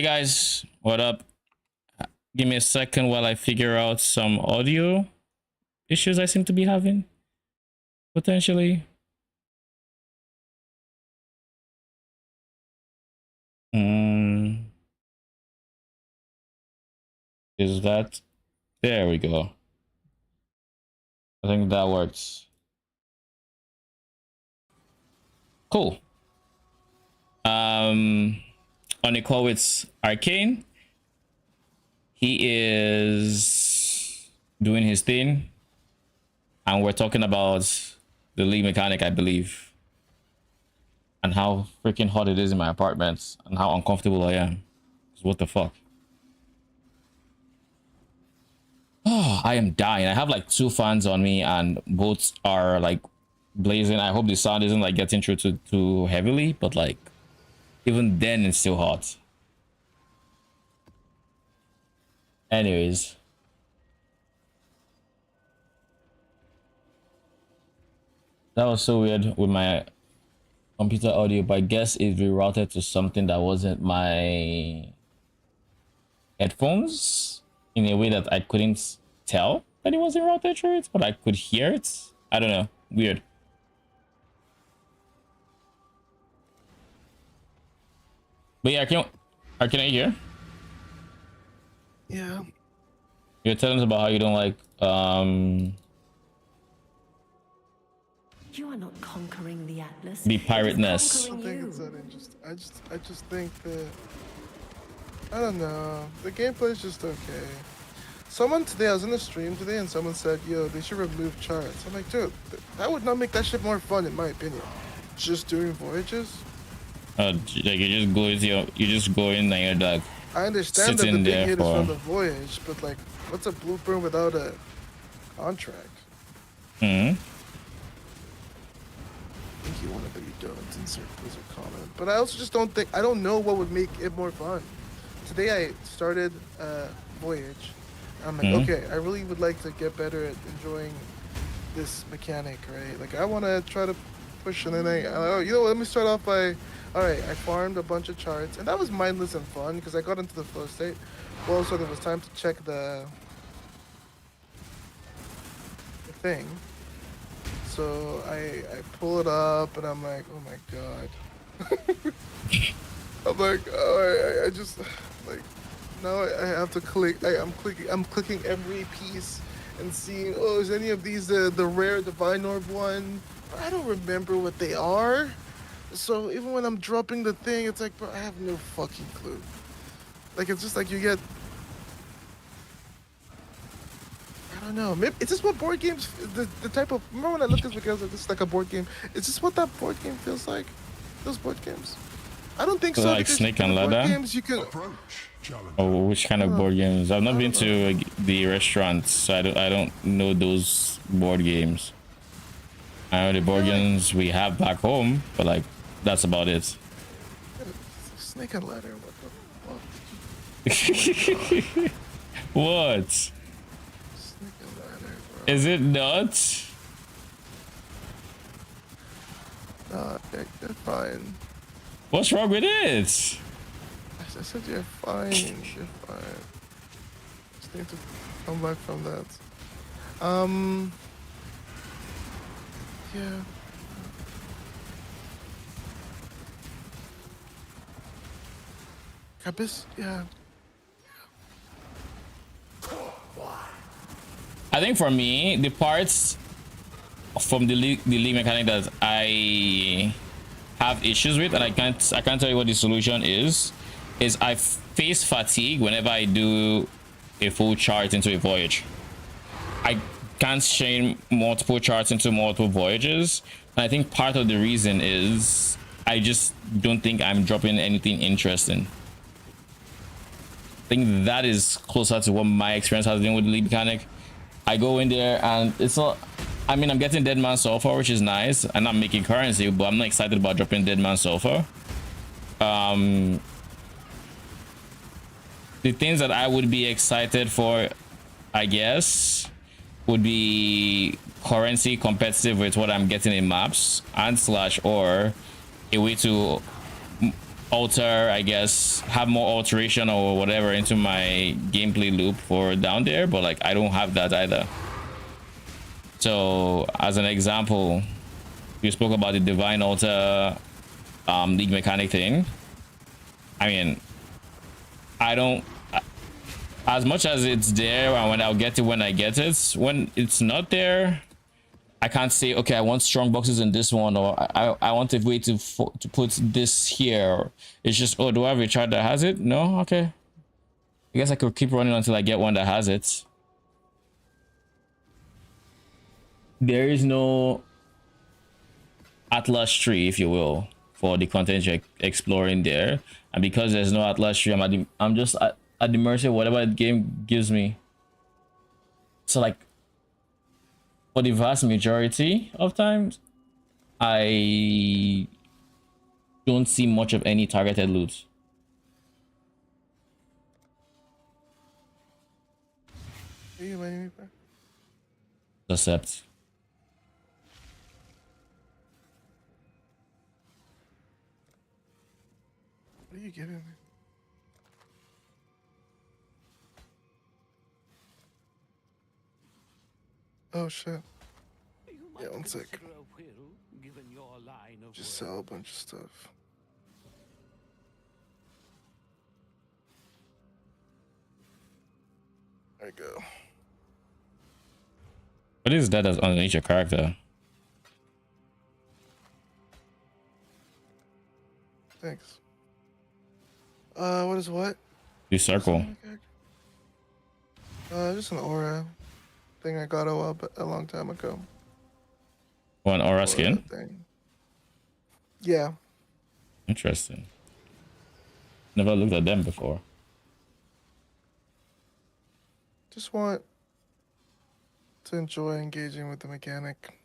Hey guys, what up? Give me a second while I figure out some audio issues I seem to be having, potentially. Is that... There we go. I think that works. Cool. On a call with Arcane. He is doing his thing, and we're talking about the league mechanic, I believe, and how freaking hot it is in my apartment and how uncomfortable I am. What the fuck? Oh, I am dying. I have like 2 fans on me and both are like blazing. I hope the sound isn't like getting through too heavily, but like even then it's still hot. Anyways, that was so weird with my computer audio, but I guess it rerouted to something that wasn't my headphones in a way that I couldn't tell that it wasn't routed through it, but I could hear it. I don't know. Weird. But yeah, can I hear? Yeah. You're telling us about how you don't like You are not conquering the Atlas. the pirateness. I think it's uninteresting. I just think that I don't know. The gameplay is just okay. Someone today, I was in the stream today, and someone said, "Yo, they should remove charts." I'm like, dude, that would not make that shit more fun, in my opinion. Just doing voyages. Like you just go in and you're like I understand that the sitting big there hit is for... from the voyage, but like, what's a blueprint without a contract? Hmm. I think you want it, but you don't. Insert Blizzard comment. But I also just don't think, I don't know what would make it more fun. Today I started Voyage. I'm like, okay, I really would like to get better at enjoying this mechanic, right? Like, I want to try to push, and then you know what, let me start off by, all right, I farmed a bunch of charts, and that was mindless and fun because I got into the flow state. But also there was time to check the thing. So I pull it up, and I'm like, oh my god. I'm like, oh, I just like, now I have to click. I'm clicking every piece and seeing, oh, is any of these the rare divine orb one? I don't remember what they are. So even when I'm dropping the thing, it's like, bro, I have no fucking clue. Like, it's just like you get, I don't know. Maybe it's just what board games, the type of, remember when I looked at this because this is like a board game. It's just what that board game feels like. Those board games. I don't think so. Like Snake and Ladder? Games you can... Oh, which kind of board games? I've not been to the restaurants, so I don't know those board games. I know the board games we have back home, but like that's about it. Snake and Ladder, what the fuck? What? Snake and Ladder, bro. Is it not? Nah, they're fine. What's wrong with it? I said you're fine. You're fine. Just need to come back from that. Yeah. Cabis, yeah. I think for me, the parts from the league mechanic that I have issues with, and I can't tell you what the solution is I face fatigue whenever I do a full chart into a voyage. I can't chain multiple charts into multiple voyages, and I think part of the reason is I just don't think I'm dropping anything interesting. I think that is closer to what my experience has been with the league mechanic. I go in there and it's not, I mean, I'm getting Dead Man Sulfur, which is nice, and I'm making currency, but I'm not excited about dropping Dead Man Sulfur. The things that I would be excited for, I guess, would be currency competitive with what I'm getting in maps, and slash, or a way to alter, I guess, have more alteration or whatever into my gameplay loop for down there, but like I don't have that either. So as an example, you spoke about the divine altar league mechanic thing. I mean, I don't, as much as it's there, and when I'll get it when I get it, when it's not there, I can't say, okay, I want strong boxes in this one, or I want a way to put this here. It's just, oh, do I have a chart that has it? No? Okay. I guess I could keep running until I get one that has it. There is no Atlas tree, if you will, for the content you're exploring there. And because there's no Atlas tree, I'm just at the mercy of whatever the game gives me. So like, for the vast majority of times, I don't see much of any targeted loot. Are you letting me back? Accept. What are you giving me? Oh shit. Yeah, one sec. Just sell a bunch of stuff. There you go. What is that that's underneath your character? Thanks. What is what? You circle. Just an aura thing I got a long time ago. One aura skin? Thing. Yeah. Interesting. Never looked at them before. Just want to enjoy engaging with the mechanic.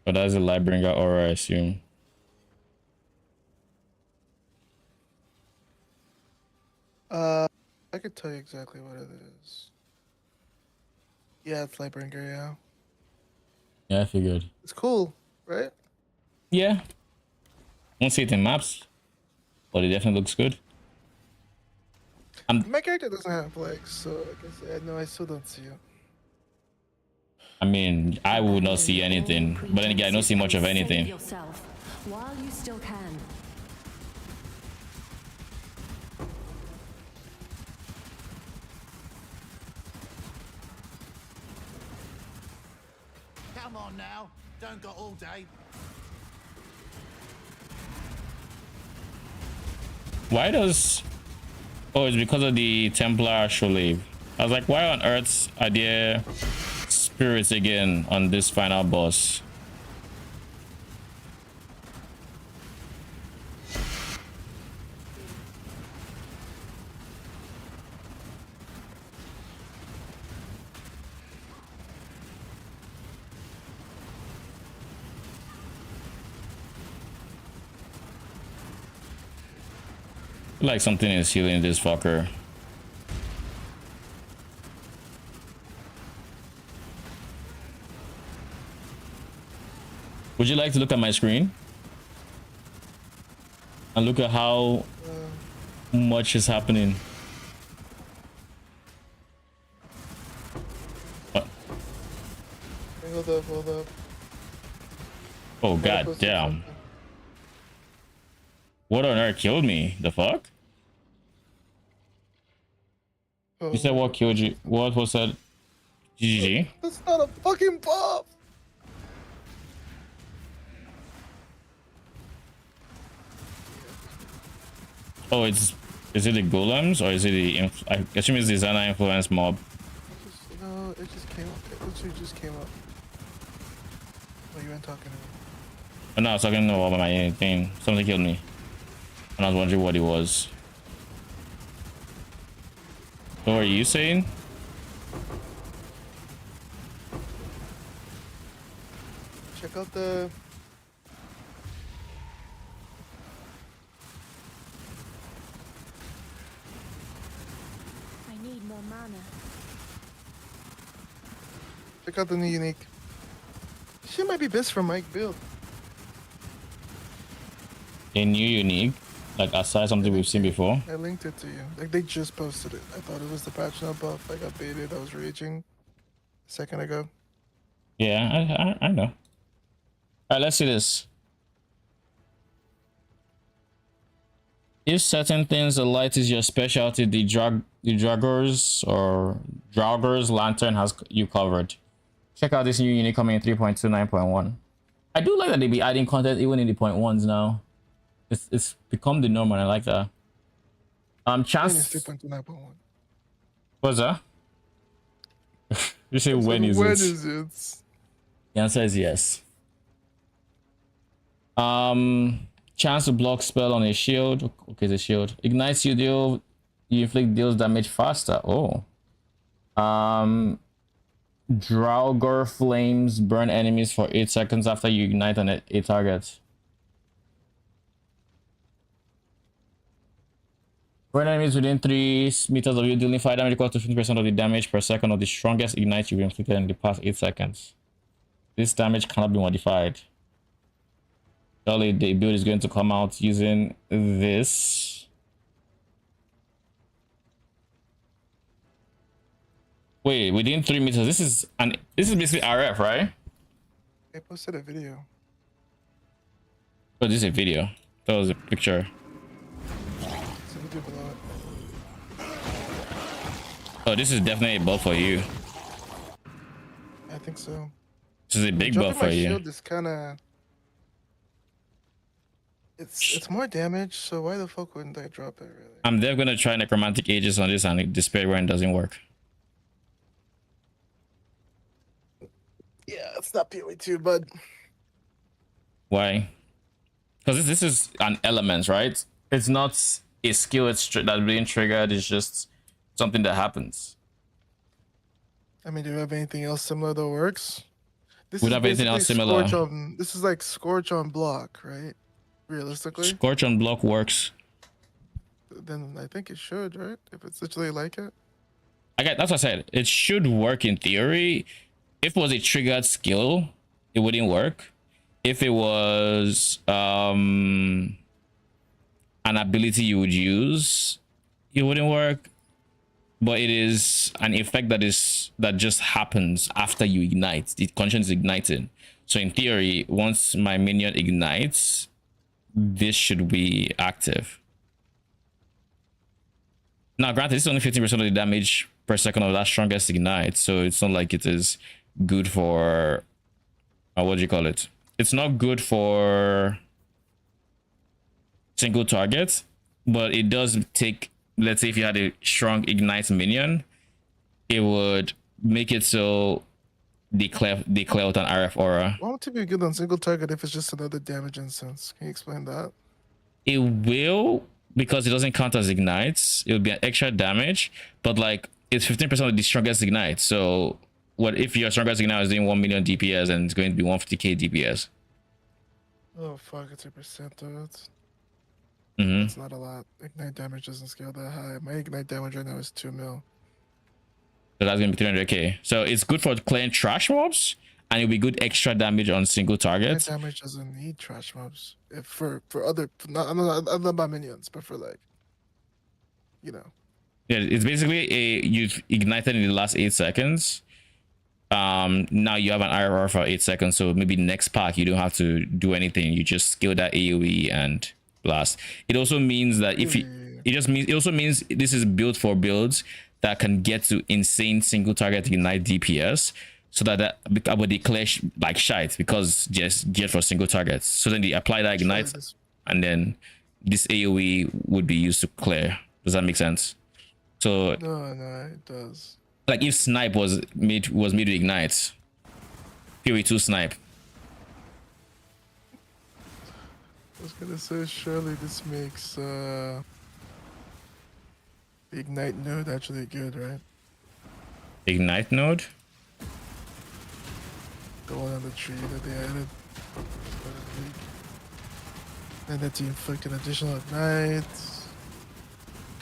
But that's a Lightbringer aura, I assume. I could tell you exactly what it is. Yeah, it's Lightbringer, yeah. Yeah, I figured. It's cool, right? Yeah. Won't see it in maps, but it definitely looks good. My character doesn't have legs, so I guess I still don't see it. I mean, I would not see anything, but then again, I don't see much of anything. Save yourself while you still can. Come on now, don't got all day. Why does... Oh, it's because of the Templar Shulave. I was like, why on earth are there spirits again on this final boss? Like something is healing this fucker. Would you like to look at my screen and look at how much is happening? What? Hold up. Oh god damn. What on earth killed me? The fuck? Oh, You said what killed you? What was that? GG? that's not a fucking buff! Oh, is it the golems or is it the I assume it's the Zana influence mob? No, it just came up. It literally just came up. Oh, you weren't talking to me. Oh, no, I was talking about my thing. Something killed me. And I was wondering what it was. So what are you saying? Check out the... I need more mana. Check out the new unique. Shit might be best for Mike build. A new unique? Like aside something we've seen before. I linked it to you. Like they just posted it. I thought it was the patch note buff. I got baited. I was raging a second ago. Yeah, I know. All right, let's see this. If certain things the light is your specialty, the Draugur's lantern has you covered. Check out this new unit coming in 3.29.1. I do like that they be adding content even in the point ones now. It's become the norm and I like that. Chance 3.29.1. What's that? You say when is When it? is it? The answer is yes. Chance to block spell on a shield. Okay, the shield ignites you. You inflict deals damage faster. Oh. Draugr flames burn enemies for 8 seconds after you ignite on a target. Burn enemies within 3 meters of you, dealing 5 damage equal to 50% of the damage per second of the strongest ignite you've inflicted in the past 8 seconds. This damage cannot be modified. Surely the build is going to come out using this. Wait, within 3 meters. This is basically RF, right? I posted a video. Oh, this is a video. That was a picture. It's a video below it. Oh, this is definitely a buff for you. I think so. This is a big buff for you. Shield is kind of. It's more damage, so why the fuck wouldn't I drop it, really? I'm definitely gonna try necromantic ages on this and despair when it doesn't work. Yeah, it's not PoE 2, bud. Why? Because this is an element, right? It's not a skill that's being triggered. It's just something that happens. I mean, do you have anything else similar that works? This Would is have anything else basically similar? this is like Scorch on block, right? Realistically, Scorch on block works. then I think it should, right? If it's literally like it. That's what I said. It should work in theory. If it was a triggered skill, it wouldn't work. If it was an ability you would use, it wouldn't work. But it is an effect that just happens after you ignite. The condition is ignited. So in theory, once my minion ignites, this should be active. Now, granted, this is only 15% of the damage per second of that strongest ignite, so it's not like it is good for what do you call it? It's not good for single targets, but it does take, let's say if you had a strong ignite minion, it would make it so declare with an RF aura. Why won't it be good on single target if it's just another damage instance? Can you explain that? It will, because it doesn't count as ignites. It will be an extra damage, but like it's 15% of the strongest ignite. So what if your strongest ignite is doing 1 million DPS and it's going to be 150k DPS? Oh fuck, it's a percent of it. Mm-hmm. It's not a lot. Ignite damage doesn't scale that high. My ignite damage right now is 2 mil. So that's gonna be 300k. So it's good for clearing trash mobs, and it'll be good extra damage on single targets. Ignite damage doesn't need trash mobs. If for other, not about minions, but for like, you know. Yeah, it's basically you've ignited in the last 8 seconds. Now you have an IRR for 8 seconds, so maybe next pack you don't have to do anything. You just scale that AoE and blast. It also means that if it also means this is built for builds that can get to insane single target ignite DPS, so that would declare like shite because just geared for single targets. So then they apply that ignite, and then this AoE would be used to clear. Does that make sense? So no, it does. Like if snipe was made to ignite, PoE2 snipe. I was gonna say surely this makes the ignite node actually good, right? Ignite node? The one on the tree that they added. And that you inflict an additional ignite.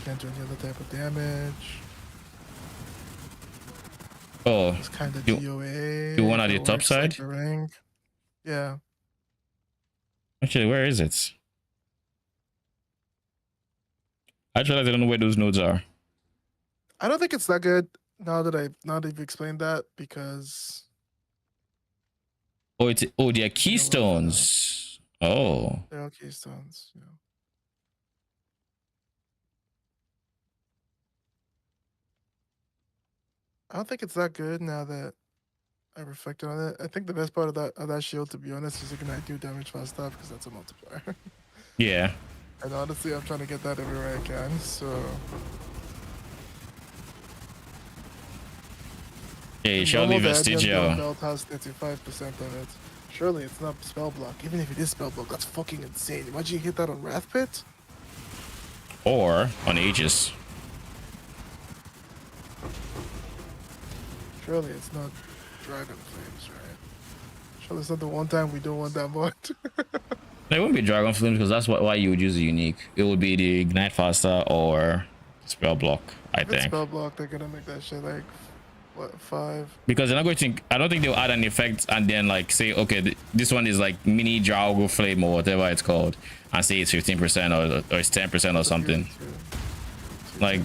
Can't do any other type of damage. Oh, It's kind of DOA. you want at the top works side? like the rank. Yeah. Actually, where is it? Actually, I don't know where those nodes are. I don't think it's that good now that you've explained that because Oh, they're you know, keystones. Oh, they're all keystones. You know. I don't think it's that good now that I reflected on it. I think the best part of that shield, to be honest, is you can do damage fast stuff because that's a multiplier. yeah. And honestly, I'm trying to get that everywhere I can. So Yeah, the surely normal Guardian vestigial. belt has 35% of it. Surely it's not spell block. Even if it is spell block, that's fucking insane. Imagine you hit that on Wrath Pit. Or on Aegis. Surely it's not Dragon Flames, right? Surely it's not the one time we don't want that much. It wouldn't be Dragon Flame because that's why you would use a unique. It would be the Ignite Faster or Spell Block, I If it's think. spell block, they're gonna make that shit like what 5? Because they're not going to. I don't think they'll add an effect and then like say, okay, this one is like mini Drago Flame or whatever it's called, and say it's 15% or it's 10% or something. Like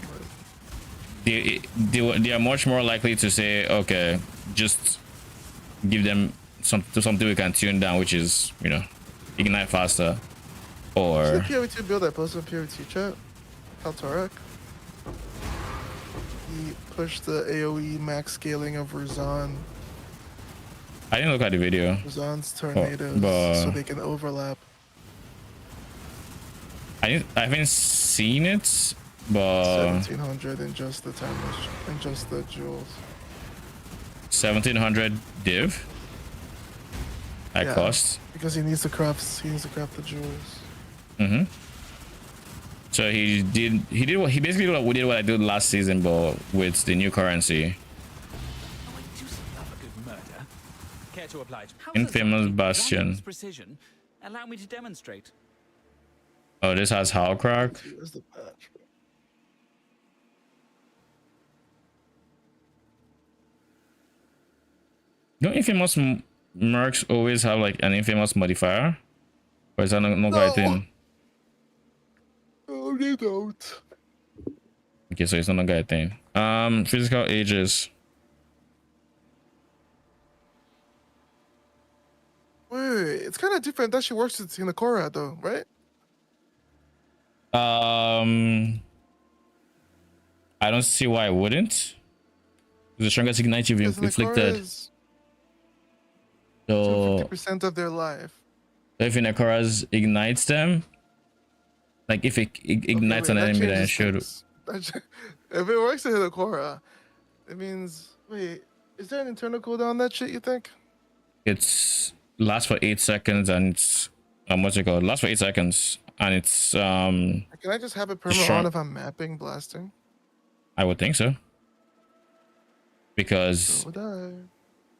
they are much more likely to say, okay, just give them something we can tune down, which is, you know, Ignite Faster or the POE2 build I posted on POE2 chat, Kaltarek. He pushed the AoE max scaling of Razan. I didn't look at the video. Razan's tornadoes but so they can overlap. I haven't seen it, but 1700 in just the time in just the jewels. 1700 div at Yeah, cost. because he needs to craft the jewels. Mm-hmm. So he basically did what I did last season, but with the new currency. Oh, I do love a good murder. Care to oblige? How's Infamous that? Bastion. Randall's precision. Allow me to demonstrate. Oh, this has Howl Crack. Where's the patch? Don't infamous mercs always have like an infamous modifier? Or is that not quite a thing? Oh, they don't. Okay, so it's not a guy thing. Physical ages. Wait, it's kind of different. That shit works with Sinakora though, right? I don't see why I wouldn't. The strongest ignite you've inflicted. So 50% of their life. if Inakora's ignites them, like if it ignites an enemy, then it should. If it works in Hinokora, it means wait, is there an internal cooldown on that shit, you think? It's lasts for 8 seconds and it's what's it called? Lasts for 8 seconds and it's Can I just have it perma on if I'm mapping blasting? I would think so. Because So would I.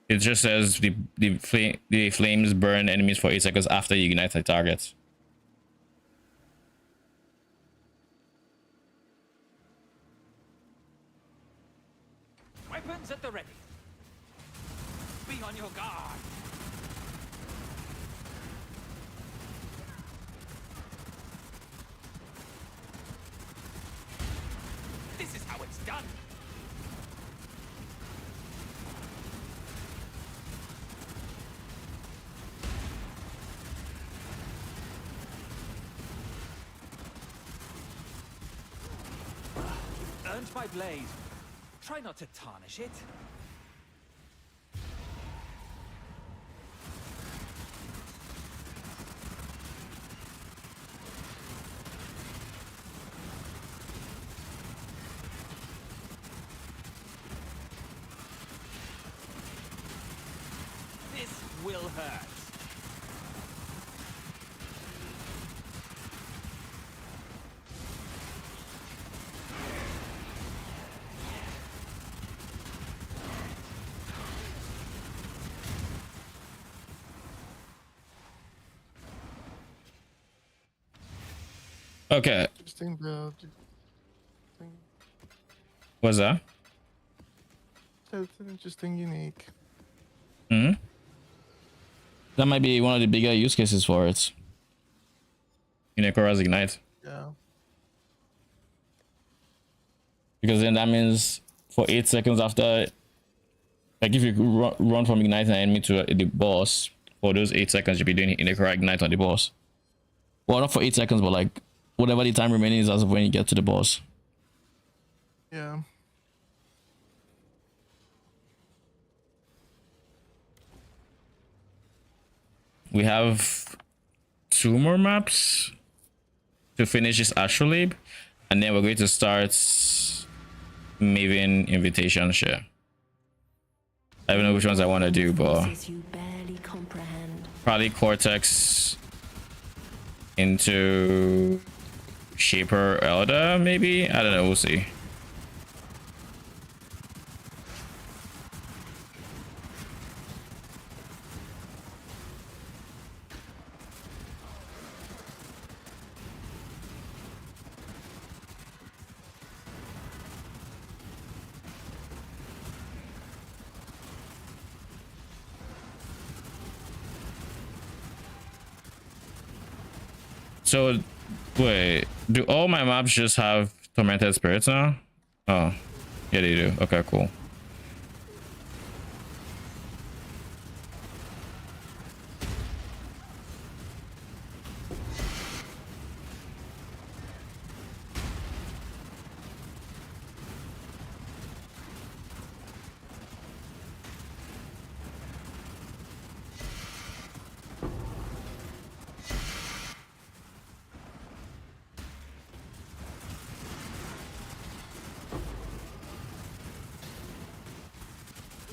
it just says the flames burn enemies for 8 seconds after you ignite the target. Weapons at the ready. Be on your guard. This is how it's done. Earned my blade. Try not to tarnish it. This will hurt. Okay. Interesting build. What's that? It's an interesting, unique. Hmm. That might be one of the bigger use cases for it. Inakora's ignite. Yeah. because then that means for 8 seconds after, like if you run from igniting an enemy to the boss, for those 8 seconds you'll be doing Inekura ignite on the boss. Well, not for 8 seconds, but like whatever the time remaining is as of when you get to the boss. Yeah. We have 2 more maps to finish this Astrolabe, and then we're going to start Maven invitation share. I don't know which ones I want to do, but Forces you barely comprehend. probably Cortex into Shaper Elder, maybe? I don't know, we'll see. So, wait, do all my maps just have Tormented Spirits now? Oh, yeah, they do. Okay, cool.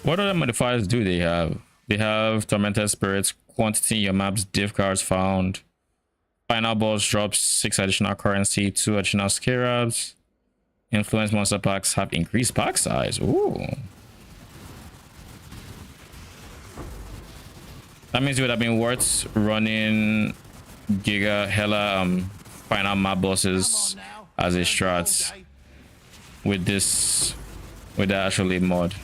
What other modifiers do they have? They have Tormented Spirits, quantity in your map's div cards found. Final boss drops 6 additional currency, 2 additional scarabs. Influence monster packs have increased pack size. Ooh. That means it would have been worth running Giga Hella final map bosses as a strat with this, with the actually mod.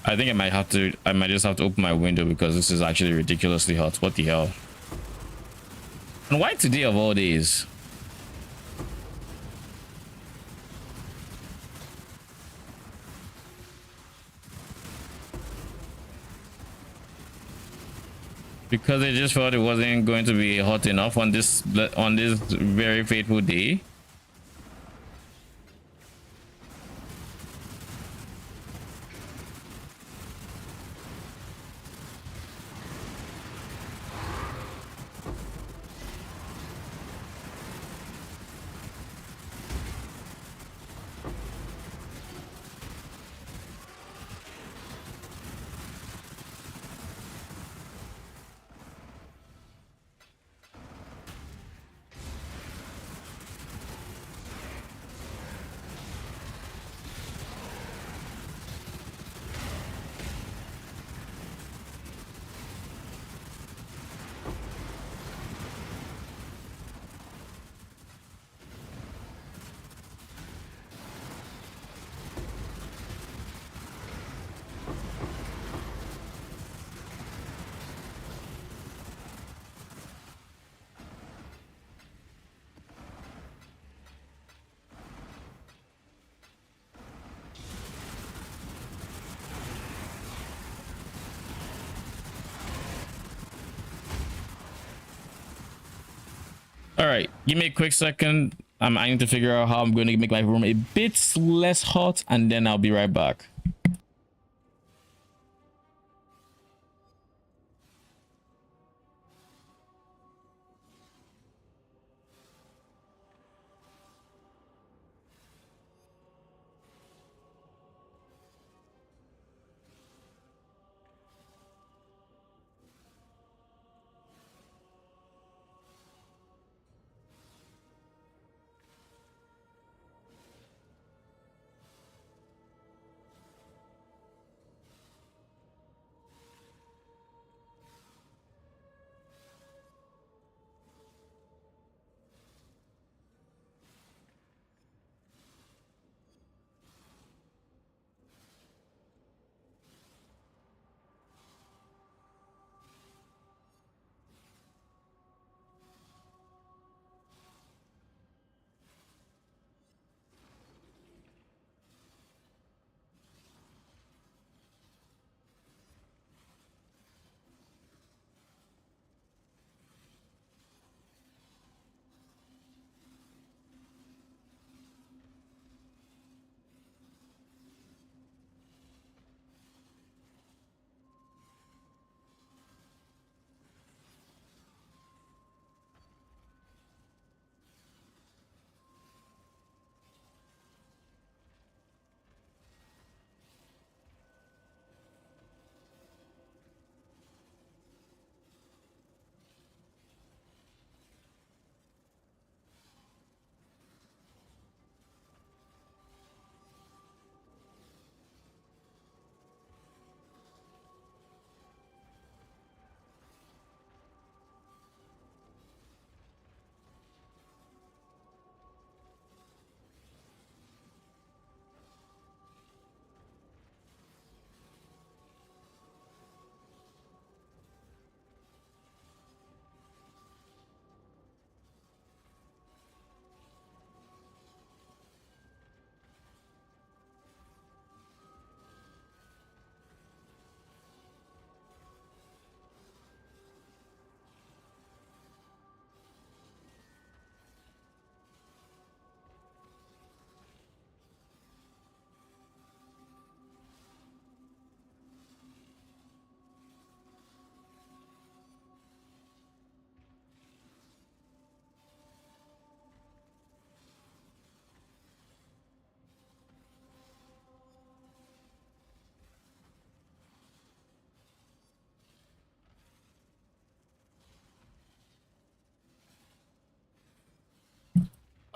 I think I might just have to open my window because this is actually ridiculously hot. What the hell? And why today of all days? Because they just thought it wasn't going to be hot enough on this very fateful day. All right, give me a quick second. I need to figure out how I'm going to make my room a bit less hot, and then I'll be right back.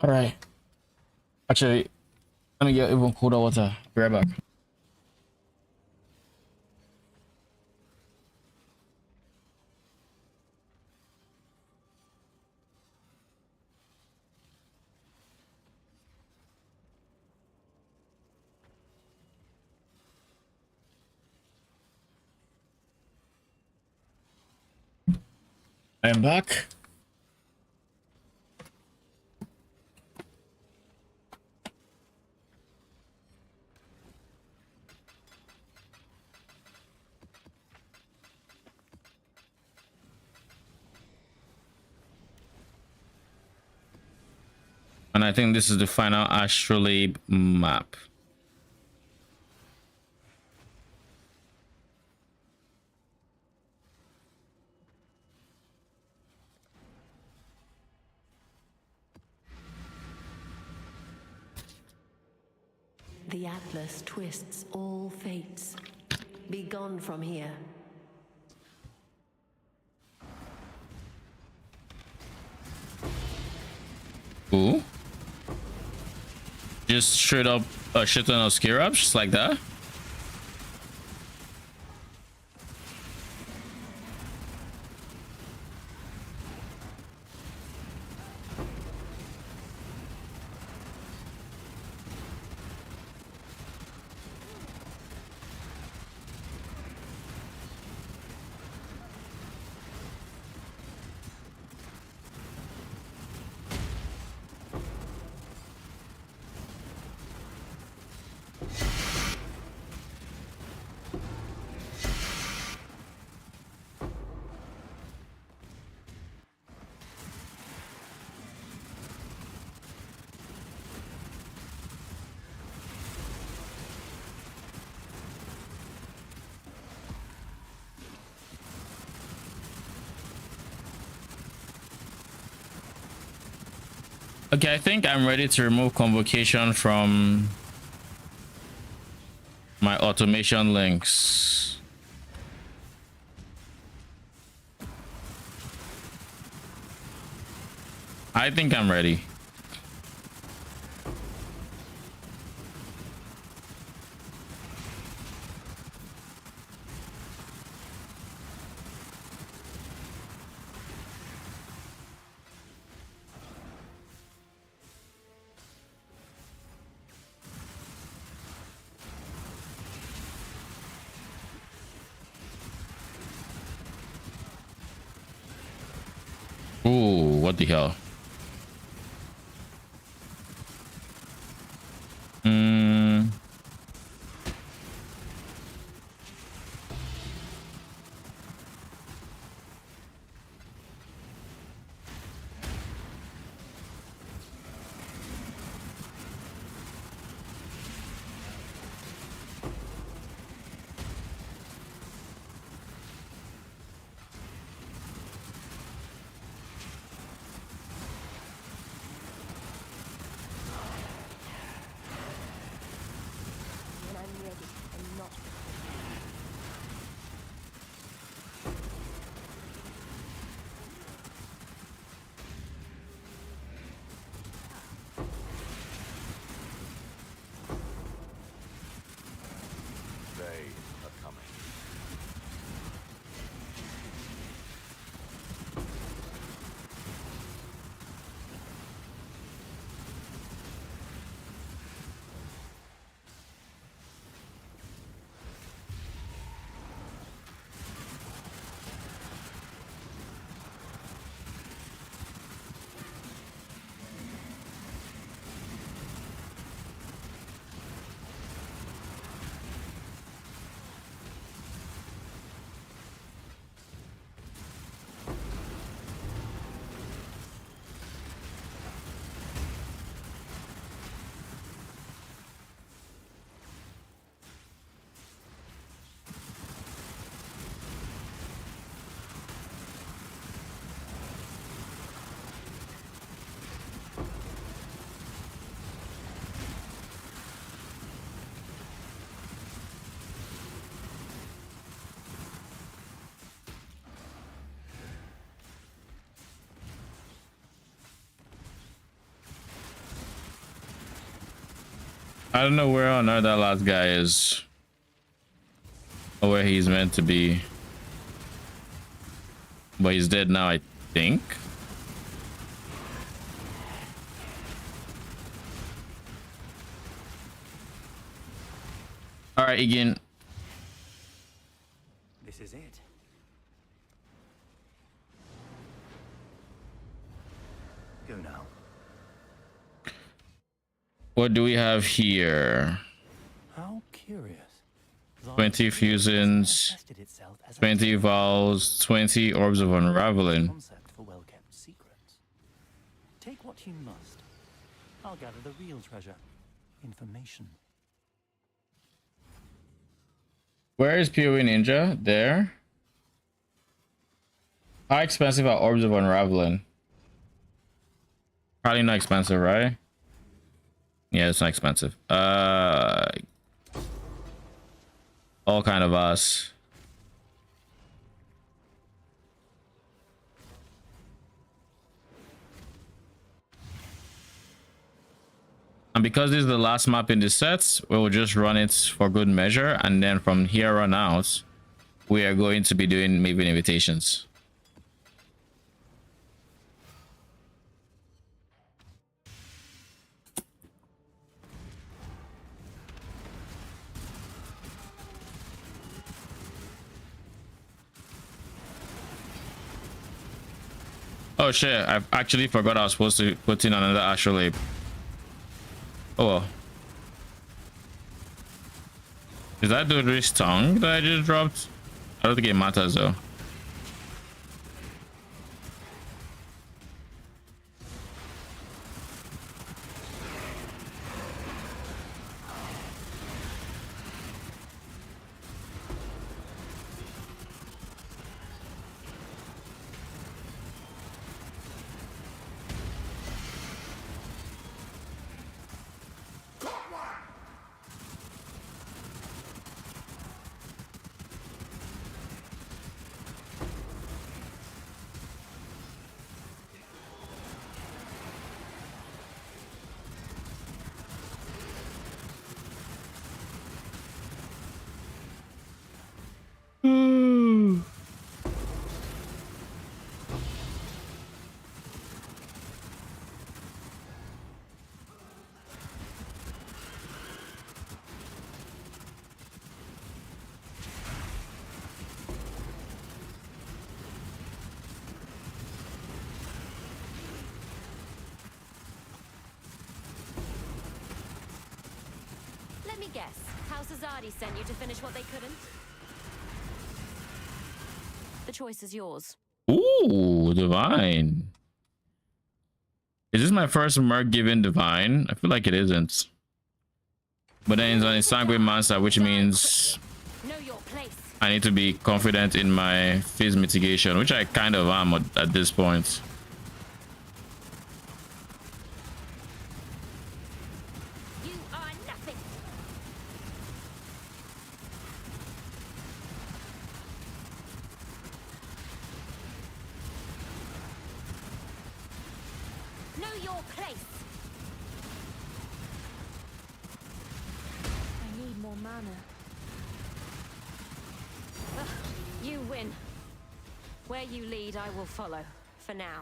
All right. Actually, let me get even colder water. Be right back. I am back. And I think this is the final astrolabe map. The Atlas twists all fates. Be gone from here. Ooh. Just straight up a shit ton of skill ups, just like that. Okay, I think I'm ready to remove convocation from my automation links. I think I'm ready. Ooh, what the hell? When I'm ready, I'm not. They are coming. I don't know where on earth that last guy is, or where he's meant to be, but he's dead now, I think. All right, again. This is it. Go now. What do we have here? How curious. 20 fusions, Tested itself as a 20 vowels, 20 orbs of unraveling. concept for well-kept secrets. Take what you must. I'll gather the real treasure. Information. Where is PoE Ninja? There. How expensive are orbs of unraveling? Probably not expensive, right? Yeah, it's not expensive. All kind of us. And because this is the last map in the sets, we'll just run it for good measure, and then from here on out, we are going to be doing Maven invitations. Oh shit, I actually forgot I was supposed to put in another astrolabe. Oh well. Is that Dodri's tongue that I just dropped? I don't think it matters though. Let me guess. House Azadi sent you to finish what they couldn't? The choice is yours. Ooh, divine. Is this my first merc given divine? I feel like it isn't. But then it's on a sanguine monster, which means Know your place. I need to be confident in my phase mitigation, which I kind of am at this point. You are nothing. Know your place. I need more mana. Ugh, you win. Where you lead, I will follow. For now.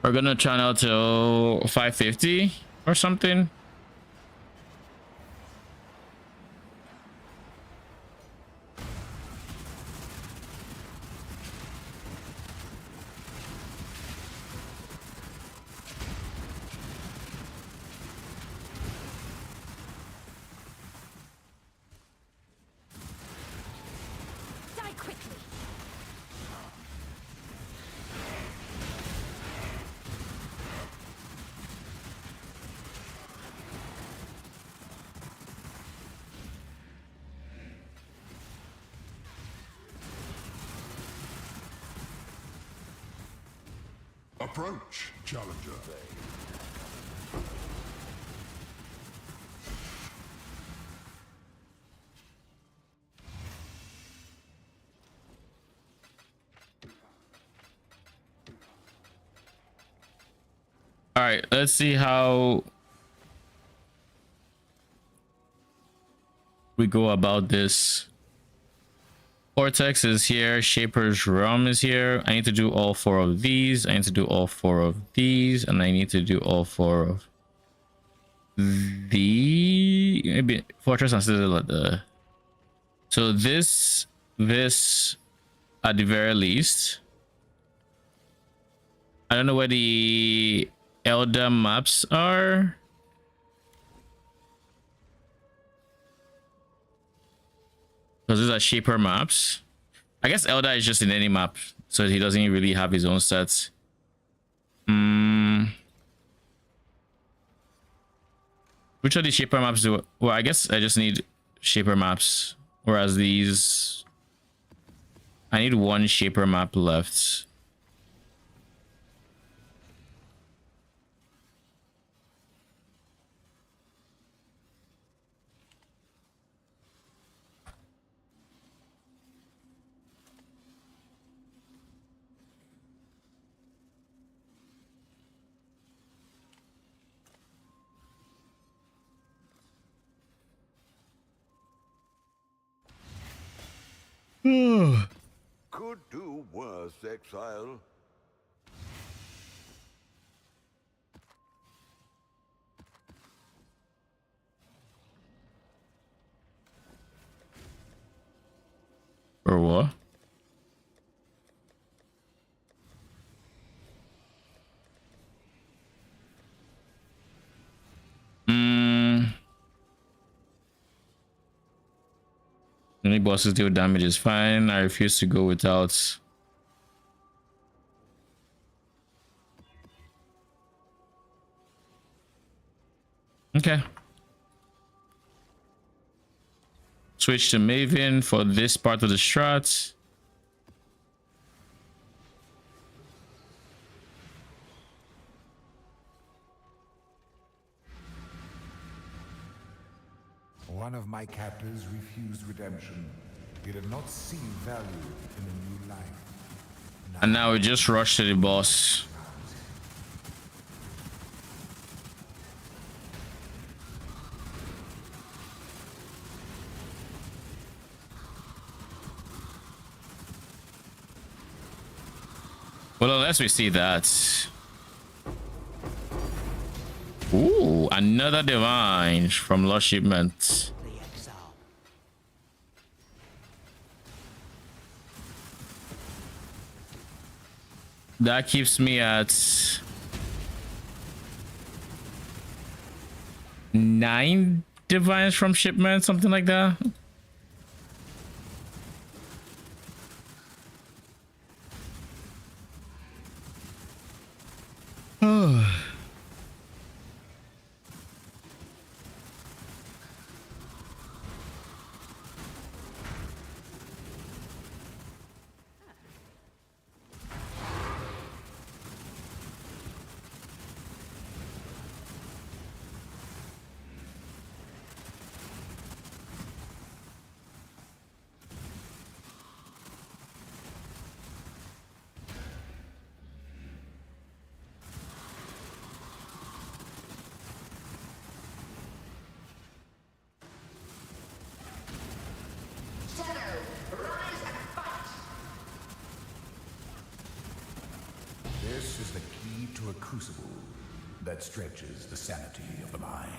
We're gonna channel till 550 or something. Die quickly. Approach, challenger. All right, let's see how we go about this. Cortex is here, Shaper's Realm is here. I need to do all 4 of these. I need to do all 4 of these, and I need to do all 4 of the maybe Fortress and Citadel at the. So this at the very least. I don't know where the Elder maps are. Because these are Shaper maps. I guess Elder is just in any map, so he doesn't really have his own sets. Which of the Shaper maps do? Well, I guess I just need Shaper maps. Whereas these, I need 1 Shaper map left. Could do worse, Exile. Or what? Any bosses deal damage is fine. I refuse to go without. Okay. Switch to Maven for this part of the strat. One of my captors refused redemption. He did not see value in a new life. And now we just rush to the boss. Well, unless we see that. Ooh, another divine from Lost Shipment. The Exile. That keeps me at 9 divines from shipment, something like that. This is the key to a crucible that stretches the sanity of the mind.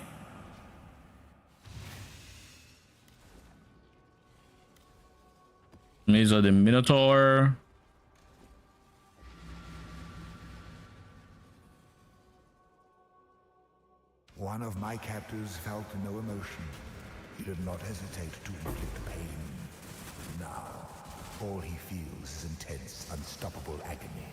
These are the Minotaur. One of my captors felt no emotion. He did not hesitate to inflict pain. Now, all he feels is intense, unstoppable agony.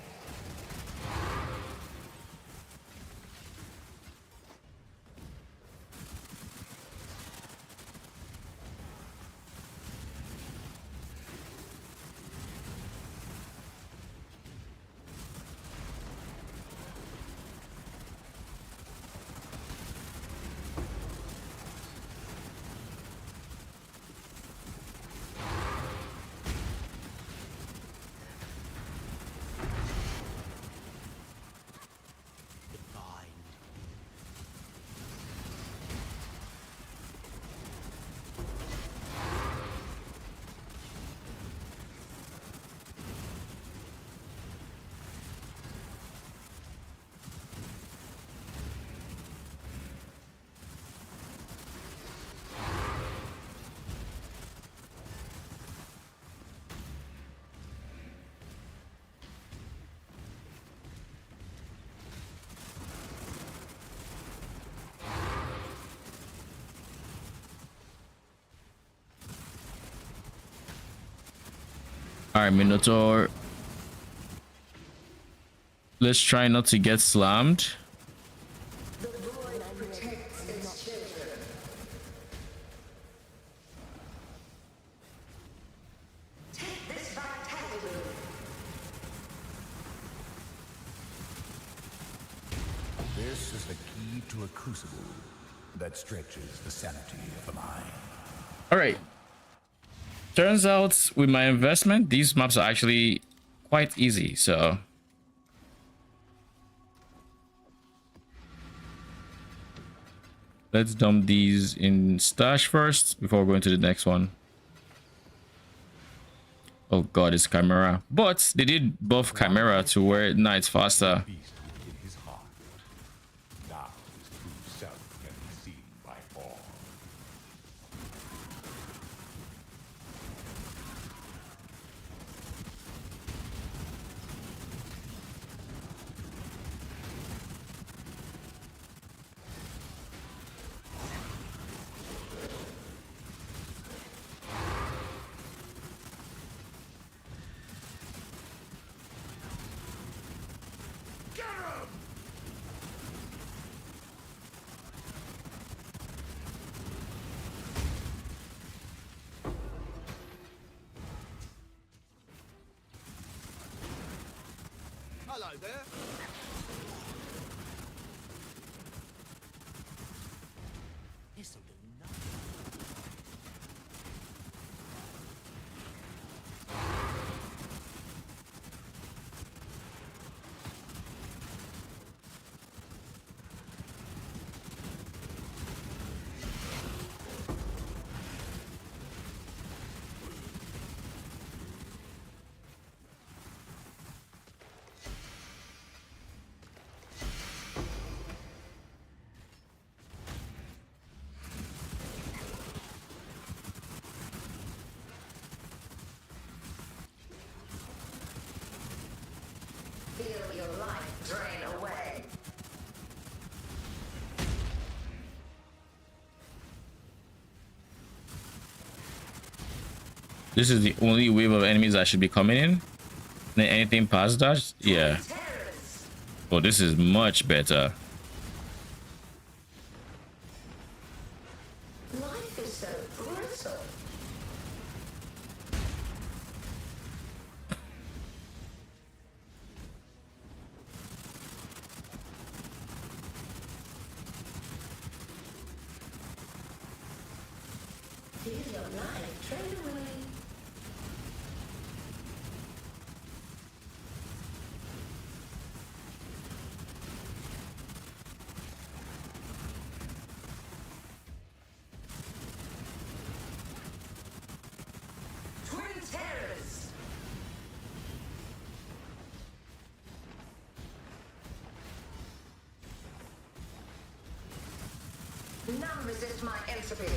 All right, Minotaur. Let's try not to get slammed. This is the key to a crucible that stretches the sanity of the mind. All right. Turns out with my investment, these maps are actually quite easy, so let's dump these in stash first before going to the next one. Oh god, it's Chimera. But they did buff Chimera to where Knight's faster. Hello there. This'll do nothing. This is the only wave of enemies that should be coming in. Then anything past that, yeah. Oh, this is much better. Life is so brittle. Feel your life trade away. Twin terrors. None resist my entropy.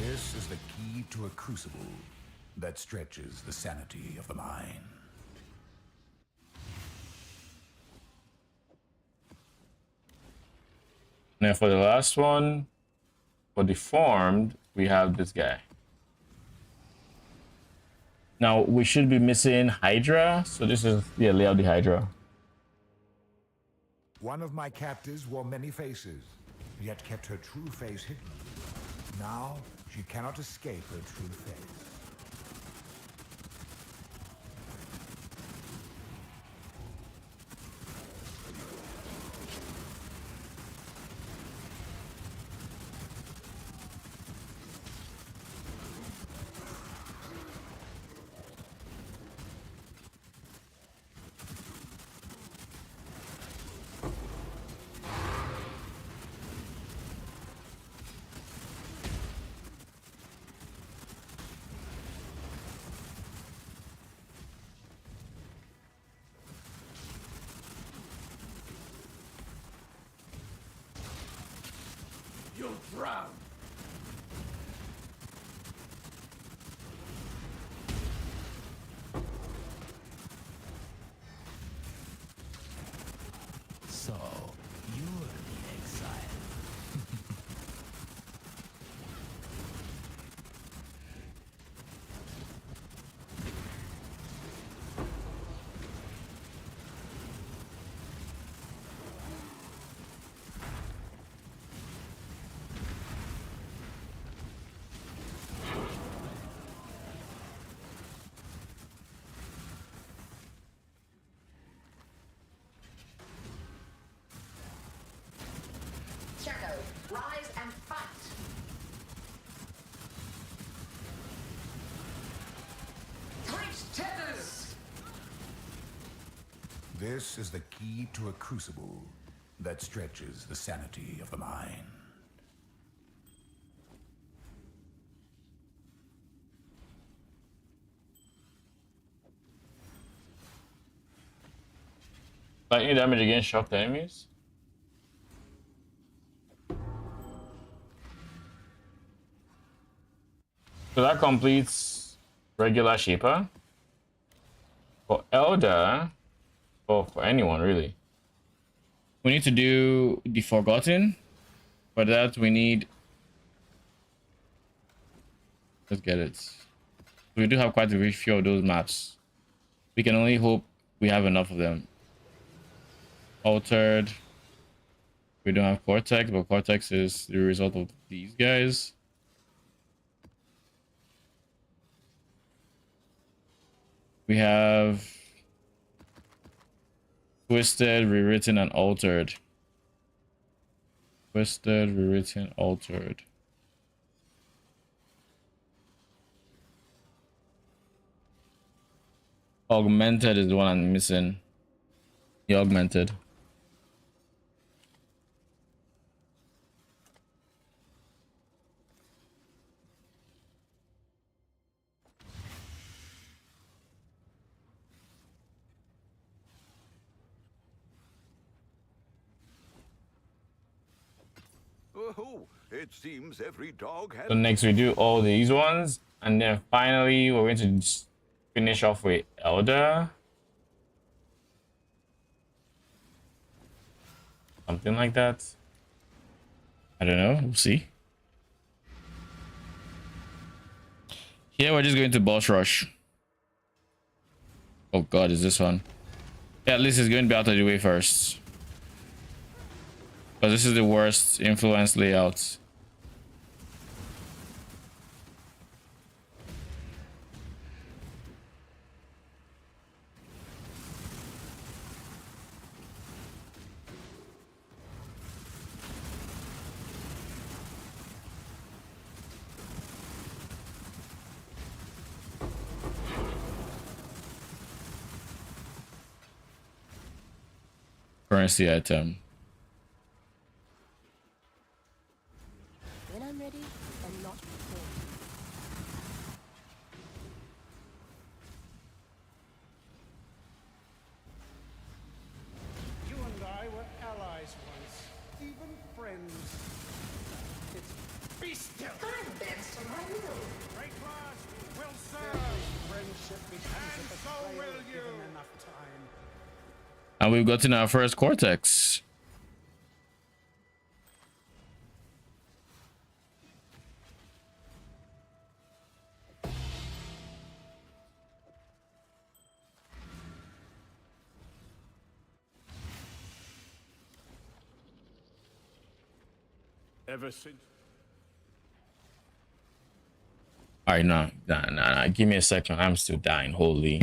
This is the key to a crucible that stretches the sanity of the mind. Now for the last one, for deformed, we have this guy. Now we should be missing Hydra, so this is the layout of the Hydra. One of my captives wore many faces, yet kept her true face hidden. Now she cannot escape her true face. You'll drown. So, you're the exile. Shadow, rise and fight. Twitch tethers. This is the key to a crucible that stretches the sanity of the mind. Lightning damage against shocked enemies. So that completes regular Shaper. For Elder, or for anyone really, we need to do the Forgotten. For that, we need. Let's get it. We do have quite a few of those maps. We can only hope we have enough of them. Altered. We don't have Cortex, but Cortex is the result of these guys. We have Twisted, Rewritten, and Altered. Twisted, Rewritten, Altered. Augmented is the one I'm missing. The Augmented. Oh, it seems every dog has. So next we do all these ones, and then finally we're going to just finish off with Elder. Something like that. I don't know. We'll see. Here we're just going to boss rush. Oh god, is this one? Yeah, at least it's going to be out of the way first. Because this is the worst influence layout. Currency item. When I'm ready, and not before. You and I were allies once, even friends. It's be still. I'm best on my will. Great class will serve. Friendship becomes and so will you. Given enough time. And we've gotten our first Cortex. Ever since. All right, nah. Give me a second. I'm still dying. Holy.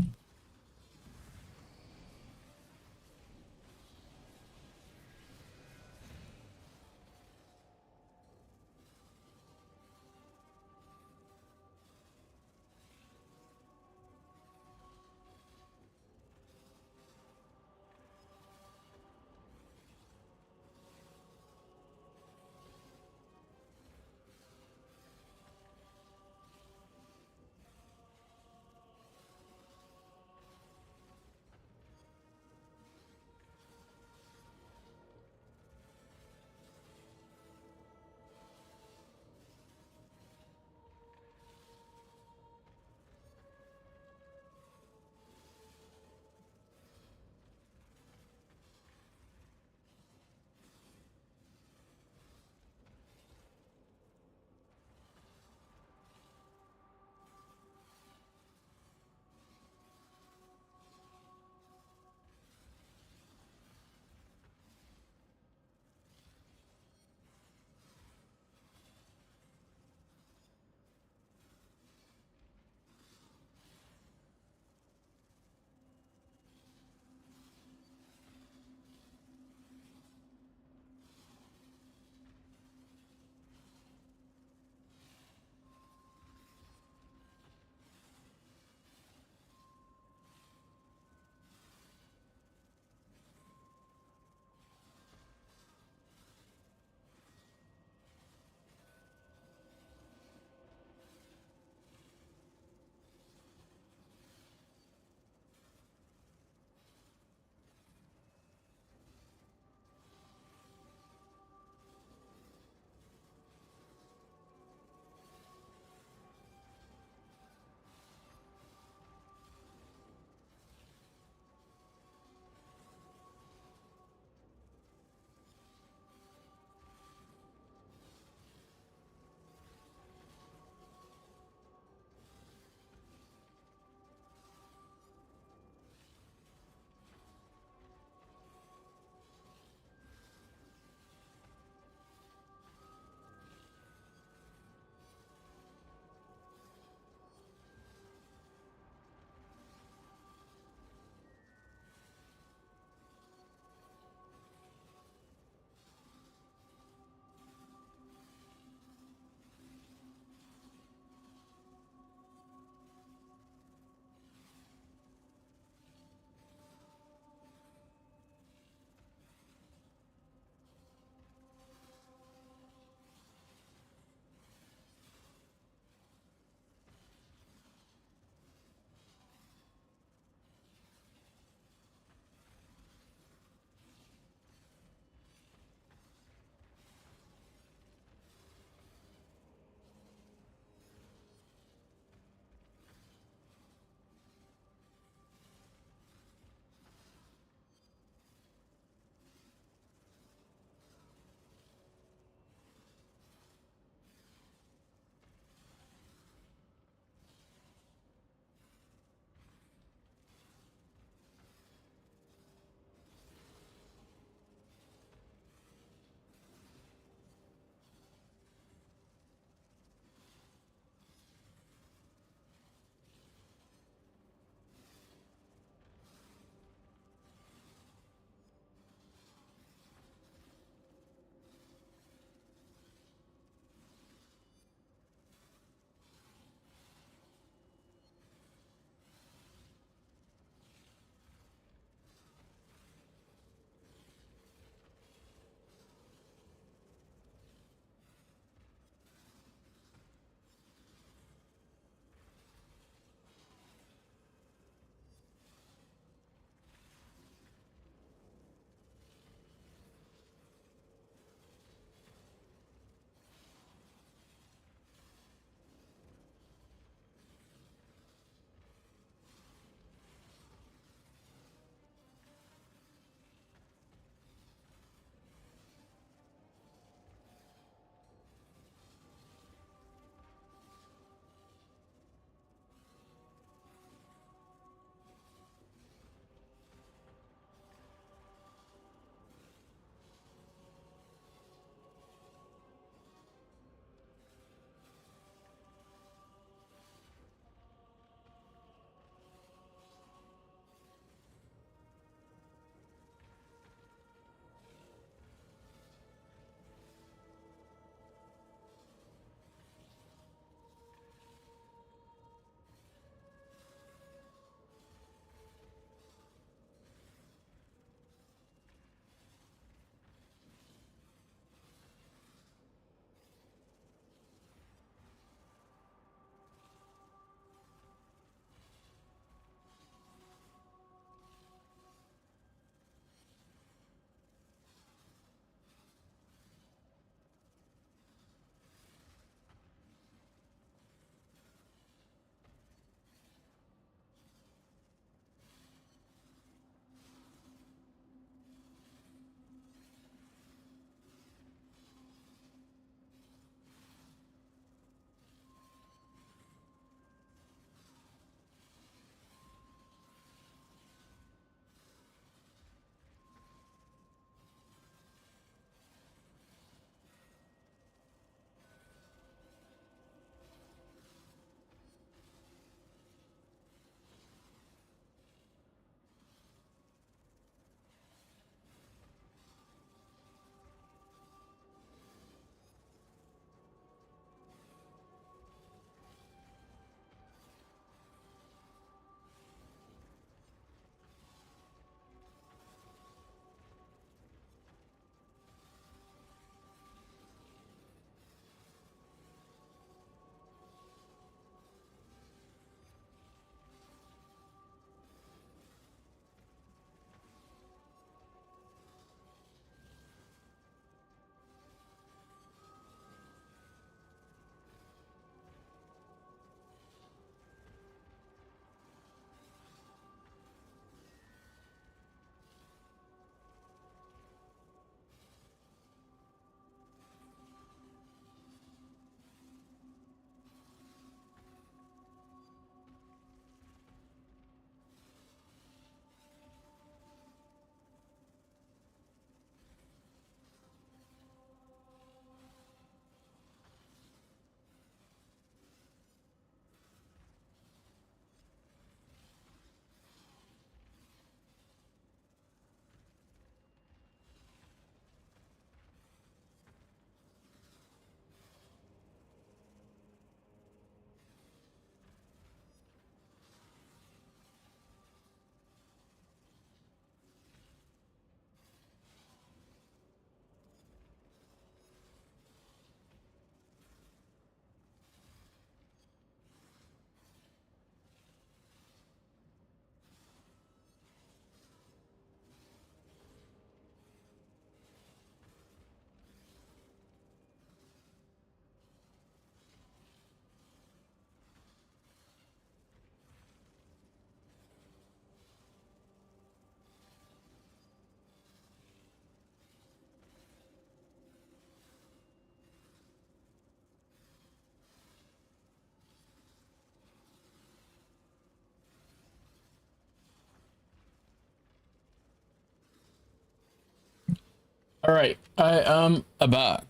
All right, I am back.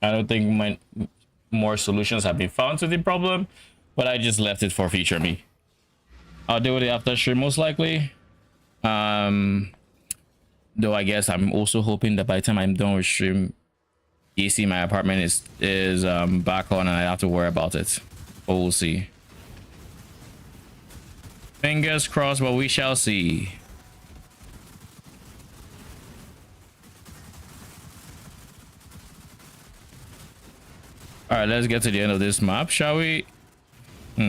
I don't think my more solutions have been found to the problem, but I just left it for future me. I'll deal with it after stream most likely. Though I guess I'm also hoping that by the time I'm done with stream, AC in my apartment is back on and I have to worry about it. But we'll see. Fingers crossed, but we shall see. All right, let's get to the end of this map, shall we? I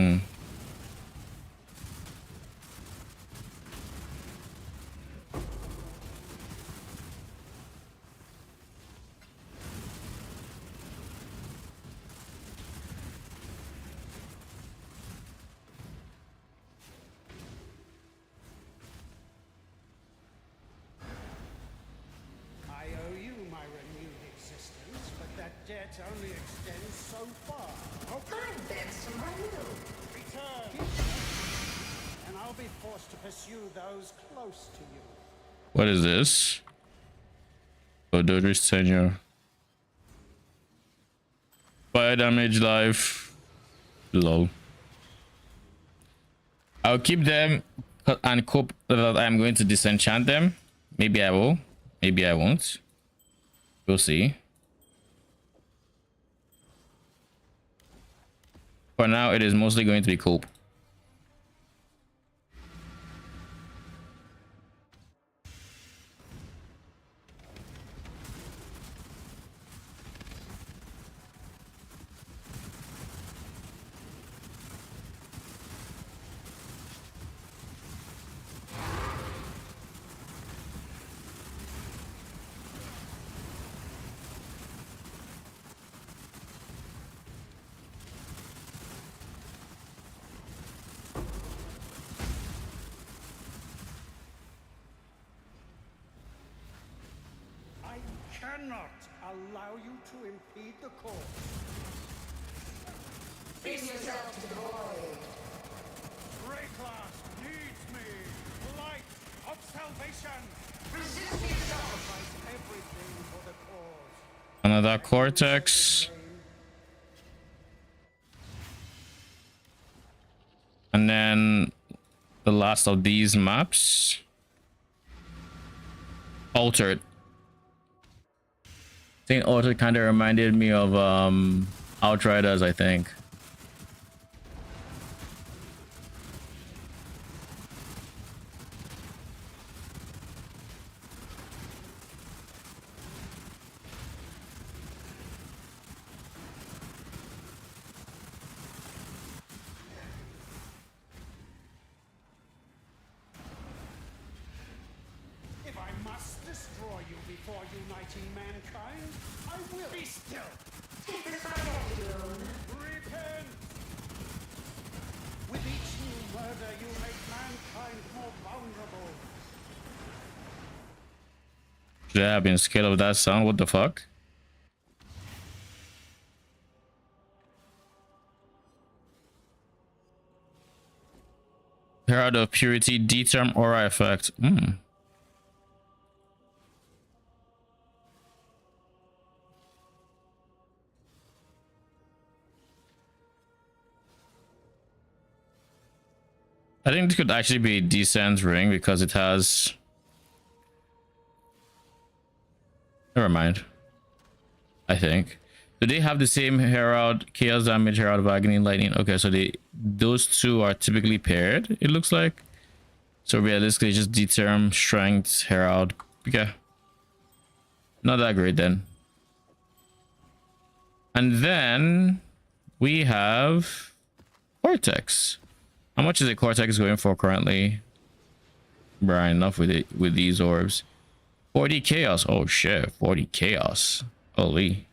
owe you my renewed existence, but that debt only extends so far. Return, and I'll be forced to pursue those close to you. What is this? Odor's tenure. Fire damage life. Low. I'll keep them and hope that I'm going to disenchant them. Maybe I will. Maybe I won't. We'll see. For now, it is mostly going to be cope. I cannot allow you to impede the course. Breaklass needs me. Light of salvation. Sacrifice everything for the cause. Another cortex. And then the last of these maps. Altered. I think Altered kind of reminded me of Outriders, I think. If I must destroy you before uniting mankind, I will. Be still. Repent. With each new murder, you make mankind more vulnerable. Should I have been scared of that sound? What the fuck? Herald of Purity, D-term aura effect. I think this could actually be a decent ring because it has... Never mind. I think. Do they have the same Herald, Chaos Damage, Herald of Agony, Lightning? Okay, so those two are typically paired, it looks like. So realistically, just D-term, Strength, Herald. Okay. Not that great then. And then we have Cortex. How much is the Cortex going for currently? Right, enough with it with these orbs. 40 chaos. Oh shit, 40 chaos. Holy.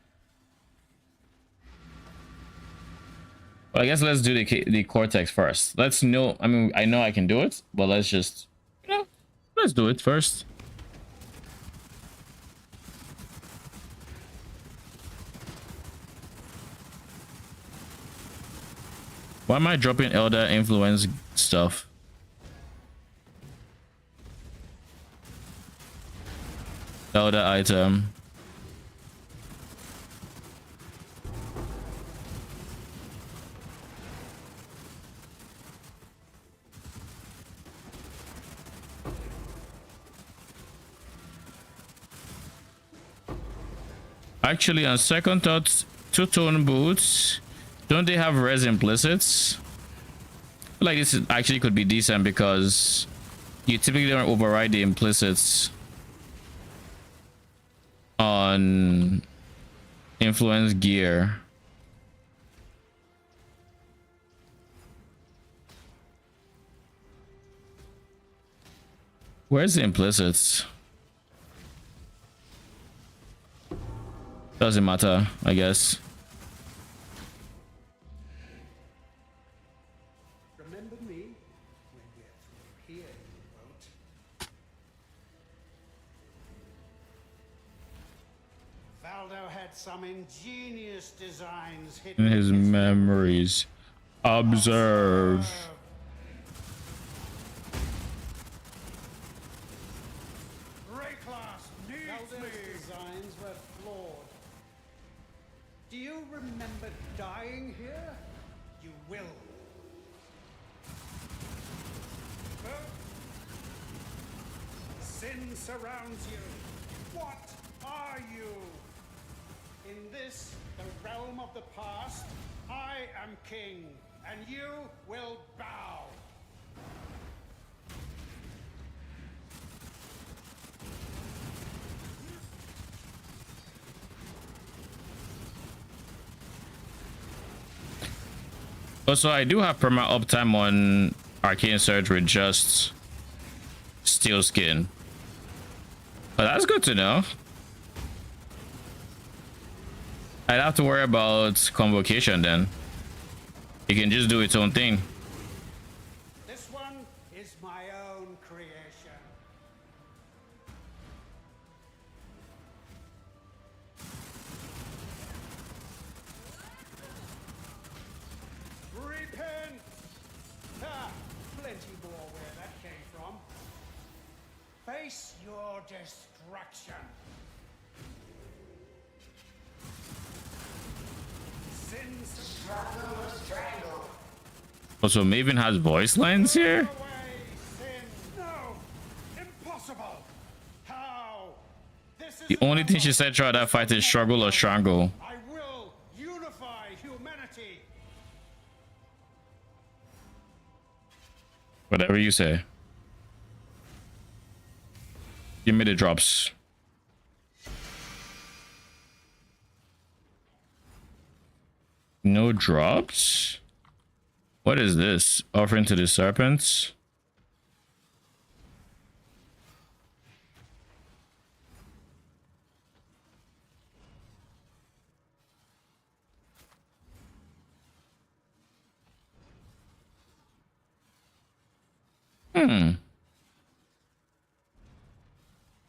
Well, I guess let's do the Cortex first. Let's know. I mean, I know I can do it, but let's just, you know, let's do it first. Why am I dropping Elder Influence stuff? The other item. Actually, on second thoughts, two-tone boots, don't they have res implicits? I feel like this actually could be decent because you typically don't override the implicits on influence gear. Where's the implicits? Doesn't matter, I guess. Remember me when we're through here, you won't. Valdo had some ingenious designs hidden In his memories. Observe. Rayclass needs me. Designs were flawed. Do you remember dying here? You will. Sin surrounds you. What are you? In this, the realm of the past, I am king, and you will bow. Also, I do have perma uptime on Arcane Surge with just Steel Skin. But that's good to know. I'd have to worry about Convocation then. You can just do its own thing. This one is my own creation. Repent! Ah, plenty more where that came from. Face your destruction. Sin's struggle or strangle. Also, Maven has voice lines here? Away, sin. No! Impossible! How? This is The only thing she said throughout that fight is struggle or strangle. I will unify humanity. Whatever you say. Give me the drops. No drops? What is this? Offering to the serpents?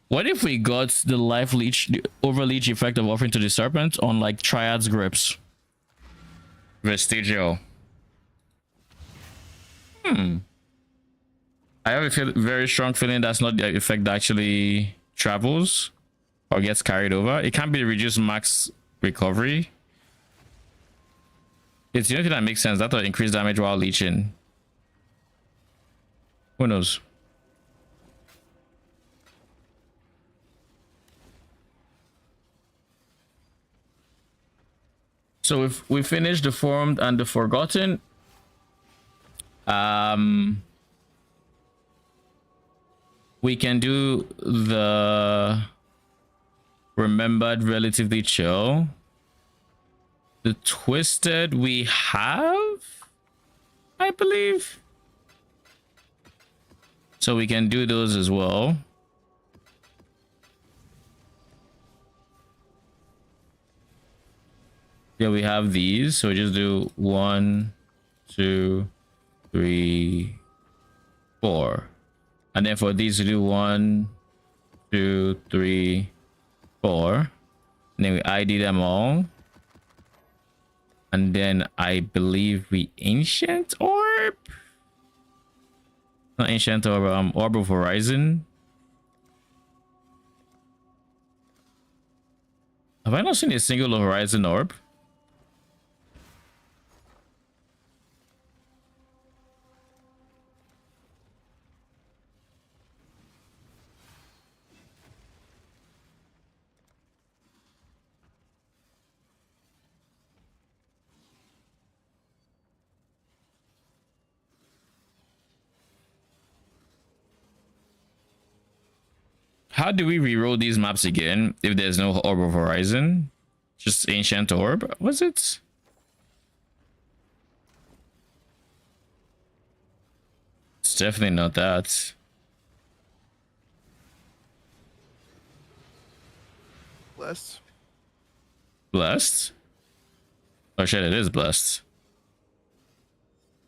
What if we got the life leech, the overleech effect of offering to the serpent on like Triad's grips? Vestigial. I have a very strong feeling that's not the effect that actually travels or gets carried over. It can be reduced max recovery. It's the only thing that makes sense. That will increase damage while leeching. Who knows? So if we finish the Formed and the Forgotten, we can do the Remembered relatively chill. The Twisted we have, I believe. So we can do those as well. Yeah, we have these. So we just do 1, 2, 3, 4. And then for these we do 1, 2, 3, 4. And then we ID them all. And then I believe we Ancient Orb? Not Ancient Orb, Orb of Horizon. Have I not seen a single horizon orb? How do we reroll these maps again if there's no Orb of Horizon? Just Ancient Orb? Was it? It's definitely not that. Blessed. Blessed? Oh shit, it is blessed.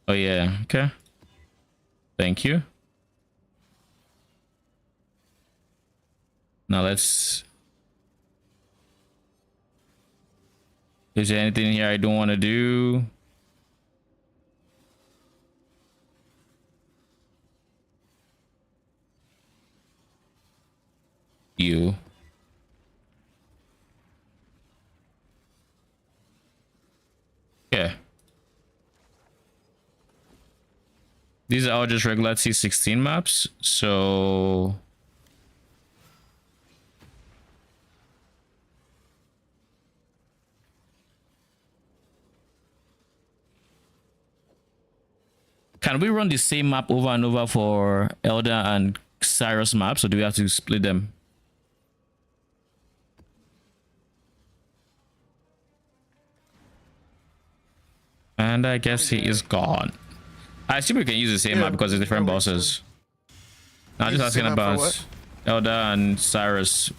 Oh yeah, okay. Thank you. Now let's... Is there anything here I don't want to do? You. Okay. These are all just regular T16 maps, so... Can we run the same map over and over for Elder and Cyrus maps, or do we have to split them? And I guess he is gone. I assume we can use the same map because it's different bosses. Now, just asking about Elder and Cyrus.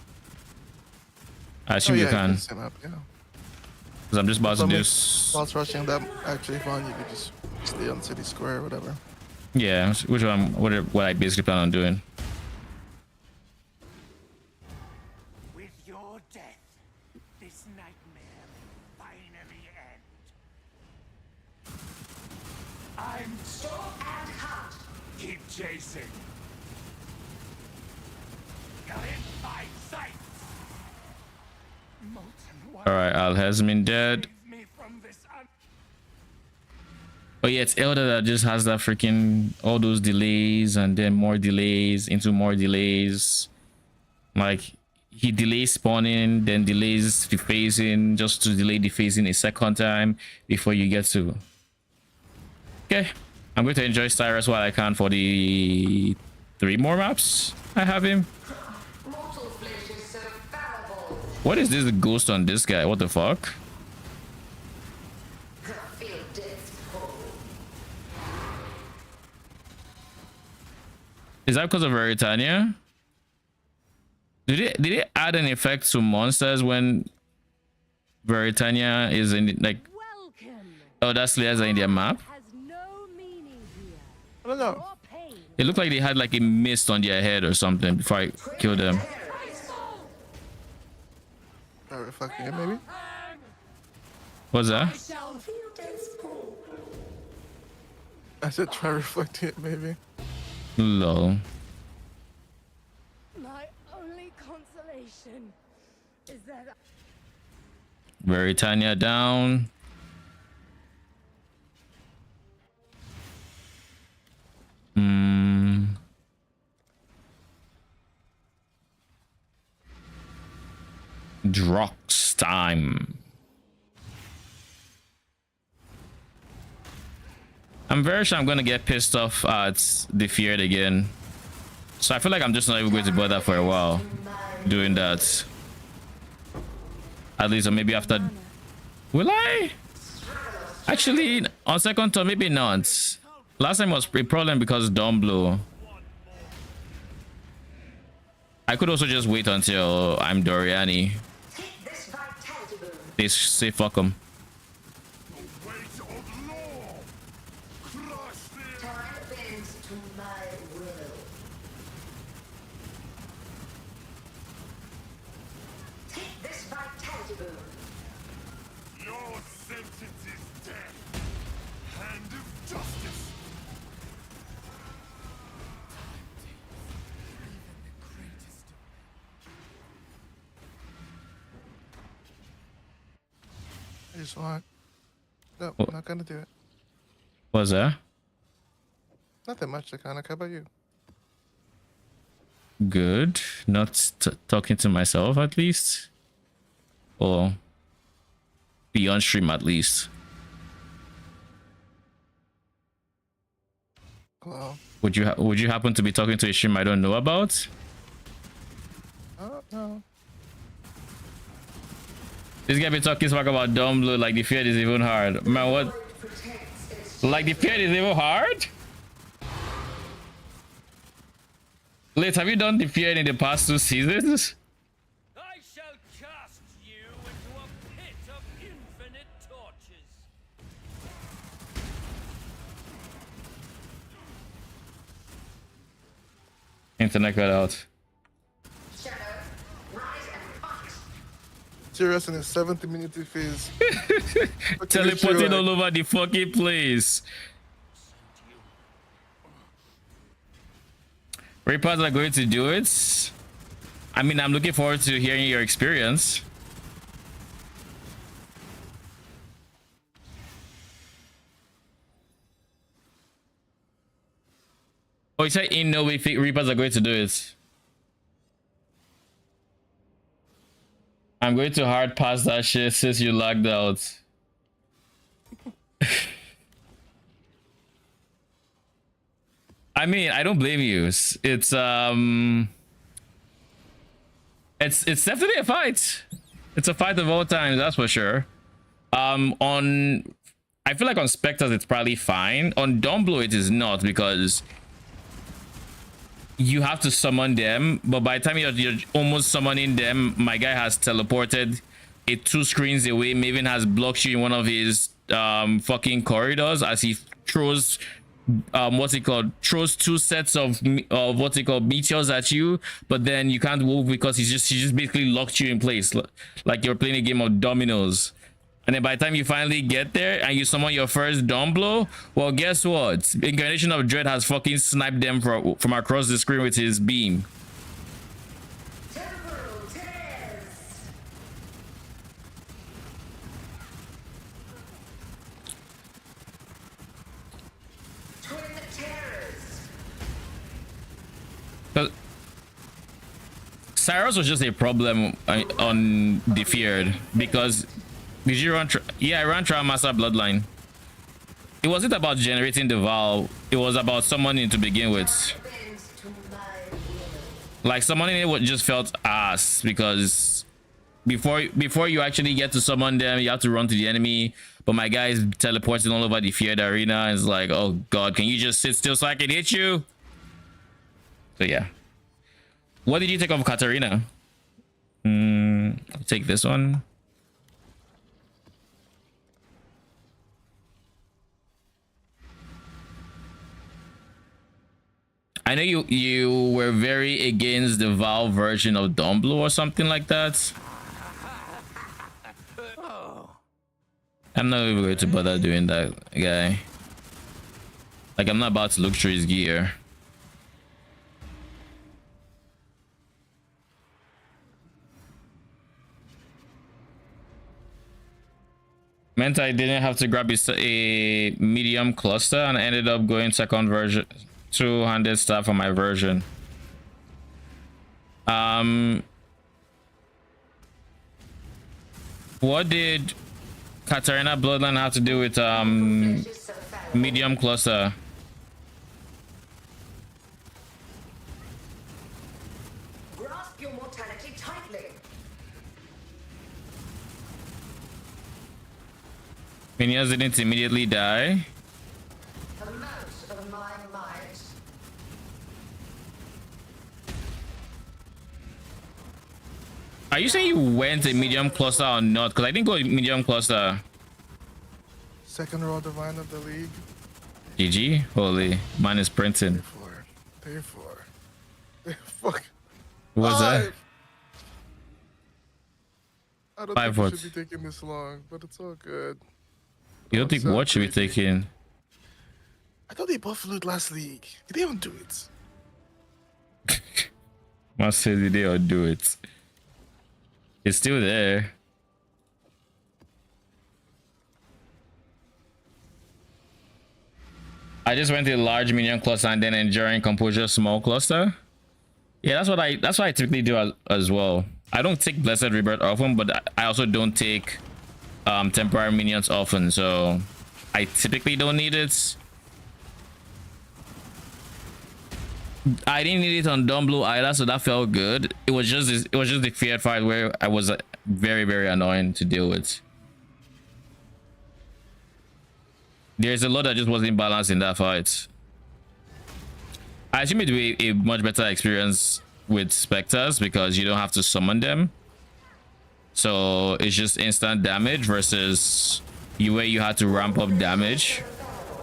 I assume you can. Because I'm just about to do... Whilst rushing them, actually fun, you could just stay on City Square or whatever. Yeah, which one? What I basically plan on doing. With your death, this nightmare may finally end. I'm so and hot. Keep chasing. You're in my sights. All right, Al has been dead. Oh yeah, it's Elder that just has that freaking all those delays and then more delays into more delays. Like he delays spawning, then delays defacing just to delay defacing a second time before you get to. Okay, I'm going to enjoy Cyrus while I can for the 3 more maps I have him. What is this ghost on this guy? What the fuck? Is that because of Veritania? Did it add an effect to monsters when Veritania is in like Elder Slayers are in their map? I don't know. It looked like they had like a mist on their head or something before I killed them. Reflecting it, maybe? What's that? I said try reflecting it, maybe. Lol. My only consolation is that Veritania down. Drox time. I'm very sure I'm gonna get pissed off at the Feared again. So I feel like I'm just not even going to bother for a while doing that. At least, or maybe after. Will I? Actually, on second thought, maybe not. Last time was a problem because Dawn Blow. I could also just wait until I'm Doriani. They say fuck them. I just want. No, What? not gonna do it. What's that? Nothing much, Takana. How about you? Good. Not talking to myself at least, or beyond stream at least. Well, Would you happen to be talking to a stream I don't know about? no. This guy be talking smack about dumb blue like the field is even hard. Man, what? Like the field is even hard? Liz, have you done the field in the past 2 seasons? I shall cast you into a pit of infinite torches. Internet cut out. Serious in his 7th immunity phase. Teleporting all over the fucking place. Reapers are going to do it. I mean, I'm looking forward to hearing your experience. Oh, you said in no way Reapers are going to do it. I'm going to hard pass that shit since you lagged out. I mean, I don't blame you. It's definitely a fight. It's a fight of all times, that's for sure. I feel like on Spectres it's probably fine. On Dumblo it is not, because you have to summon them, but by the time you're almost summoning them, my guy has teleported it 2 screens away. Maven has blocked you in one of his fucking corridors as he throws throws 2 sets of meteors at you, but then you can't move because he just basically locked you in place like you're playing a game of dominoes. And then by the time you finally get there and you summon your first dawn blow, well, guess what? Incarnation of Dread has fucking sniped them from across the screen with his beam. Cyrus was just a problem on the Feared because did you run? Yeah, I ran Trial Master Bloodline. It wasn't about generating the Val. It was about summoning to begin with. Like summoning it just felt ass because before you actually get to summon them, you have to run to the enemy. But my guy is teleporting all over the Feared arena. And it's like, oh god, can you just sit still so I can hit you? So yeah. What did you take of Katarina? I'll take this one. I know you were very against the Val version of Dumblo or something like that. I'm not even going to bother doing that, guy. Like, I'm not about to look through his gear. Meant I didn't have to grab a medium cluster and I ended up going second version, 200 staff for my version. What did Katarina Bloodline have to do with medium cluster? Grasp your mortality tightly. Minions didn't immediately die. Are you saying you went a medium cluster or not? Because I didn't go a medium cluster. Second row divine of the league. GG? Holy, mine is printing. Pay for. Fuck. What was that? I don't 5 think what? it should be taking this long, but it's all good. You don't think what should be taking? I thought they buffed loot last league. Did they undo it? Must say did they undo it? It's still there. I just went to a large minion cluster and then enduring composure small cluster. Yeah, that's what I typically do as well. I don't take Blessed Rebirth often, but I also don't take temporary minions often, so I typically don't need it. I didn't need it on Dumb Blue either, so that felt good. It was just the feared fight where I was very, very annoying to deal with. There's a lot that just wasn't balanced in that fight. I assume it would be a much better experience with Spectres because you don't have to summon them. So it's just instant damage versus where you had to ramp up damage.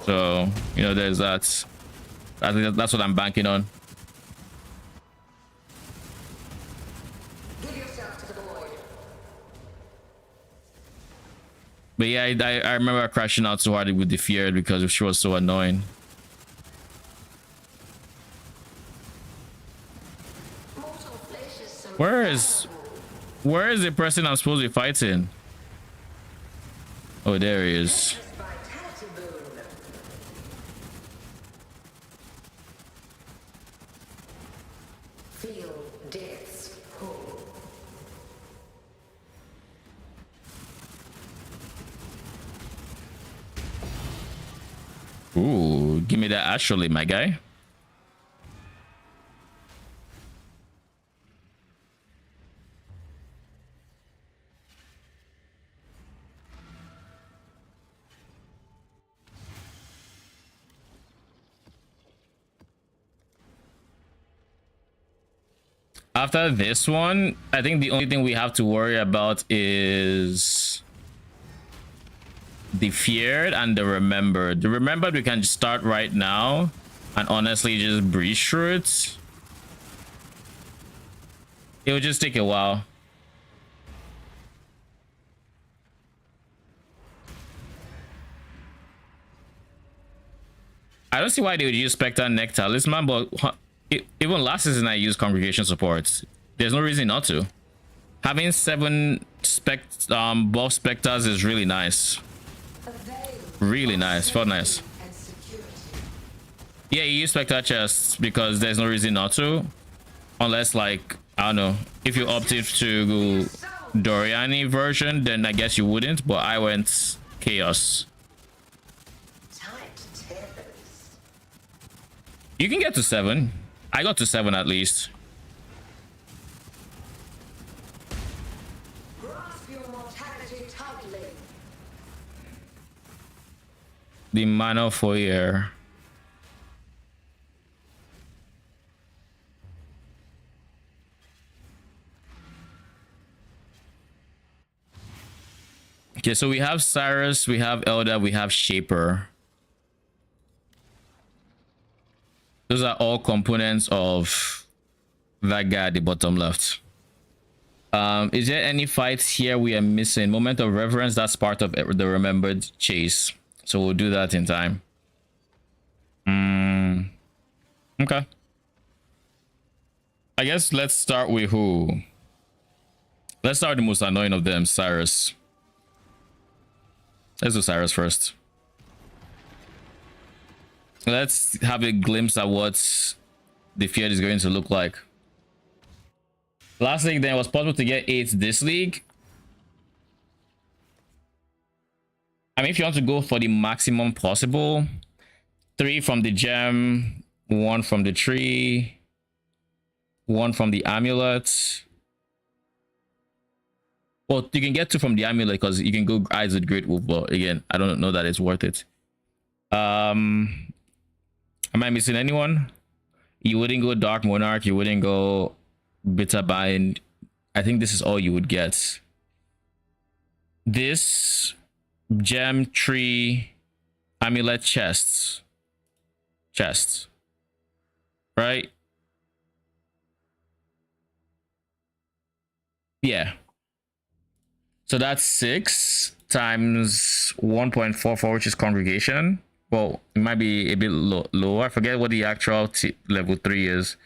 So, you know, there's that. I think that's what I'm banking on. Give yourself to the void. But yeah, I remember crashing out so hard with the feared because she was so annoying. Where is the person I'm supposed to be fighting? Oh, there he is. Feel death's pull. Ooh, give me that actually, my guy. After this one, I think the only thing we have to worry about is the feared and the remembered. The remembered we can just start right now and honestly just breeze through it. It will just take a while. I don't see why they would use Spectre Neck Talisman, but even last season I used Congregation Support. There's no reason not to. Having 7 buff Spectres is really nice. Really nice. Felt nice. Yeah, you use Spectre chests because there's no reason not to. Unless, like, I don't know. If you opted to go Doriani version, then I guess you wouldn't. But I went Chaos. You can get to 7. I got to 7 at least. Grasp your mortality tightly. The Mana Foyer. Okay, so we have Cyrus, we have Elder, we have Shaper. Those are all components of that guy at the bottom left. Is there any fights here we are missing? Moment of Reverence, that's part of the remembered chase. So we'll do that in time. Okay. I guess let's start with who? Let's start with the most annoying of them, Cyrus. Let's do Cyrus first. Let's have a glimpse at what the field is going to look like. Last league, then, it was possible to get 8 this league. I mean, if you want to go for the maximum possible, 3 from the gem, 1 from the tree, 1 from the amulet. Well, you can get 2 from the amulet because you can go Eyes with Great Wolf, but again, I don't know that it's worth it. Am I missing anyone? You wouldn't go Dark Monarch. You wouldn't go Bitter Bind. I think this is all you would get. This gem, tree, amulet, chests. Right? Yeah. So that's 6 times 1.44, which is Congregation. Well, it might be a bit lower. I forget what the actual level 3 is,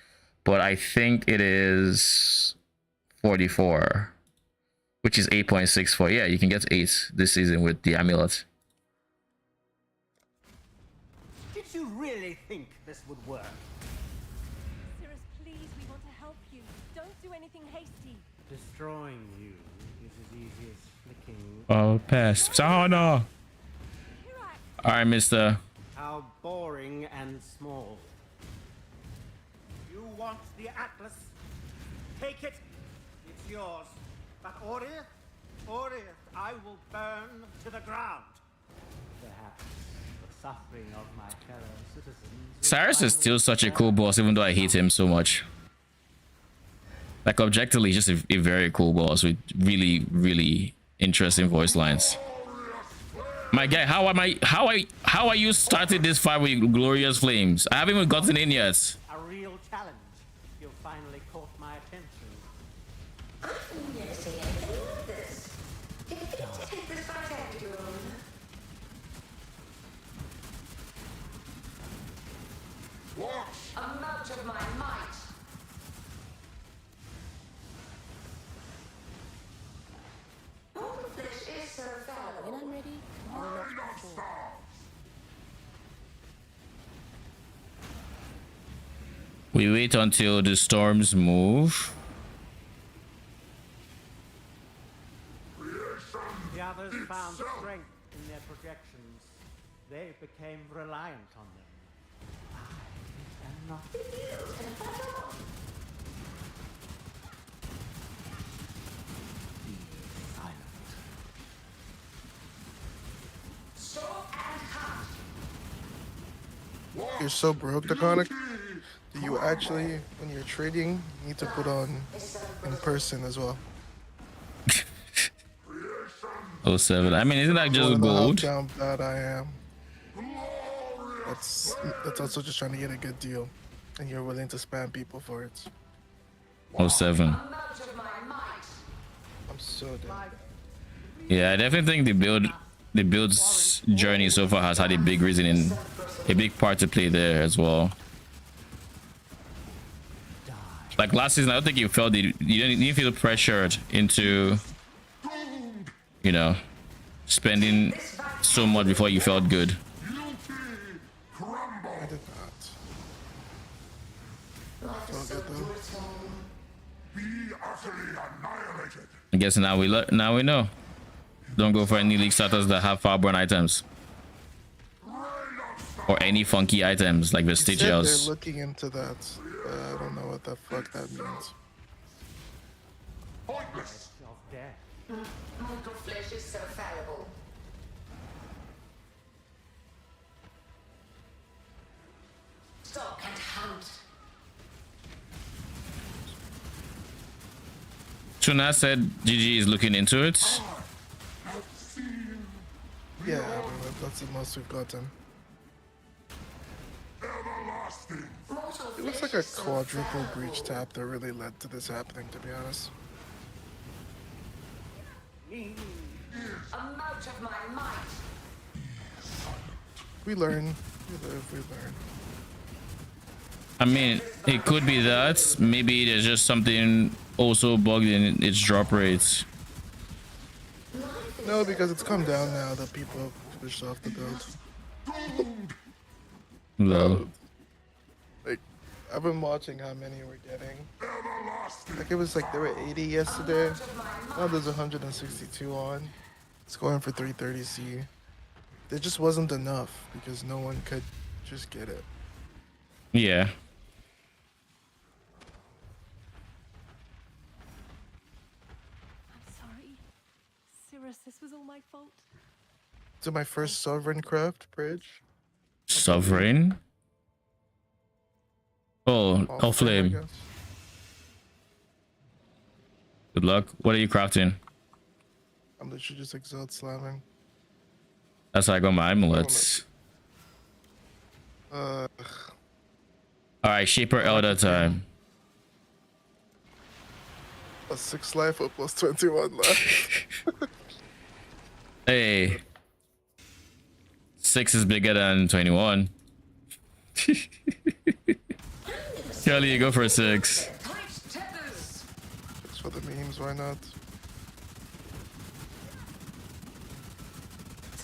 but I think it is 44, which is 8.64. Yeah, you can get 8 this season with the amulet. Did you this would work. Cirrus, please, we want to help you. Don't do anything hasty. Destroying you is as easy as flicking. Oh, pass. Oh no. All right, Mister. How boring and small. You want the Atlas? Take it. It's yours. But Ori, I will burn to the ground. Perhaps the suffering of my fellow citizens. Cyrus is still such a cool boss, even though I hate him so much. Like objectively, just a very cool boss with really, really interesting voice lines. My guy, how are you started this fight with glorious flames? I haven't even gotten in yet. A real challenge. You finally caught my attention. I've never seen anything like this. Did you get to take this fight out your own? Watch amount of my might. All of this is so fallible. When I'm ready, I'm not before. We wait until the storms move. The others found strength in their projections. They became reliant on them. I am not. You're so broke, Draconic. Do you actually, when you're trading, need to put on in person as well? 07. I mean, isn't that just gold? How down bad I am. That's also just trying to get a good deal, and you're willing to spam people for it. 07. I'm so dead. Yeah, I definitely think the build's journey so far has had a big reason in a big part to play there as well. Like last season, I don't think you felt you didn't feel pressured into, you know, spending so much before you felt good. I did not. Felt good though. I guess now we know. Don't go for any league starters that have Fireborn items. Or any funky items like Vestigials. They're looking into that. I don't know what the fuck that means. Pointless of death. Mortal flesh is so fallible. Stalk and hunt. Tuna said GG is looking into it. Yeah, that's the most we've gotten. It was like a quadruple breach tap that really led to this happening, to be honest. Amount of my might. We learn. We live, we learn. I mean, it could be that. Maybe there's just something also bugged in its drop rates. No, because it's come down now that people have pushed off the build. Low. Like, I've been watching how many we're getting. Like, it was like there were 80 yesterday. Now there's 162 on. It's going for 330C. There just wasn't enough because no one could just get it. Yeah. I'm sorry. Cirrus, this was all my fault. To my first Sovereign craft bridge. Sovereign? Oh, Allflame. I guess. Good luck. What are you crafting? I'm literally just Exile slamming. That's how I got my amulets. Alright, Shaper Elder time. Plus 6 life or plus 21 left. Hey. 6 is bigger than 21. Kelly, you go for a 6. Just for the memes, why not?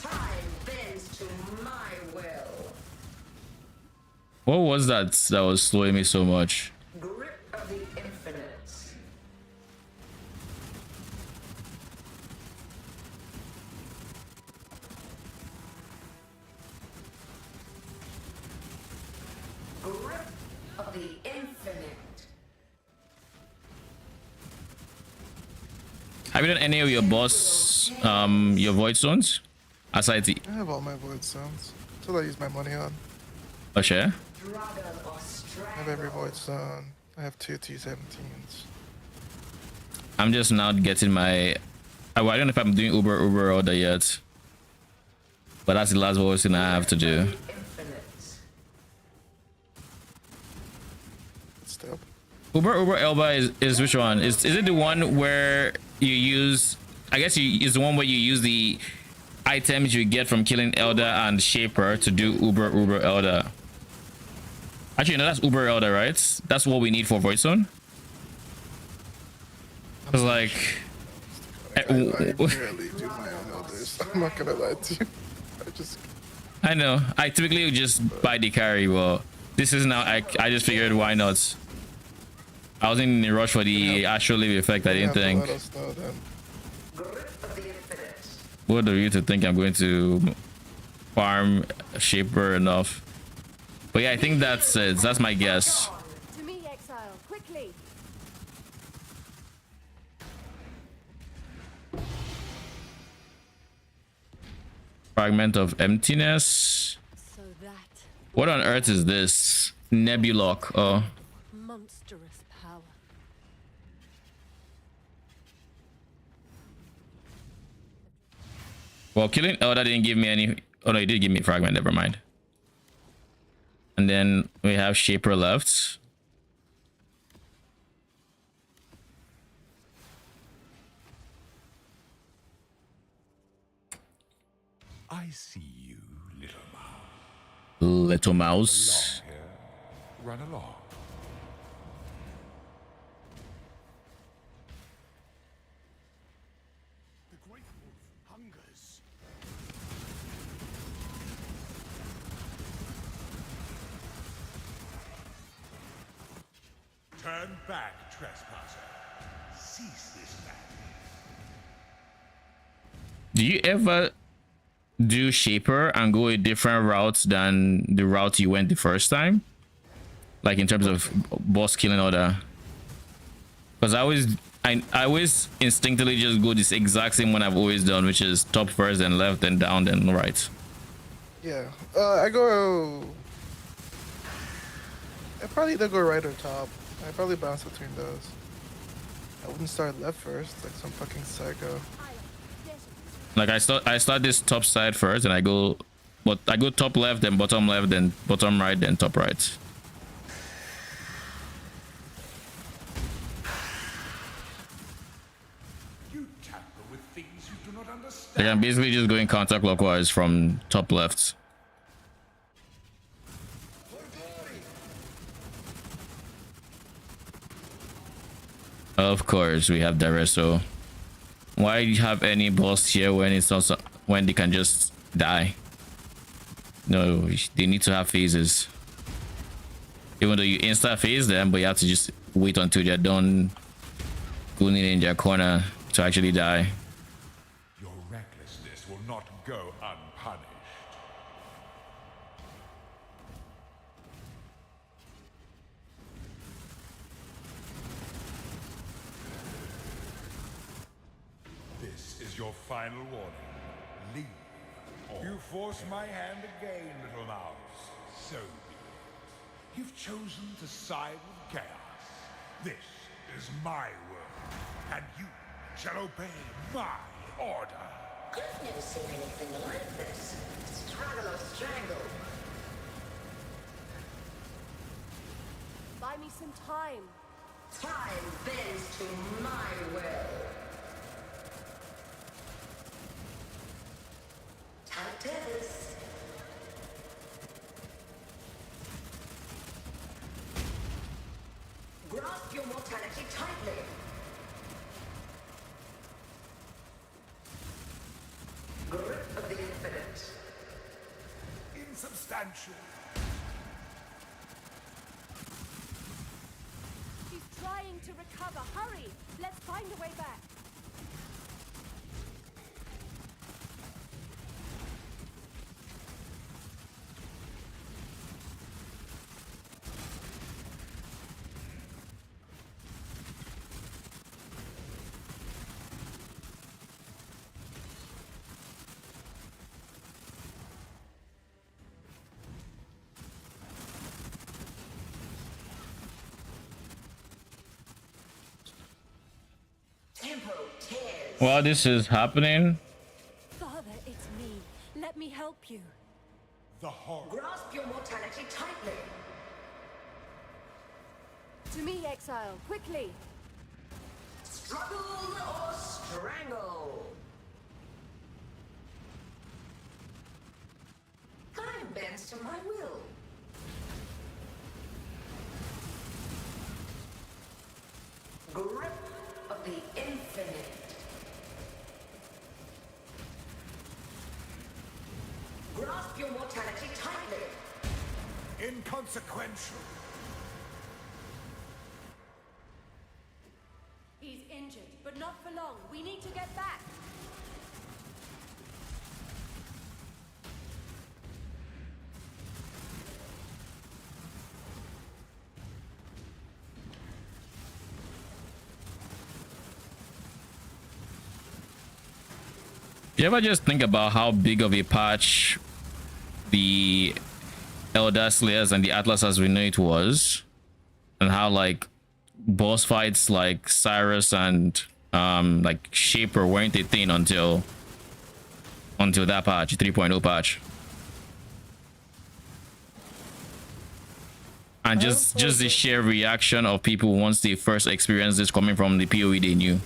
Time bends to my will. What was that that was slowing me so much? Grip of the infinite. Grip of the infinite. Have you done any of your boss, your void stones? Aside the... I have all my void stones. That's what I use my money on. Oh, sure. I have every void stone. I have 2 T17s. I'm just now getting my... I don't know if I'm doing Uber order yet. But that's the last voice thing I have to do. Step. Uber Elba is which one? Is it the one where you use... I guess is the one where you use the items you get from killing Elder and Shaper to do Uber Elder. Actually, no, that's Uber Elder, right? That's what we need for Void Zone. It's like... I barely do my own elders. I'm not gonna lie to you. I know. I typically just buy the carry, but this is now... I just figured why not. I wasn't in a rush for the Astral Leaf effect, I didn't think. What are you to think I'm going to farm Shaper enough? But yeah, I think that's it. That's my guess. To me, Exile, quickly. Fragment of Emptiness. So that What on earth is this? Nebulock. Oh. monstrous power. Well, killing Elder didn't give me any... Oh no, he did give me fragment. Never mind. And then we have Shaper left. I see you, little mouse. Little mouse. Run along. The great wolf hungers. Turn back, trespasser. Cease this madness. Do you ever do Shaper and go a different route than the route you went the first time? Like in terms of boss killing order? Because I always instinctively just go this exact same one I've always done, which is top first, then left, then down, then right. Yeah. I probably either go right or top. I probably bounce between those. I wouldn't start left first, like some fucking psycho. Like I start this top side first, and I go top left, then bottom right, then top right. You tamper with things you do not understand. Like I'm basically just going counterclockwise from top left. Of course, we have Dareso. Why have any boss here when it's also when they can just die? No, they need to have phases. Even though you insta phase them, but you have to just wait until they're done going in their corner to actually die. Your recklessness will not go unpunished. This is your final warning. Leave. You force my hand again, little mouse. So be it. You've chosen to side with chaos. This is my world, and you shall obey my order. I've never seen anything like this. Struggle or strangle. Buy me some time. Time bends to my will. Titans. Grasp your mortality tightly. Grip of the infinite. Insubstantial. to recover. Hurry! Let's find a way back. Tempo tears. While this is happening, Father, it's me. Let me help you. The horror. Grasp your mortality tightly. To me, Exile, quickly. Struggle or strangle. Time bends to my will. Grip of the infinite. Grasp your mortality tightly. Inconsequential. He's injured, but not for long. We need to get back. you ever just think about how big of a patch the Elder Slayers and the Atlas as we know it was, and how like boss fights like Cyrus and like Shaper weren't a thing until that patch, 3.0 patch. And just the sheer reaction of people once they first experienced this coming from the PoE they knew.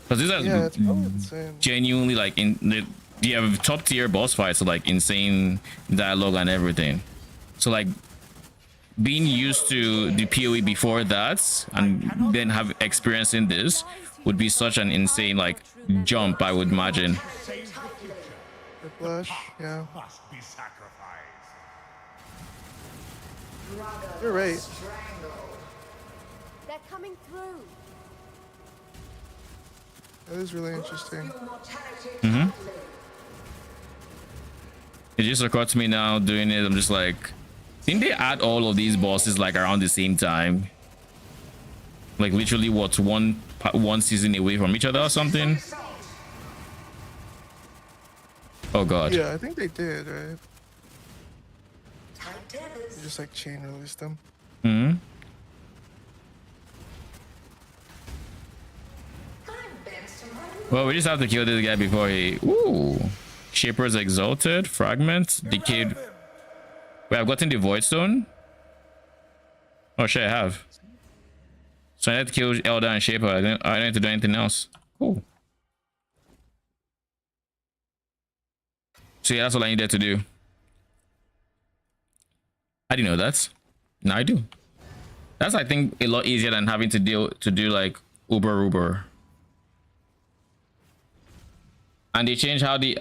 Because these are it's probably insane. genuinely like you have top tier boss fights, so like insane dialogue and everything. So like being used to the PoE before that and then have experiencing this would be such an insane like jump, I would imagine. Whiplash, yeah. Must be sacrificed. You're right. They're coming through. That is really interesting. It just occurred to me now doing it. I'm just like, didn't they add all of these bosses like around the same time? Like literally what, one season away from each other or something? Oh god. Yeah, I think they did, right? They just like chain released them. Hmm. Well, we just have to kill this guy before he... Ooh. Shaper's Exalted. Fragment. Decayed. Wait, I've gotten the Void Stone? Oh shit, I have. So I need to kill Elder and Shaper. I don't need to do anything else. Cool. So yeah, that's all I needed to do. I didn't know that. Now I do. That's, I think, a lot easier than having to do like Uber. And they changed how the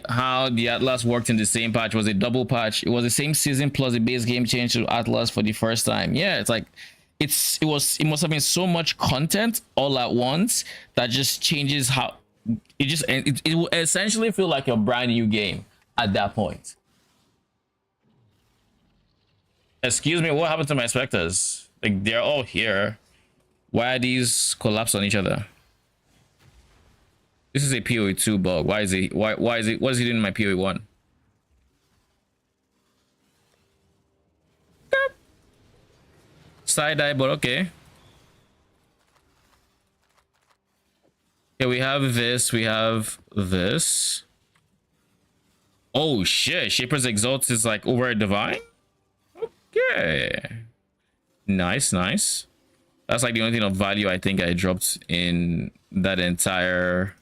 Atlas worked in the same patch. It was a double patch. It was the same season plus the base game changed to Atlas for the first time. Yeah, it's like it must have been so much content all at once that just changes how it will essentially feel like a brand new game at that point. Excuse me, what happened to my specters? Like they're all here. Why are these collapsed on each other? This is a PoE 2 bug. Why is it what is he doing in my PoE 1? Side eye, but okay. Yeah, we have this. Oh shit, Shaper's Exalt is like over a divine? Okay. Nice. That's like the only thing of value I think I dropped in that entire...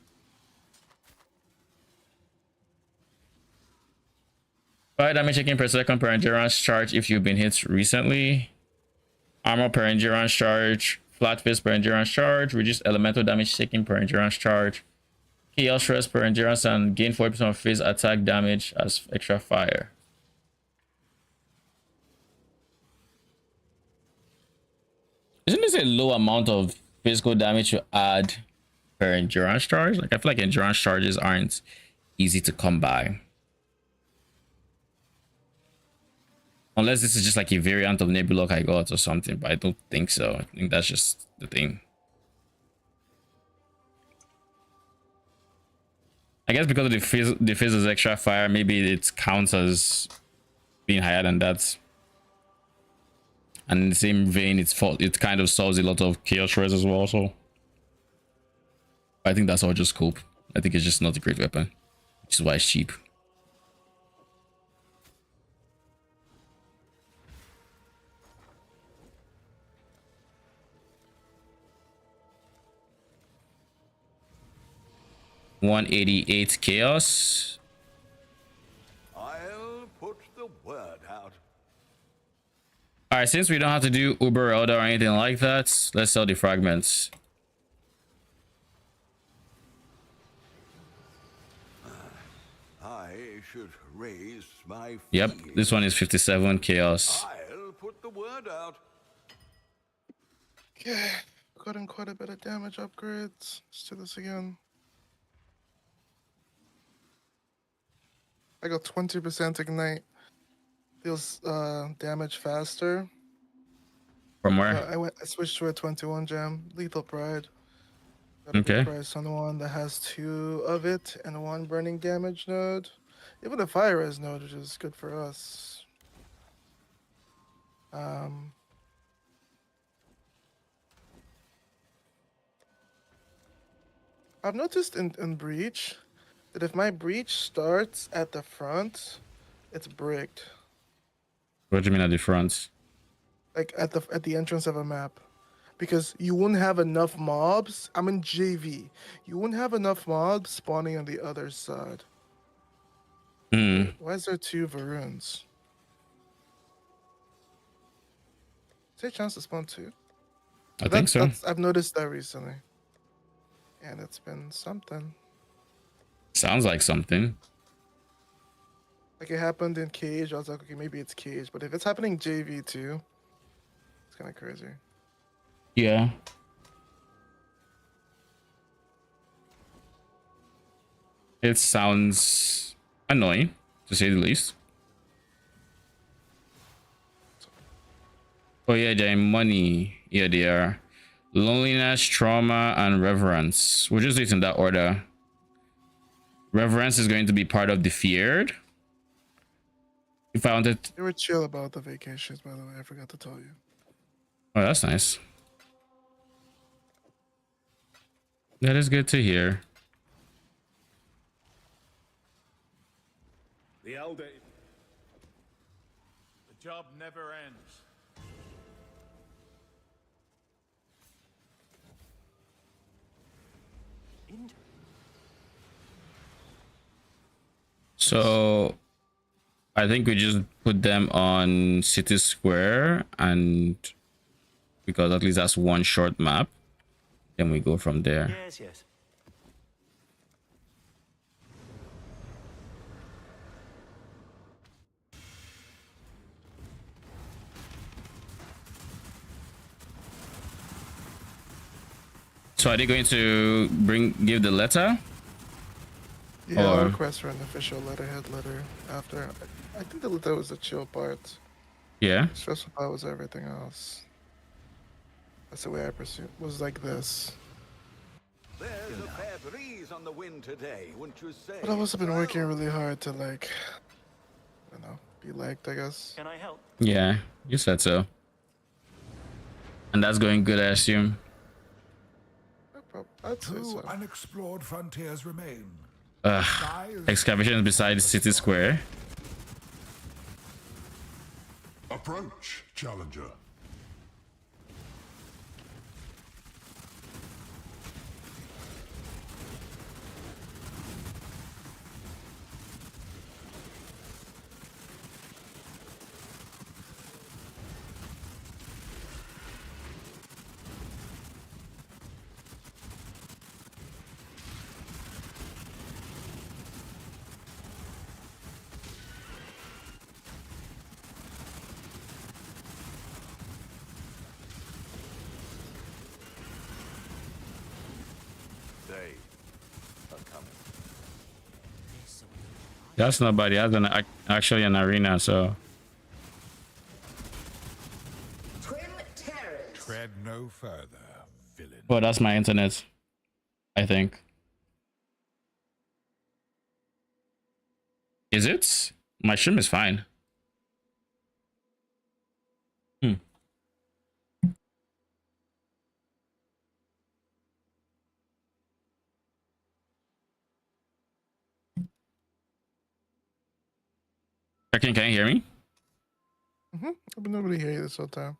Alright, damage checking per second per endurance charge if you've been hit recently. Armor per endurance charge. Flat fist per endurance charge. Reduce elemental damage taken per endurance charge. KL stress per endurance and gain 40% of phase attack damage as extra fire. Isn't this a low amount of physical damage to add per endurance charge? Like I feel like endurance charges aren't easy to come by. Unless this is just like a variant of Nebulok I got or something, but I don't think so. I think that's just the thing. I guess because of the phase is extra fire, maybe it counts as being higher than that. And in the same vein, it kind of solves a lot of chaos shreds as well. So I think that's all just cope. I think it's just not a great weapon, which is why it's cheap. $188 chaos. I'll put the word out. All right, since we don't have to do Uber Elder or anything like that, let's sell the fragments. I should raise my Yep, fee. this one is 57 chaos. I'll put the word out. Yeah, gotten quite a bit of damage upgrades. Let's do this again. I got 20% ignite. Deals damage faster. From where? I switched to a 21 gem. Lethal Pride. Got a Okay. good price on one that has 2 of it and 1 burning damage node. Even a fire res node, which is good for us. I've noticed in Breach that if my Breach starts at the front, it's bricked. What do you mean at the front? Like at the entrance of a map. Because you wouldn't have enough mobs. I'm in JV. You wouldn't have enough mobs spawning on the other side. Why is there 2 Varoons? Is there a chance to spawn 2? I think so. I've noticed that recently. And it's been something. Sounds like something. Like it happened in Cage. I was like, okay, maybe it's Cage. But if it's happening JV too, it's kind of crazy. Yeah. It sounds annoying, to say the least. Oh yeah, they're in money. Yeah, they are. Loneliness, trauma, and reverence. We'll just do it in that order. Reverence is going to be part of the feared. If I wanted... They were chill about the vacations, by the way. I forgot to tell you. Oh, that's nice. That is good to hear. The elder. The job never ends. So I think we just put them on City Square, and because at least that's one short map, then we go from there. Yes, yes. So are they going to give the letter? Yeah, I'll Or... request for an official letterhead letter after. I think the letter was the chill part. Yeah. The stressful part was everything else. That's the way I perceive. Was like this. There's a fair breeze on the wind today, wouldn't you say? But I've also been working really hard to like, I don't know, be liked, I guess. Can I help? Yeah, you said so. And that's going good, I assume. I'd say so. Unexplored frontiers remain. Excavations beside City Square. Approach, challenger. That's nobody. That's actually an arena, so. Tread no further, villain. Well, that's my internet, I think. Is it? My stream is fine. Can you hear me? I've been able to hear you this whole time.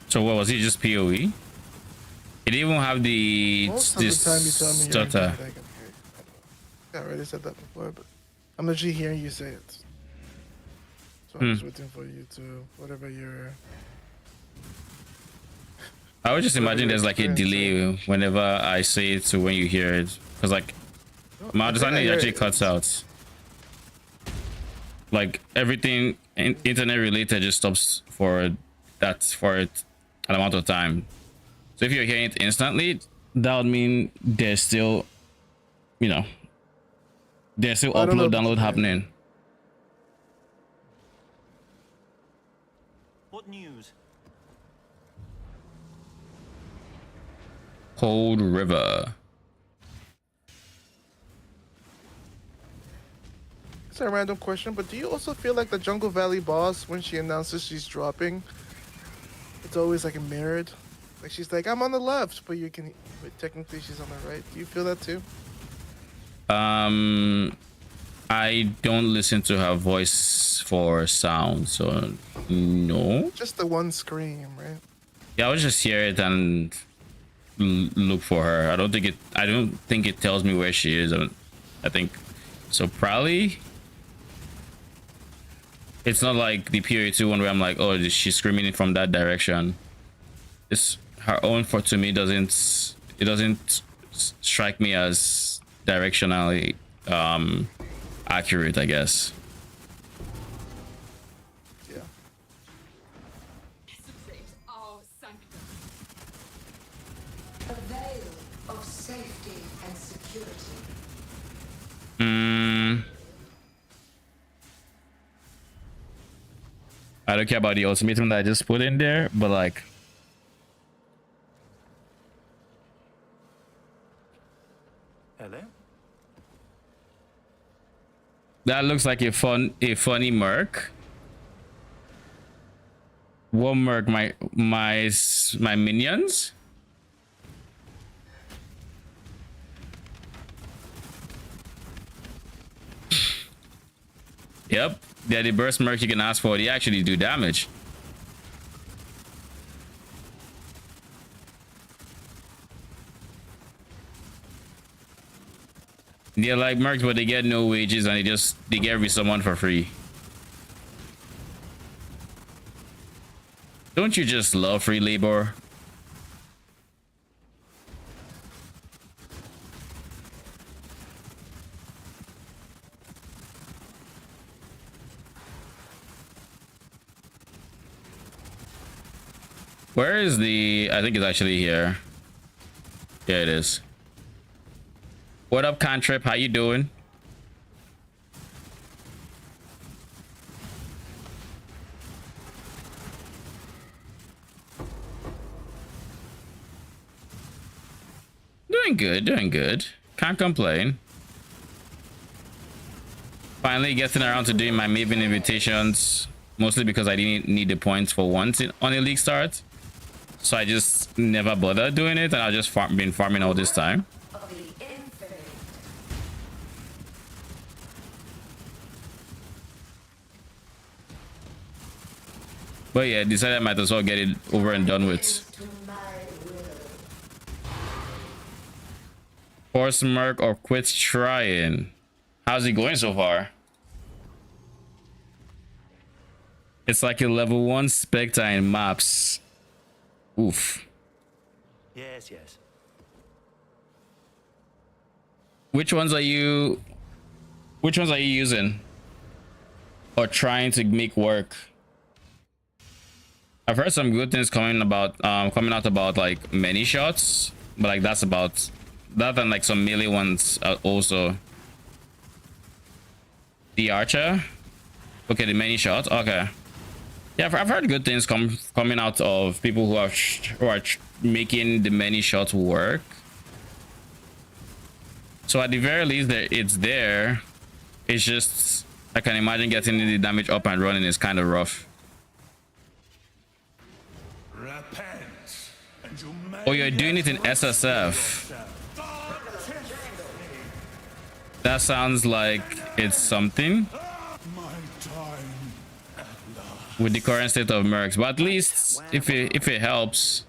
So what was it? Just POE? It didn't even have the Most of the time you tell me you're stutter. I can hear you. I already said that before, but I'm actually hearing you say it. So I'm just waiting for you to whatever you're. I would just imagine there's like a delay whenever I say it to when you hear it, because like my understanding it actually cuts out. Like everything internet related just stops for an amount of time. So if you're hearing it instantly, that would mean there's still, you know, there's still upload download happening. What news? Cold River. It's a random question, but do you also feel like the Jungle Valley boss, when she announces she's dropping, it's always like a mirrored? Like she's like, I'm on the left, but technically she's on the right. Do you feel that too? I don't listen to her voice for sound, so no. Just the one scream, right? Yeah, I would just hear it and look for her. I don't think it tells me where she is. I think so. Probably it's not like the POE2 one where I'm like, oh, she's screaming from that direction. It's her own. To me, it doesn't strike me as directionally accurate, I guess. Yeah. A veil of safety and security. I don't care about the ultimatum that I just put in there, but like, Hello? that looks like a funny merc. What merc? My minions? Yep, they're the burst merc you can ask for. They actually do damage. They're like mercs, but they get no wages and they get every someone for free. Don't you just love free labor? Where is the... I think it's actually here. Yeah, it is. What up, Contrip? How you doing? Doing good, doing good. Can't complain. Finally getting around to doing my Maven invitations, mostly because I didn't need the points for once on a league start. So I just never bothered doing it, and I've just been farming all this time. But yeah, decided I might as well get it over and done with. Force merc or quit trying. How's it going so far? It's like a level 1 Spectre in maps. Oof. Yes, yes. Which ones are you using? Or trying to make work? I've heard some good things coming out about like many shots, but like that's about that, and like some melee ones also. The archer. Okay, the many shots. Okay. Yeah, I've heard good things coming out of people who are making the many shots work. So at the very least, it's there. It's just I can imagine getting the damage up and running is kind of rough. Repent, and you Oh, you're doing it in SSF. That sounds like it's something with the current state of mercs, but at least if it helps,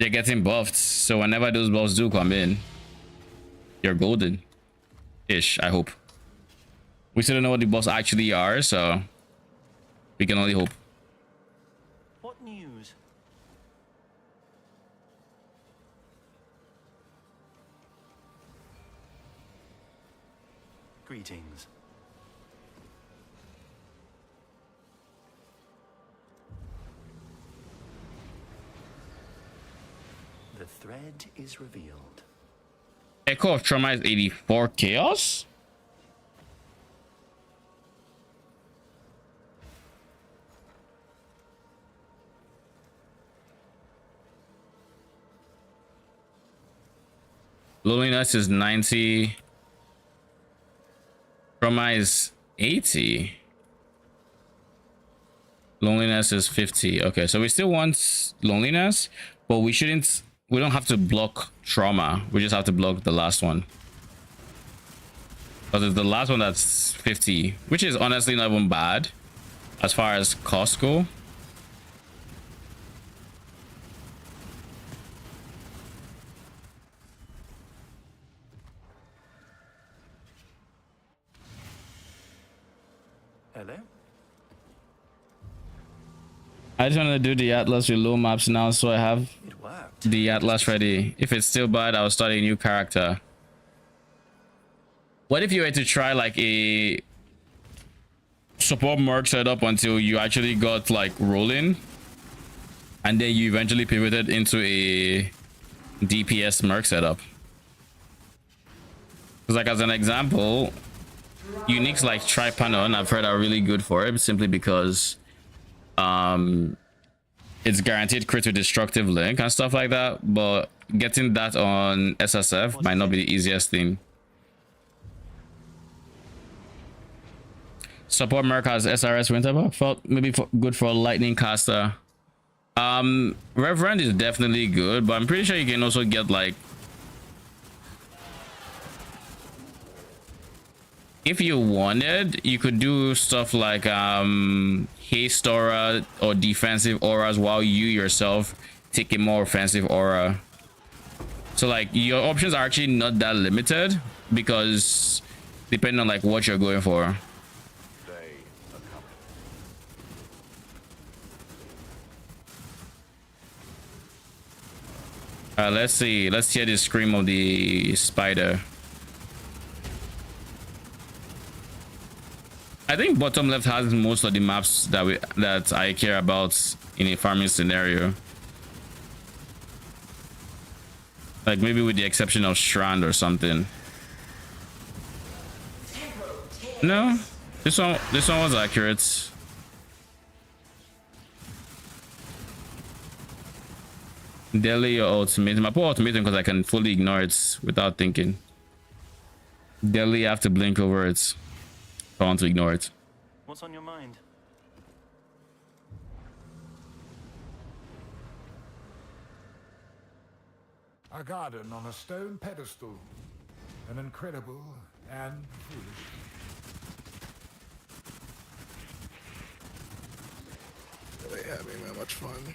you're getting buffed. So whenever those buffs do come in, you're golden ish. I hope. We still don't know what the buffs actually are, so we can only hope. What news? Greetings. The thread is revealed. Echo of Trauma is 84 chaos. Loneliness is 90. Trauma is 80. Loneliness is 50. Okay, so we still want loneliness, but we don't have to block trauma. We just have to block the last one. Because it's the last one that's 50, which is honestly not even bad as far as costs go. Hello? I just want to do the Atlas with low maps now, so I have the Atlas ready. If it's still bad, I'll start a new character. What if you were to try like a support merc setup until you actually got like rolling, and then you eventually pivoted into a DPS merc setup? Because like as an example, uniques like Tripanon I've heard are really good for it, simply because it's guaranteed crit with destructive link and stuff like that, but getting that on SSF might not be the easiest thing. Support merc has SRS winter buff. Felt maybe good for a lightning caster. Reverend is definitely good, but I'm pretty sure you can also get like, if you wanted, you could do stuff like haste aura or defensive auras while you yourself take a more offensive aura. So like your options are actually not that limited, because depending on like what you're going for. Let's see. Let's hear the scream of the spider. I think bottom left has most of the maps that I care about in a farming scenario. Like maybe with the exception of Strand or something. No, this one was accurate. Delay your ultimatum. I put ultimatum because I can fully ignore it without thinking. Delay, I have to blink over it if I want to ignore it. What's on your mind? A garden on a stone pedestal. An incredible and foolish. Really having that much fun.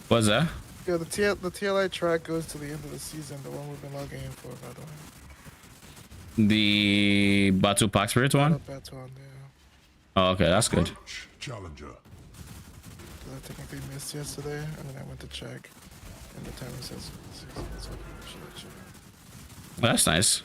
What's that? Yeah, the TLI track goes to the end of the season, the one we've been logging in for, by the way. The Batu Pack Spirit one? Batu one, yeah. Oh, okay, that's good. Challenger. So I technically missed yesterday, and then I went to check, and the timer says 6. So That's nice.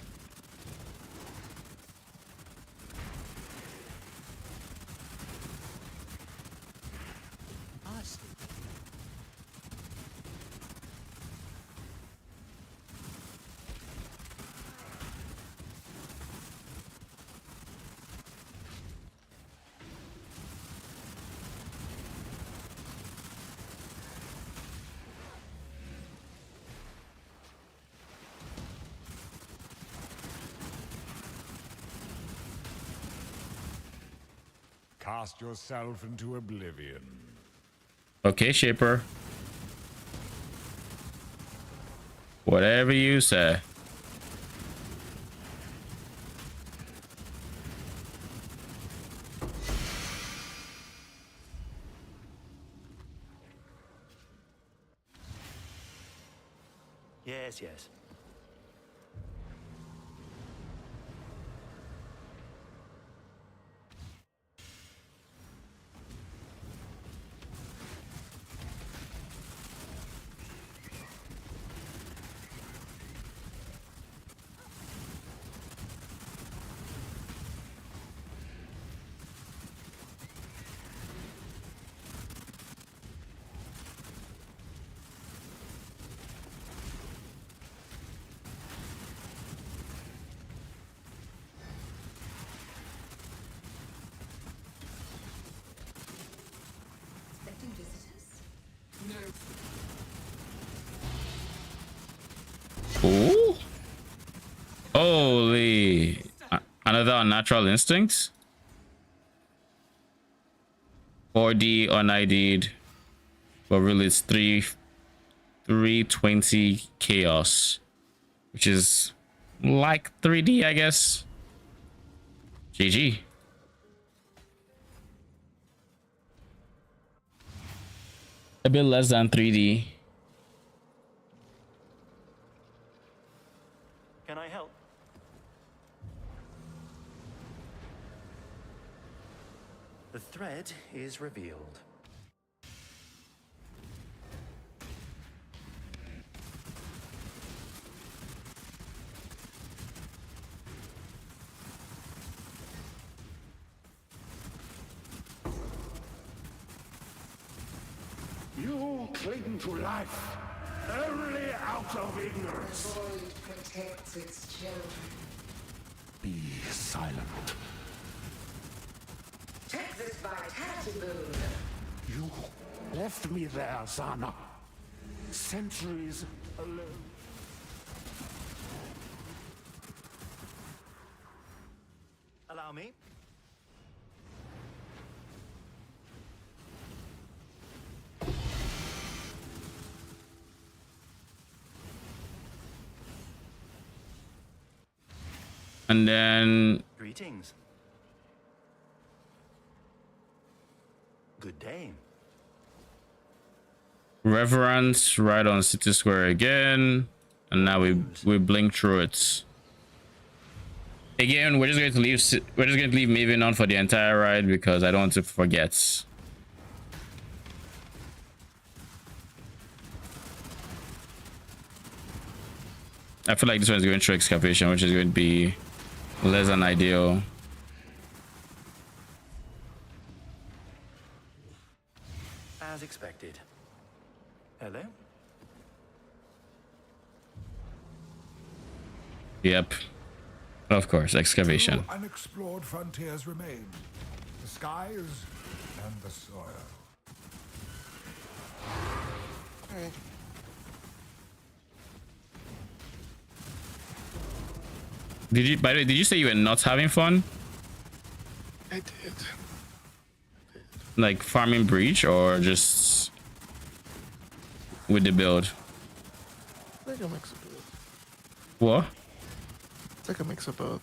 Cast yourself into oblivion. Okay, Shaper. Whatever you say. Yes, yes. Expecting visitors? No. Ooh. Holy. Another unnatural instinct. 4D on ID'd. But really it's 320 chaos. Which is like 3D, I guess. GG. A bit less than 3D. Can I help? The thread is revealed. You cling to life only out of ignorance. The void protects its children. Be silent. Take this vitality boon. You left me there, Zana. Centuries alone. Allow me. And then Greetings. Good day. Reverence right on City Square again. And now we blink through it. Again, we're just going to leave Maven on for the entire ride because I don't want to forget. I feel like this one's going through excavation, which is going to be less than ideal. As expected. Hello? Yep. Of course, excavation. Two unexplored frontiers remain. The skies and the soil. Okay. Did you, by the way, did you say you were not having fun? I did. Like farming breach or just with the build? I think a mix of both. What? It's like a mix of both.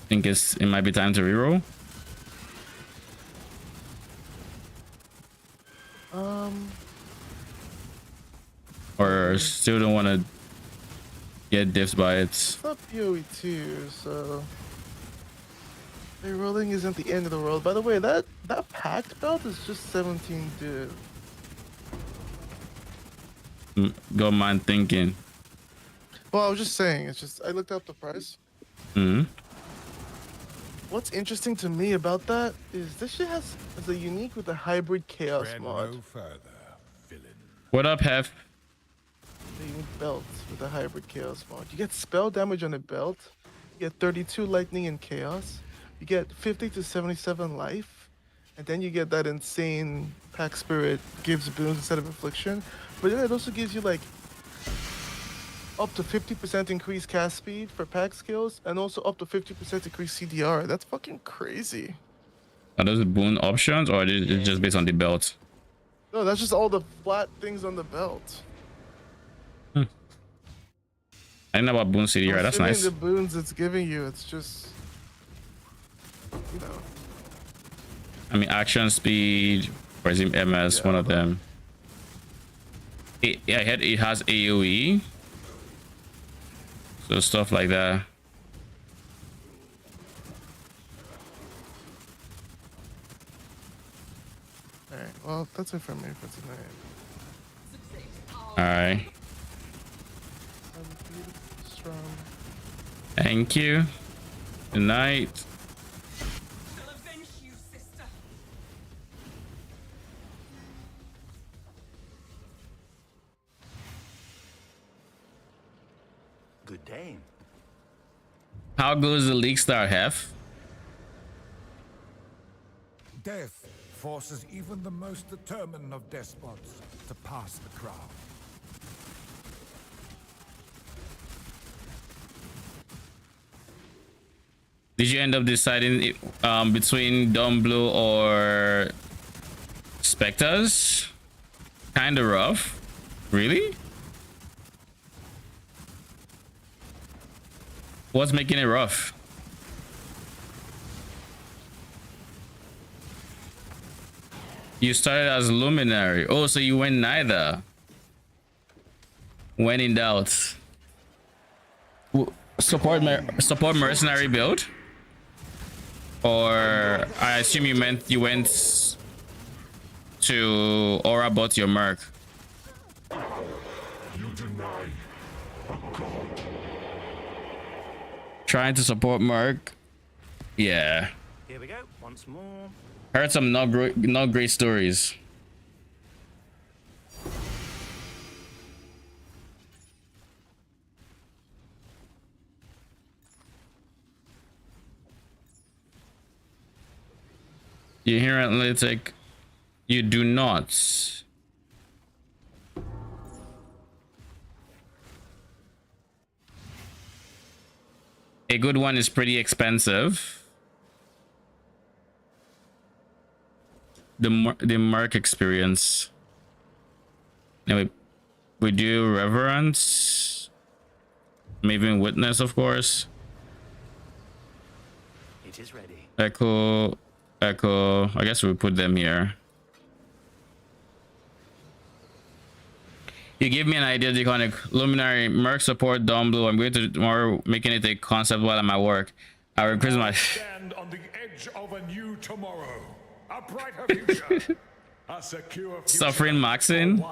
Think it might be time to reroll? Or still don't want to get diffs by it? It's not PoE 2, so rerolling isn't the end of the world. By the way, that packed belt is just 17 div. Got mine thinking. Well, I was just saying, it's just I looked up the price. Mm-hmm. What's interesting to me about that is this shit has a unique with the hybrid chaos Tread mod. no further, villain. What up, Hef? The unique belt with the hybrid chaos mod. You get spell damage on a belt. You get 32 lightning and chaos. You get 50 to 77 life. And then you get that insane pack spirit gives boons instead of affliction. But then it also gives you like up to 50% increased cast speed for pack skills, and also up to 50% increased CDR. That's fucking crazy. Are those boon options, or is it just based on the belt? No, that's just all the flat things on the belt. I didn't know about boon CDR. That's Assuming nice. the boons it's giving you, it's just, you know. I mean, action speed, or is it MS? Yeah, one of them. It has AoE, so stuff like that. Alright, well, that's it from me for tonight. Alright. Strong. Thank you. Good night. Good day. How goes the League Star, Hef? Death forces even the most determined of despots to pass the crown. Did you end up deciding between Dumb Blue or Spectres? Kinda rough. Really? What's making it rough? You started as Luminary. Oh, so you went neither. When in doubt. Support mercenary build? Or I assume you meant you went to Aura bought your merc. You deny a god. Trying to support merc. Yeah. Here we go. Once more. Heard some not great stories. You hear analytic? You do not. A good one is pretty expensive. The merc experience. Anyway, we do reverence. Maven witness, of course. It is ready. Echo. I guess we put them here. You give me an idea, Deconic. Luminary, Merc support, Dawn Blue. I'm going to tomorrow making it a concept while I'm at work. I will increase my Stand on the edge of a new tomorrow. A brighter future. A secure future. Suffering Maxin.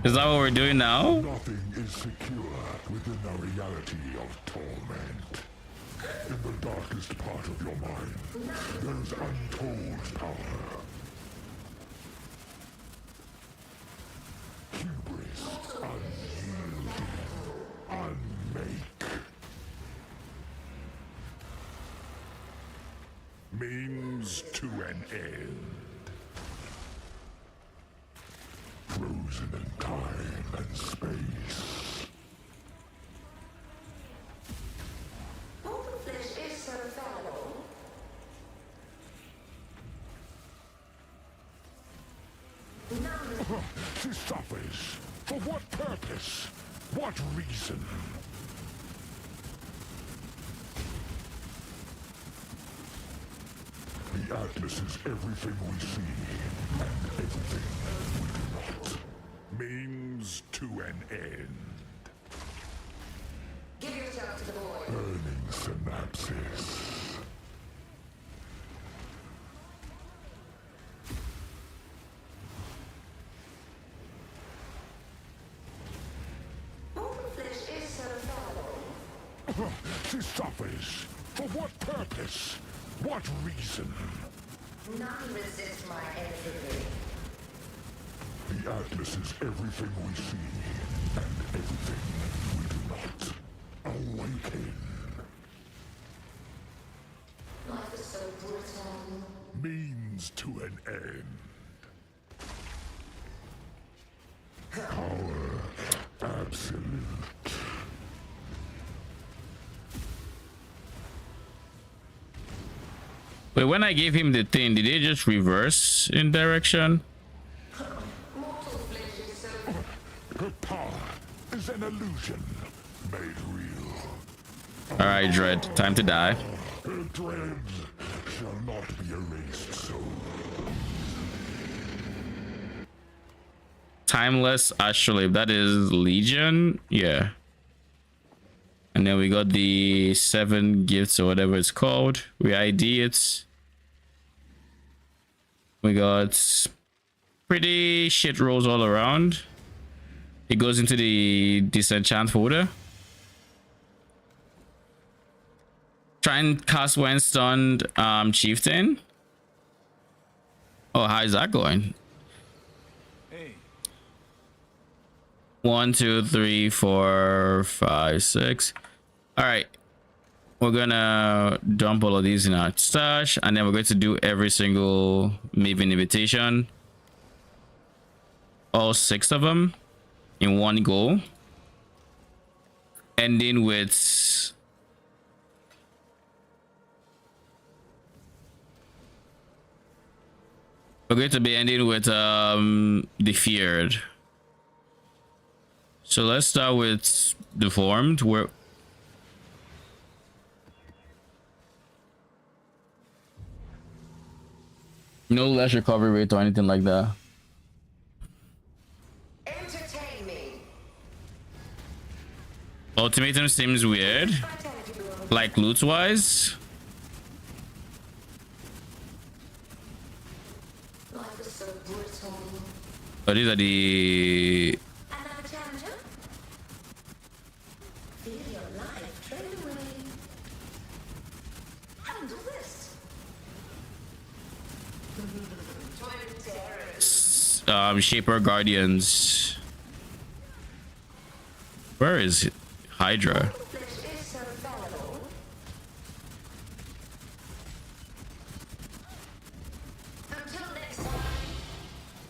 Is that what we're doing now? Nothing is secure within the reality of torment. In the darkest part of your mind, there's untold power. Hubris, unyielding, unmake. Means to an end. Frozen in time and space. This is so valuable. She suffers. For what purpose? What reason? The Atlas is everything we see, and everything we do not. Means to an end. Give yourself to the void. Burning synapses. Flesh is so valuable. She suffers. For what purpose? What reason? None resist my entropy. The Atlas is everything we see, and everything we do not. Awaken. Life is so brutal. Means to an end. Power absolute. Wait, when I gave him the thing, did it just reverse in direction? Her power is an illusion made real. All right, Dread, time to die. Her dreads shall not be erased so. Timeless Astrolabe, that is Legion, yeah. And then we got the 7 gifts or whatever it's called. We ID it. We got pretty shit rolls all around. It goes into the disenchant folder. Try and cast when stunned chieftain. Oh, how is that going? 1, 2, 3, 4, 5, 6. All right, we're gonna dump all of these in our stash, and then we're going to do every single Maven invitation, all 6 of them in one go, ending with we're going to be ending with the feared. So let's start with deformed, where no less recovery rate or anything like that. Entertain me. Ultimatum seems weird, like loot wise. Life is so brutal. But these are the Another challenger? Feel your life trade away. Handle this. Shaper Guardians. Where is Hydra?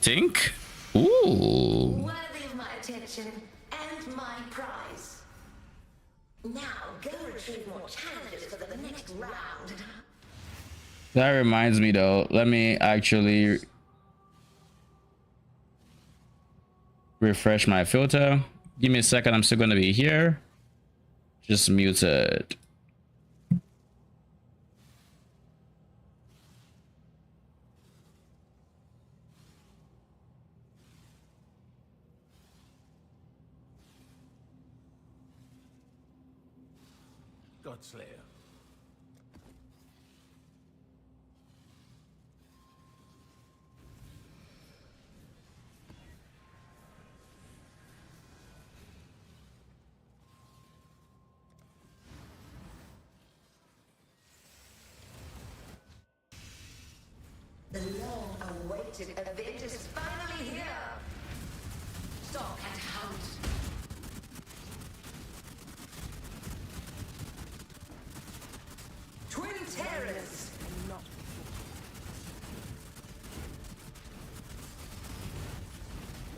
Think? Ooh. Worthy of my attention and my prize. Now go retrieve more challenges for the next round. That reminds me though, let me actually refresh my filter. Give me a second, I'm still gonna be here. Just muted. Godslayer. The long-awaited event is finally here. Stalk and hunt. Twin terrors.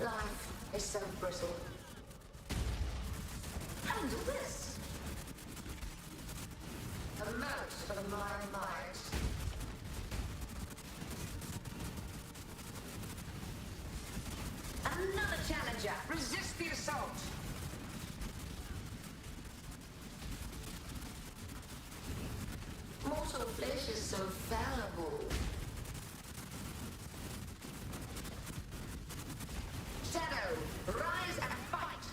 Life is so brittle. Handle this. A mount for the mind. Another challenger. Resist the assault. Mortal flesh is so fallible. Shadow, rise and fight.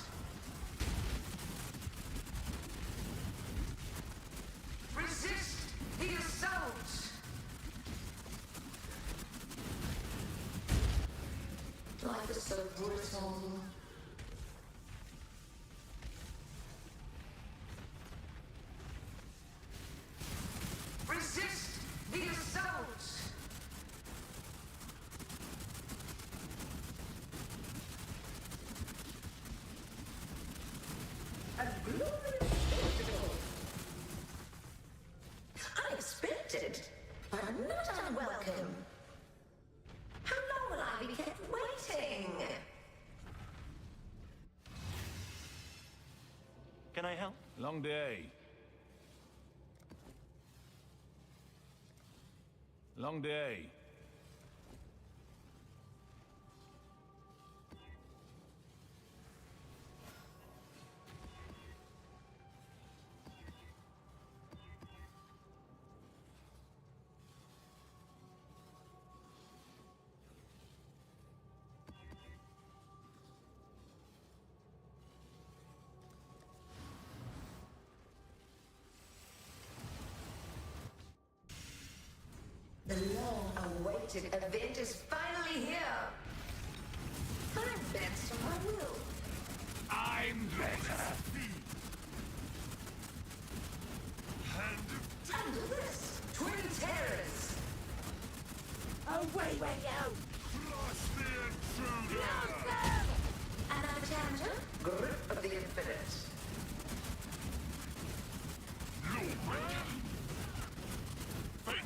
Resist the assault. Life is so brutal. Resist the assault. A glorious spectacle. Unexpected, but not unwelcome. How long will I be kept waiting? Can I help? Long day. Long day. The long-awaited event is finally here. I'm bent to my will. I'm better. Under this, twin terrors. Away we go. Crush the intruder. Another challenger? Grip of the infinite.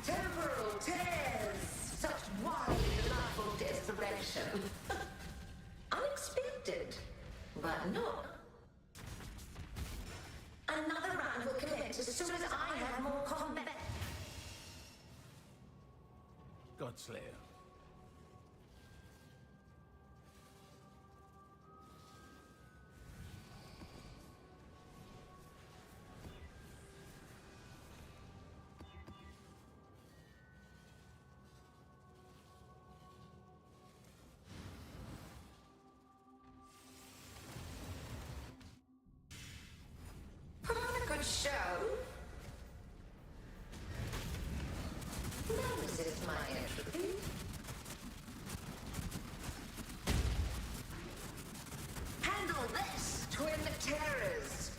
Temporal tears! Such wild, delightful destruction. Unexpected, but not. Another round will commence as soon as I have more combat. Godslayer. Put on a good show. Now resist my entropy. Handle this, twin terrors.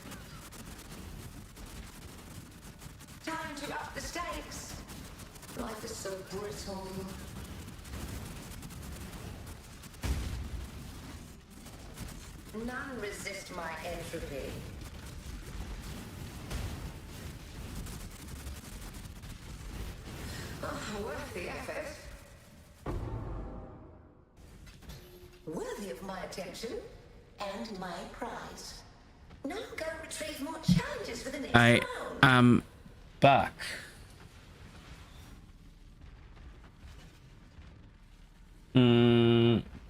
Time to up the stakes. Life is so brittle. None resist my entropy. Oh, worth the effort. Worthy of my attention and my prize. Now go retrieve more challenges for the next I round. am back.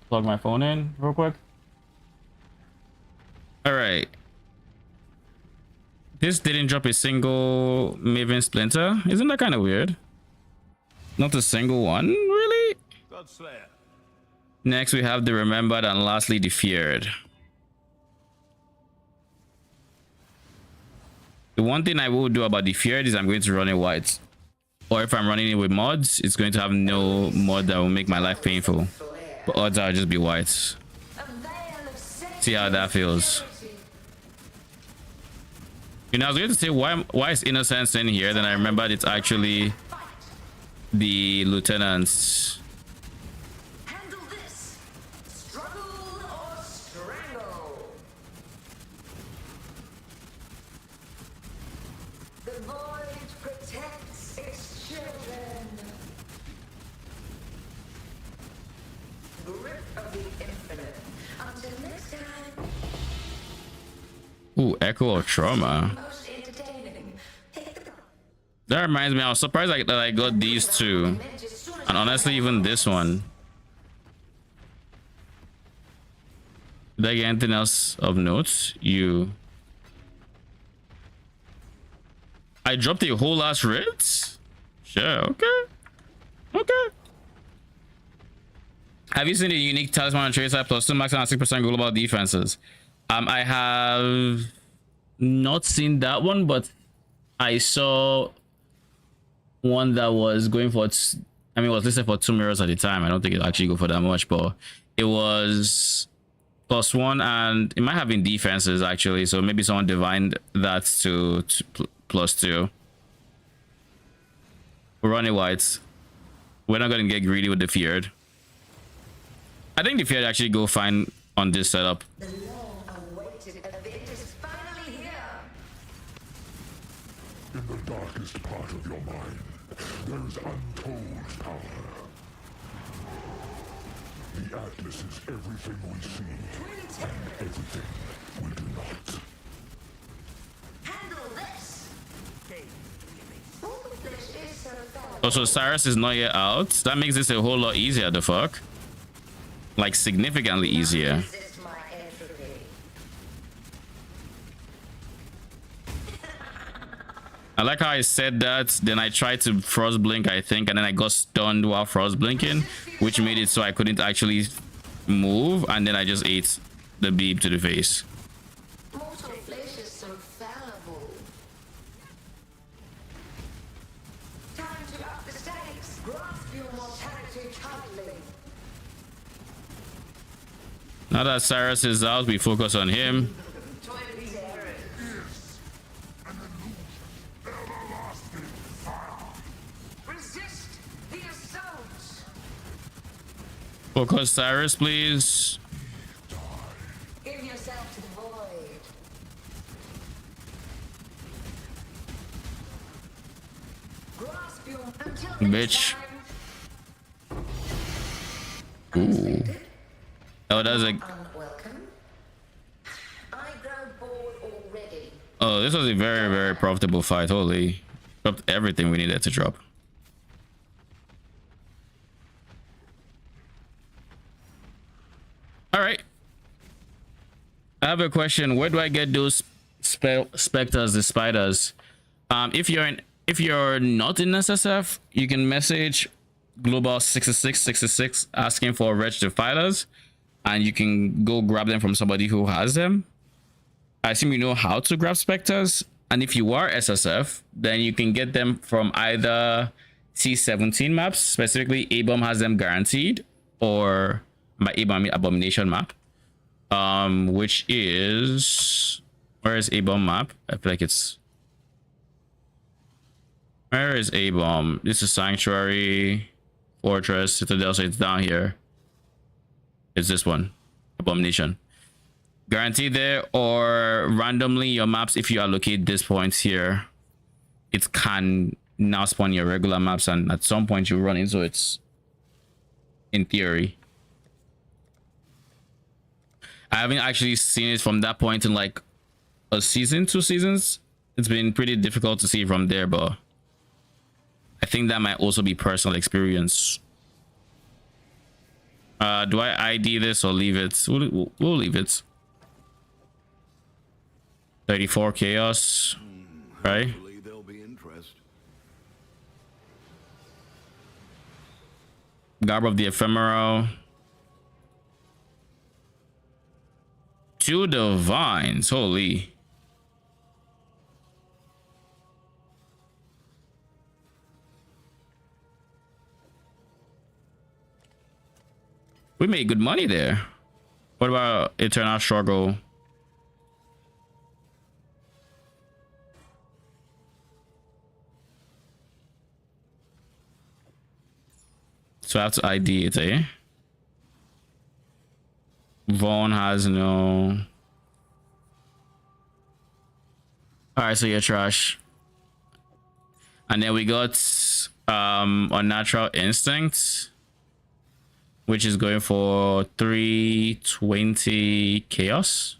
Plug my phone in real quick. All right. This didn't drop a single Maven Splinter. Isn't that kind of weird? Not a single one, really? Godslayer. Next, we have the Remembered and lastly the Feared. The one thing I will do about the Feared is I'm going to run it white. Or if I'm running it with mods, it's going to have no mod that will make my life painful. But odds are just be white. See how that feels. You know, I was going to say, why is Innocence in here? Then I remembered it's actually the lieutenants. Handle this. Struggle or strangle. The void protects its children. Grip of the infinite. Until next time. Ooh, Echo of Trauma. Most entertaining. That reminds me, I was surprised that I got these two. And honestly, even this one. Did I get anything else of note? I dropped a whole ass writ? Sure, okay. Okay. Have you seen the unique talisman and tracer plus 2 max and 6% global defenses? I have not seen that one, but I saw one that was going for, I mean, it was listed for 2 mirrors at the time. I don't think it'll actually go for that much, but it was +1 and it might have been defenses actually. So maybe someone divined that to +2. We're running whites. We're not going to get greedy with the Feared. I think the Feared actually go fine on this setup. The long-awaited event is finally here. In the darkest part of your mind, there is untold power. The Atlas is everything we see, and everything we do not. Handle this. All the flesh is so fallible. Also, Cyrus is not yet out. That makes this a whole lot easier, the fuck? Like, significantly easier. I like how I said that, then I tried to frost blink, I think, and then I got stunned while frost blinking, which made it so I couldn't actually move, and then I just ate the beep to the face. Mortal flesh is so fallible. Time to up the stakes. Grasp your mortality tightly. Now that Cyrus is out, we focus on him. Resist the assault. Focus Cyrus, please. Give yourself to the void. Grasp your until Bitch. Ooh. Oh, that's a... unwelcome. I grow bored already. Oh, this was a very, very profitable fight. Holy. Dropped everything we needed to drop. All right. I have a question. Where do I get those specters, the spiders? If you're not in SSF, you can message Global 6666 asking for registered fighters, and you can go grab them from somebody who has them. I assume you know how to grab specters, and if you are SSF, then you can get them from either T17 maps, specifically A-Bomb has them guaranteed, or my A-Bomb Abomination map, which is, where is A-Bomb map? I feel like it's, where is A-Bomb? This is Sanctuary, Fortress, Citadel, so it's down here. It's this one, Abomination. Guaranteed there, or randomly your maps, if you allocate this point here, it can now spawn your regular maps, and at some point you run into it, in theory. I haven't actually seen it from that point in like a season, 2 seasons. It's been pretty difficult to see from there, but I think that might also be personal experience. Do I ID this or leave it? We'll leave it. 34 chaos, right? Garb of the Ephemeral. 2 divines, holy. We made good money there. What about Eternal Struggle? So I have to ID it, eh? Vaughn has no... Alright, so you're trash. And then we got Unnatural Instinct, which is going for 320 chaos.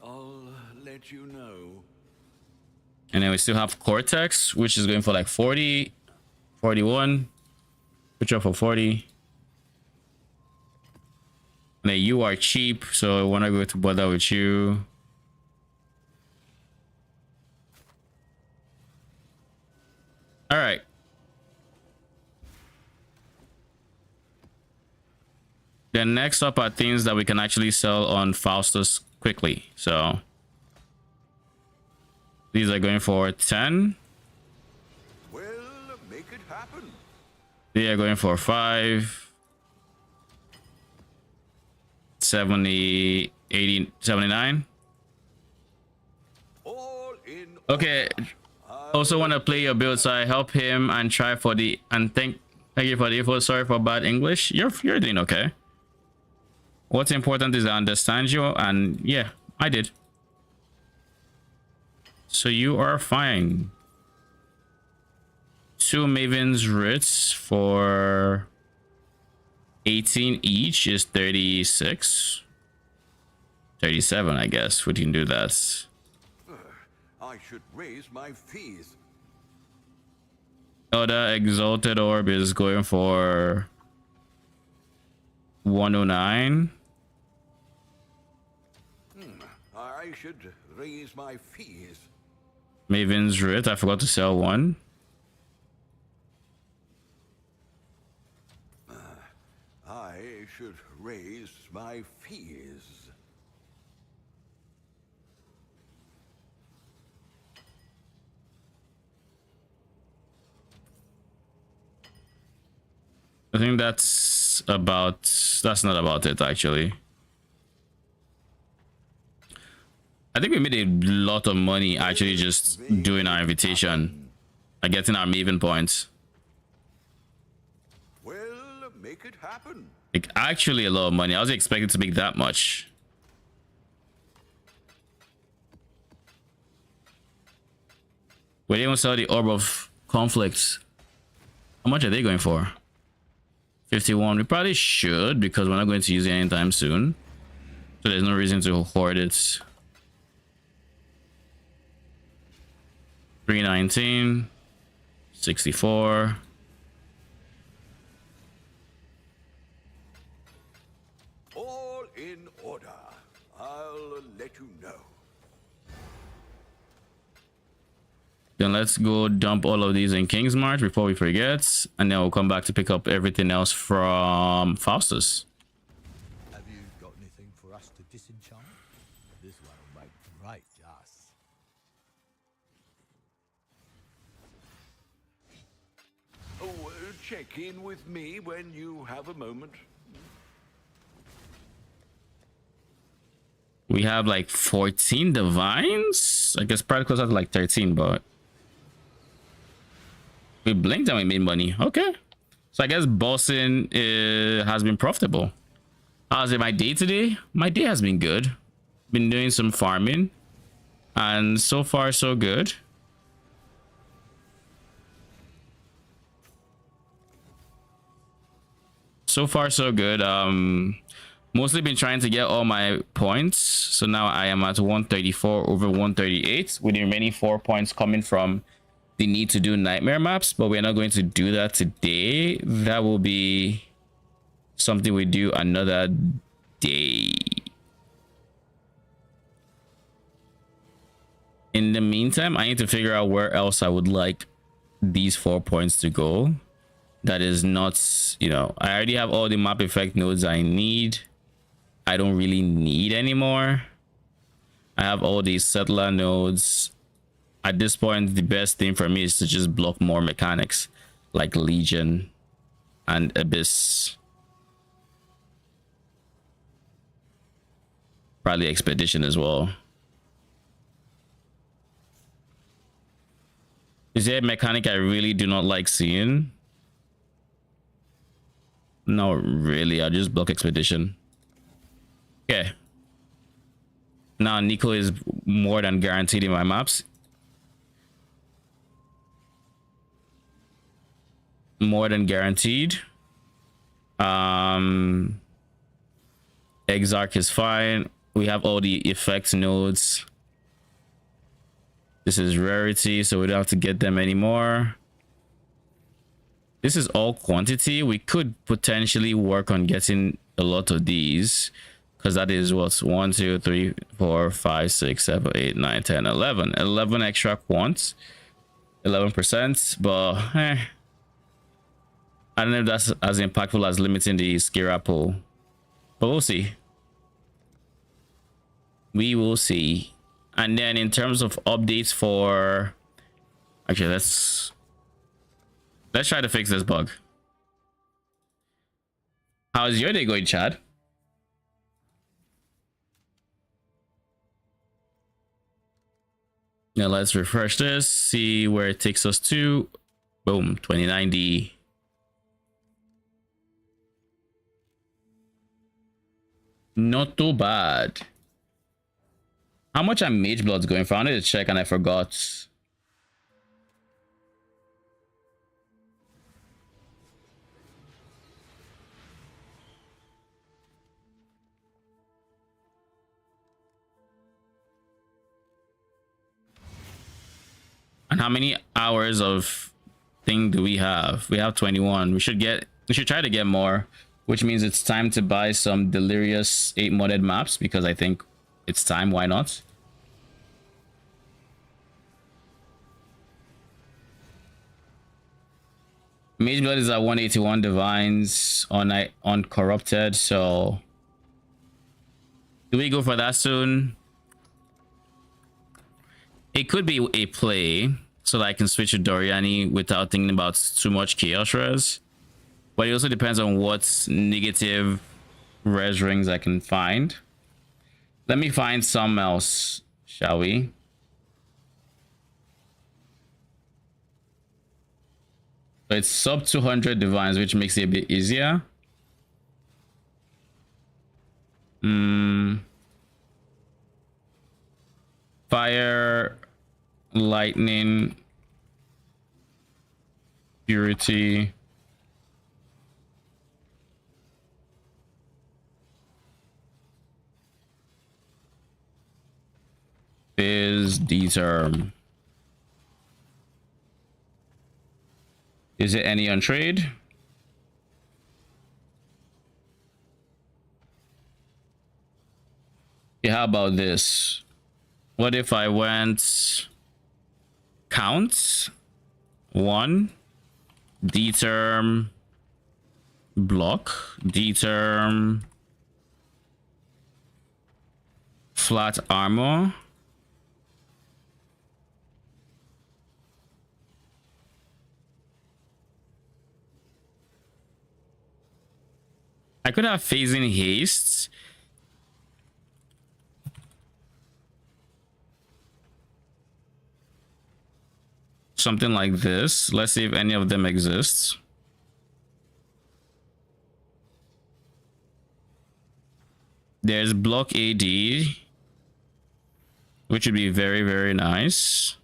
I'll let you know. And then we still have Cortex, which is going for like 40, 41. Which are for 40. And then you are cheap, so I want to go to bother with you. All right. Then next up are things that we can actually sell on Faustus quickly. So these are going for 10. Well, make it happen. They are going for 5. 70, 80, 79. All in. Okay. Also want to play your build, so I help him and try for the, and thank you for the info. Sorry for bad English. You're doing okay. What's important is I understand you, and yeah, I did. So you are fine. 2 Maven's Writs for 18 each is 36. 37, I guess. We can do that. I should raise my fees. Other exalted orb is going for 109. I should raise my fees. Maven's Writ, I forgot to sell one. I should raise my fees. I think that's not about it actually. I think we made a lot of money actually just doing our invitation and getting our Maven points. Well, make it happen. Like actually a lot of money. I was expecting to make that much. We didn't even sell the Orb of Conflict. How much are they going for? 51. We probably should because we're not going to use it anytime soon. So there's no reason to hoard it. 319. 64. All in order. I'll let you know. Then let's go dump all of these in King's March before we forget. And then we'll come back to pick up everything else from Faustus. Have you got anything for us to disenchant? This one will make great dust. Oh, check in with me when you have a moment. We have like 14 divines. I guess probably closer to like 13, but we blinked and we made money. Okay. So I guess bossing has been profitable. How's it my day today? My day has been good. Been doing some farming. And so far, so good. So far, so good. Mostly been trying to get all my points. So now I am at 134 over 138 with the remaining 4 points coming from the need to do nightmare maps, but we're not going to do that today. That will be something we do another day. In the meantime, I need to figure out where else I would like these 4 points to go. That is not, you know, I already have all the map effect nodes I need. I don't really need anymore. I have all these settler nodes. At this point, the best thing for me is to just block more mechanics like Legion and Abyss. Probably Expedition as well. Is there a mechanic I really do not like seeing? No, really. I'll just block Expedition. Okay. Now Nico is more than guaranteed in my maps. More than guaranteed. Exarch is fine. We have all the effect nodes. This is rarity, so we don't have to get them anymore. This is all quantity. We could potentially work on getting a lot of these. Because that is what's 1, 2, 3, 4, 5, 6, 7, 8, 9, 10, 11. 11 extra quants. 11%. But I don't know if that's as impactful as limiting the Skira pool. But we'll see. We will see. And then in terms of updates for... Actually, let's try to fix this bug. How's your day going, Chad? Now let's refresh this, see where it takes us to. Boom, 2090. Not too bad. How much are Mage Bloods going for? I wanted to check and I forgot. And how many hours of thing do we have? We have 21. We should try to get more, which means it's time to buy some delirious 8 modded maps because I think it's time. Why not? Mage Blood is at 181 divines on corrupted, so do we go for that soon? It could be a play so that I can switch to Doriani without thinking about too much chaos res, but it also depends on what negative res rings I can find. Let me find some else, shall we? So it's sub 200 divines, which makes it a bit easier. Fire, lightning, purity. Is D-term. Is it any on trade? Yeah, how about this? What if I went count 1 D-term block, D-term flat armor, I could have phasing haste. Something like this. Let's see if any of them exists. There's block AD, which would be very, very nice.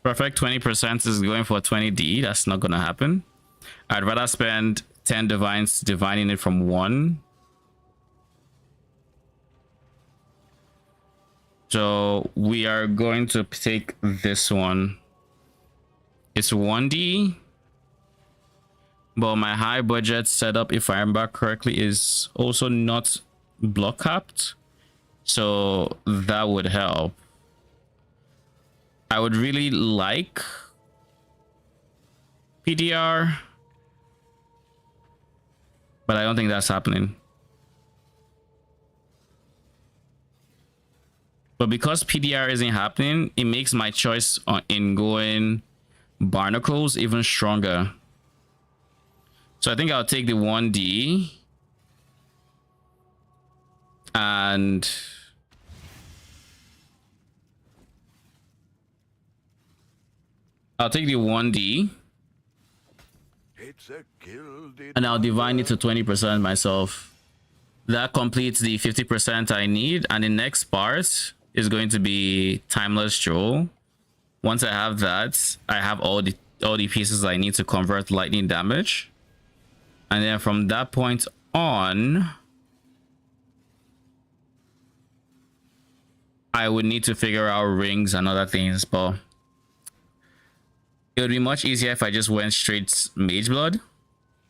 Perfect 20% is going for 20D. That's not gonna happen. I'd rather spend 10 divines divining it from 1. So we are going to take this one. It's 1D, but my high budget setup, if I remember correctly, is also not block capped, so that would help. I would really like PDR, but I don't think that's happening. But because PDR isn't happening, it makes my choice in going barnacles even stronger. So I think I'll take the 1D and I'll take the 1D and I'll divine it to 20% myself. That completes the 50% I need, and the next part is going to be Timeless Jewel. Once I have that, I have all the pieces I need to convert lightning damage, and then from that point on, I would need to figure out rings and other things, but it would be much easier if I just went straight Mage Blood.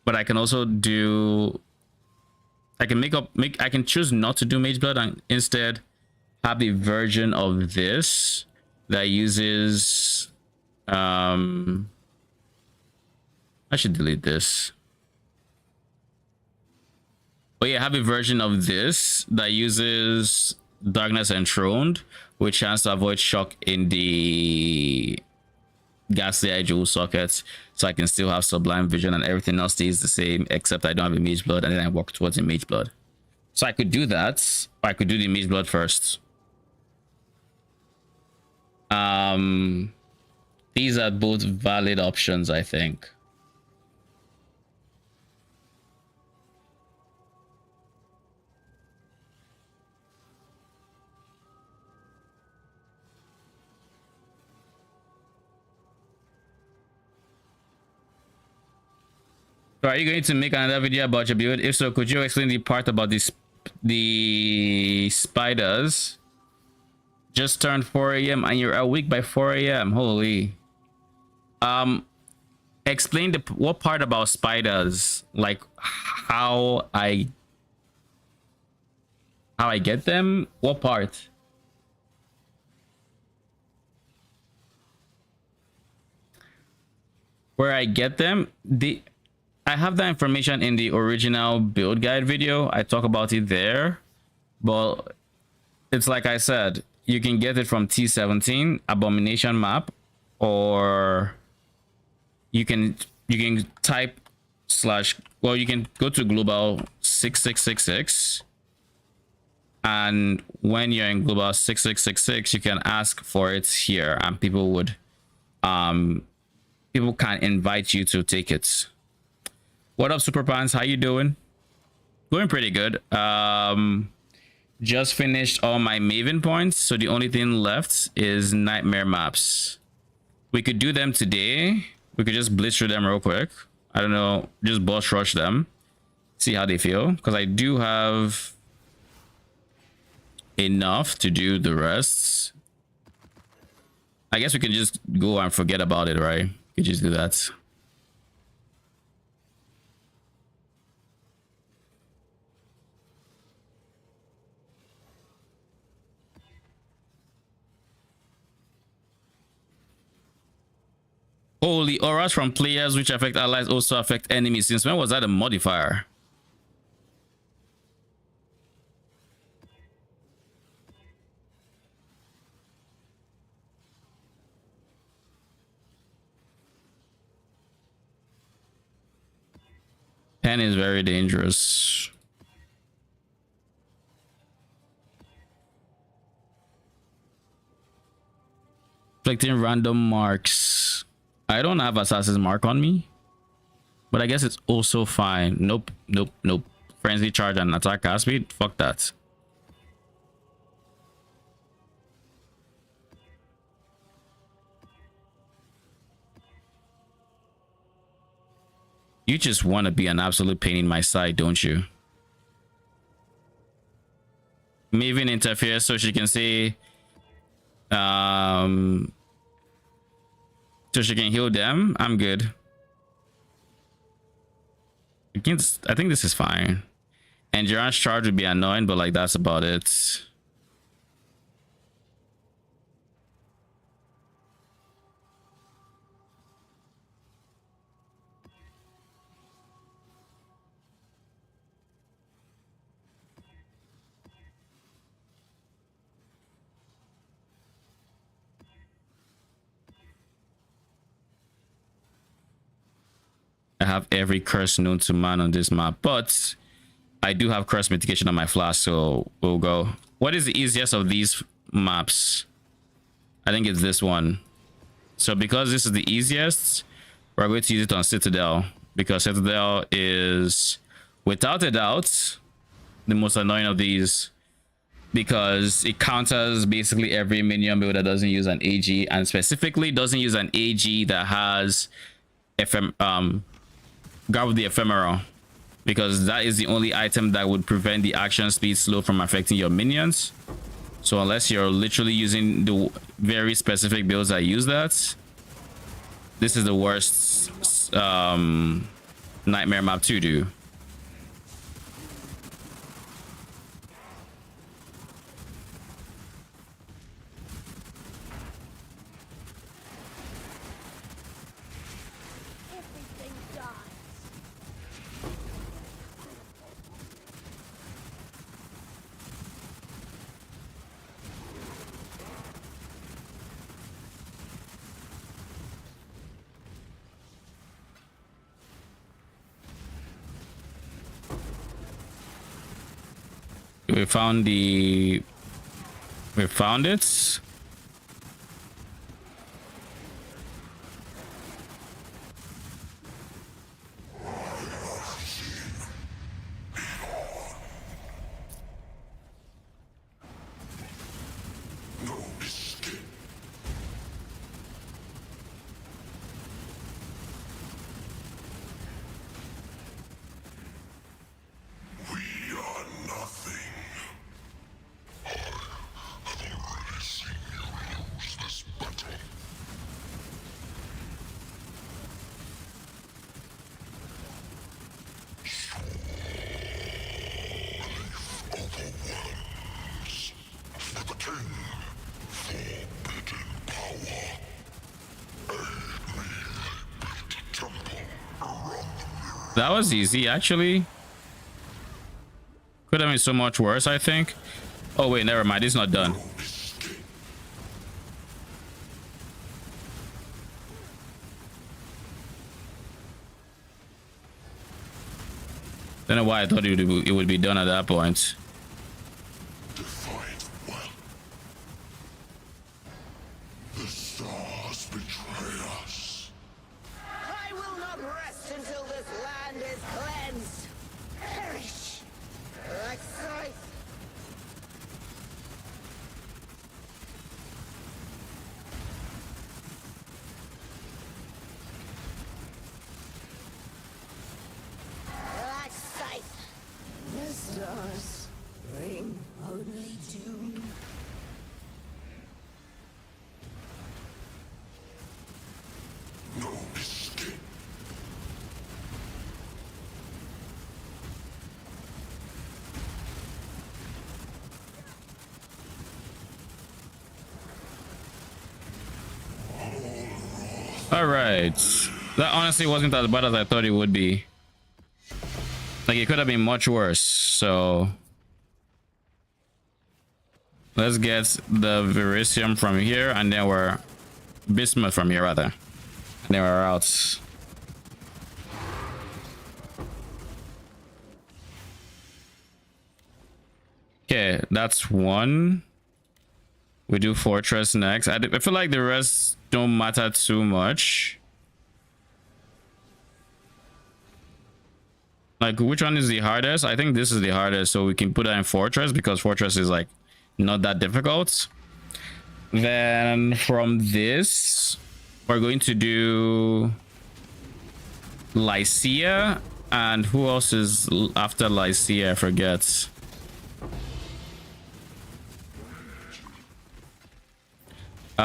But I can also do, I can choose not to do Mage Blood and instead have the version of this that uses I should delete this. But yeah, have a version of this that uses Darkness Enthroned, with chance to avoid shock in the Ghastly Eye Jewel sockets, so I can still have Sublime Vision and everything else stays the same, except I don't have a Mage Blood, and then I walk towards a Mage Blood. So I could do that, or I could do the Mage Blood first. These are both valid options, I think. So are you going to make another video about your build? If so, could you explain the part about this the spiders. Just turned 4 a.m. and you're awake by 4 a.m. Holy. Explain what part about spiders, like how I get them. What part? Where I get them? I have that information in the original build guide video. I talk about it there, but it's like I said, you can get it from T17 abomination map, or you can type / well, you can go to global 6666, and when you're in global 6666 you can ask for it here, and people can invite you to take it. What up, Super Pants? How you doing? Going pretty good. Just finished all my Maven points, so the only thing left is nightmare maps. We could do them today. We could just blitz through them real quick. I don't know, just boss rush them, see how they feel, because I do have enough to do the rest. I guess we can just go and forget about it, right? We could just do that. Holy, auras from players which affect allies also affect enemies. Since when was that a modifier? Pen is very dangerous. Inflicting random marks. I don't have assassin's mark on me, but I guess it's also fine. Nope. Frenzy charge and attack cast speed. Fuck that. You just want to be an absolute pain in my side, don't you? Maven interferes so she can say so she can heal them. I'm good. I think this is fine. Endurance charge would be annoying, but like that's about it. I have every curse known to man on this map, but I do have curse mitigation on my flask, so we'll go. What is the easiest of these maps? I think it's this one. So because this is the easiest, we're going to use it on Citadel, because Citadel is without a doubt the most annoying of these, because it counters basically every minion build that doesn't use an AG, and specifically doesn't use an AG that has Guard with the Ephemeral, because that is the only item that would prevent the action speed slow from affecting your minions. So unless you're literally using the very specific builds that use that, this is the worst nightmare map to do. We found it. We are nothing. That was easy, actually. Could have been so much worse, I think. Oh, wait, never mind. It's not done. Don't know why I thought it would be done at that point. Defiant well. The stars betray us. I will not rest until this land is cleansed. Perish. Like scythe. Like scythe. The stars bring only doom. No escape. All right. That honestly wasn't as bad as I thought it would be. Like, it could have been much worse. So let's get the Verisium from here, and then we're Bismuth from here, rather. And then we're out. Okay, that's one. We do Fortress next. I feel like the rest don't matter too much. Like, which one is the hardest? I think this is the hardest, so we can put that in Fortress because Fortress is like not that difficult. Then from this, we're going to do Lycia, and who else is after Lycia? I forget.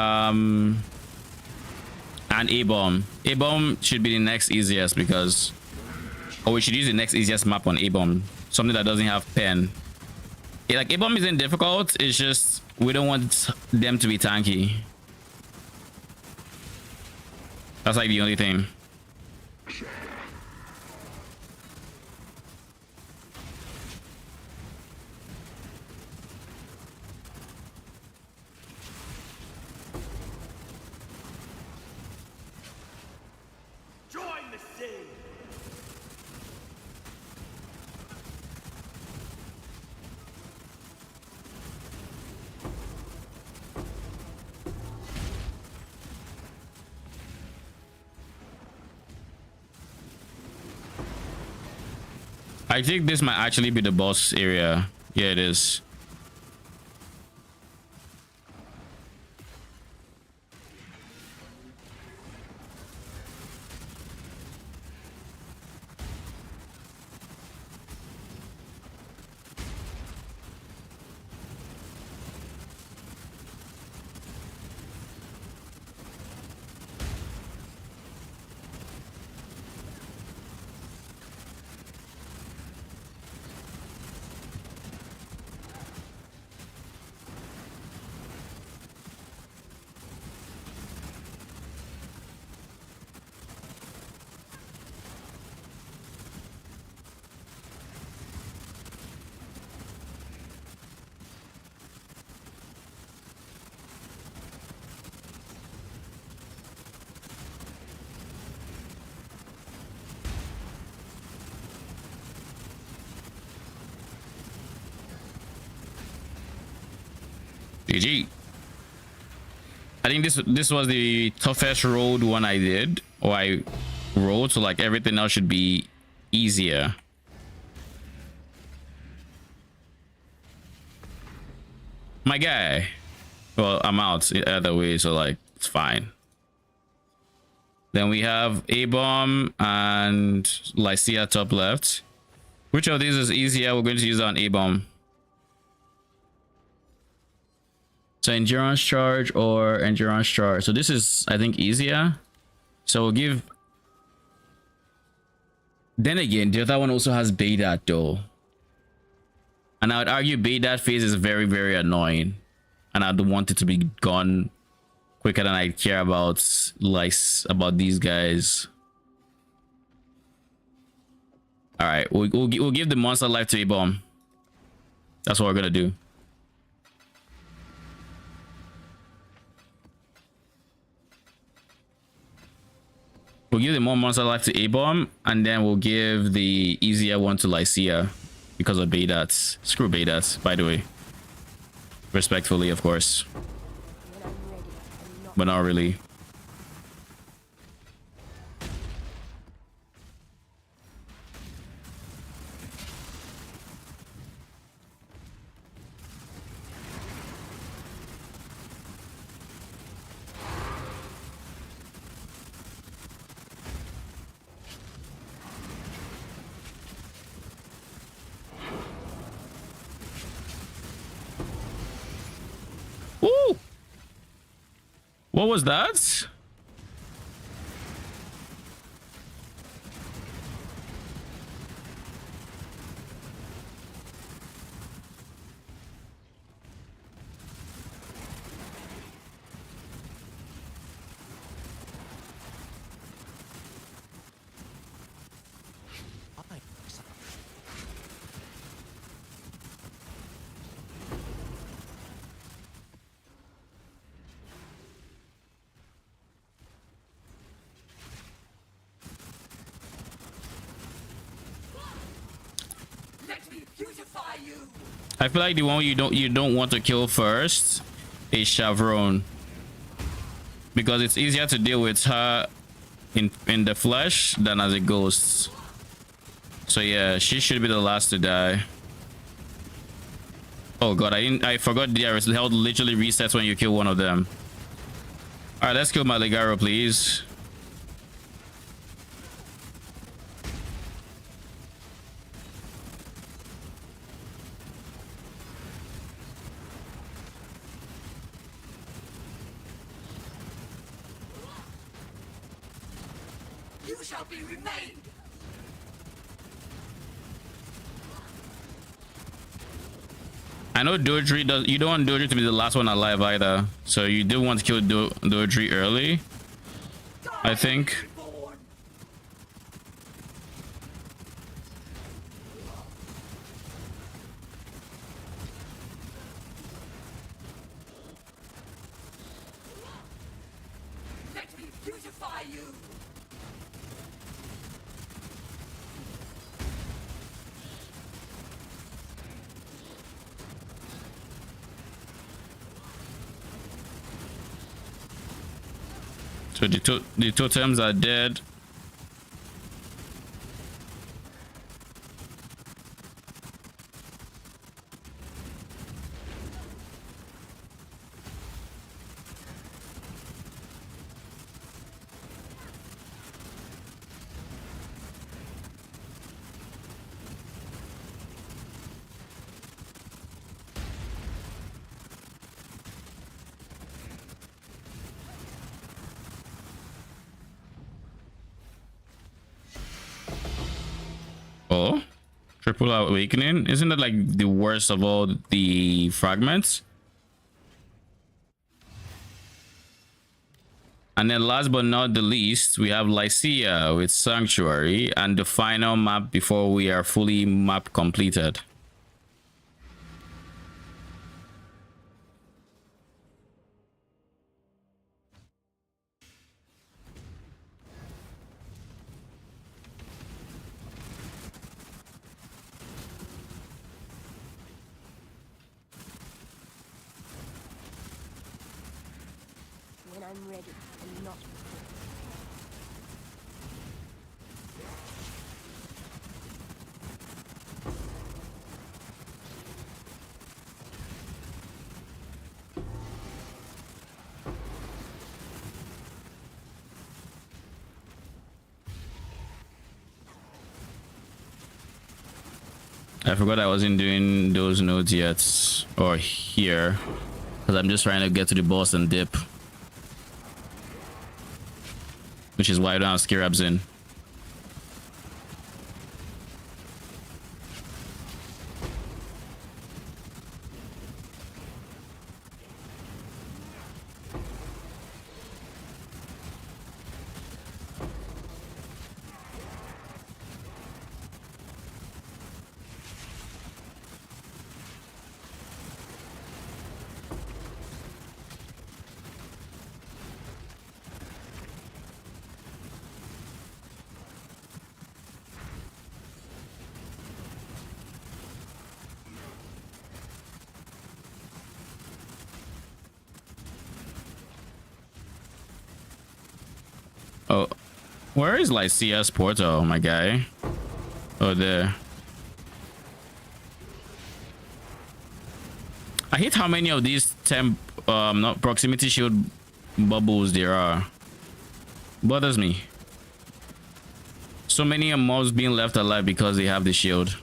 And A-bomb. A-bomb should be the next easiest because, or we should use the next easiest map on A-bomb, something that doesn't have pen. Yeah, like A-bomb isn't difficult, it's just we don't want them to be tanky. That's like the only thing. Join the sea! I think this might actually be the boss area. Yeah, it is. GG. I think this was the toughest road one I did, or I rode, so like everything else should be easier. My guy. Well, I'm out either way, so like it's fine. Then we have A-bomb and Lycia top left. Which of these is easier? We're going to use on A-bomb. So endurance charge or endurance charge. So this is, I think, easier. So we'll give. Then again, the other one also has Baydat though. And I would argue Baydat phase is very, very annoying. And I'd want it to be gone quicker than I care about, like, about these guys. All right, we'll give the monster life to a bomb. That's what we're gonna do. We'll give the more monster life to A-Bomb, and then we'll give the easier one to Lycia because of Baydats. Screw Baydats, by the way. Respectfully, of course. But not really. Woo! What was that? Let me beautify you. I feel like the one you don't want to kill first is Chevron, because it's easier to deal with her in the flesh than as a ghost. So yeah, she should be the last to die. Oh god, I forgot the health literally resets when you kill one of them. All right, let's kill my Legaro, please. You shall be remade. I know Dodri does. You don't want Dodri to be the last one alive either, so you do want to kill Dodri early, I think. Let me beautify you. So the totems are dead. Oh, triple awakening. Isn't that like the worst of all the fragments? And then last but not the least, we have Lycia with Sanctuary and the final map before we are fully map completed. When I'm ready and not before. I forgot I wasn't doing those nodes yet, or here, because I'm just trying to get to the boss and dip. Which is why I don't have Scarabs in. Where is Lycia's portal, my guy? Oh, there. I hate how many of these not proximity shield bubbles there are. Bothers me. So many mobs being left alive because they have the shield.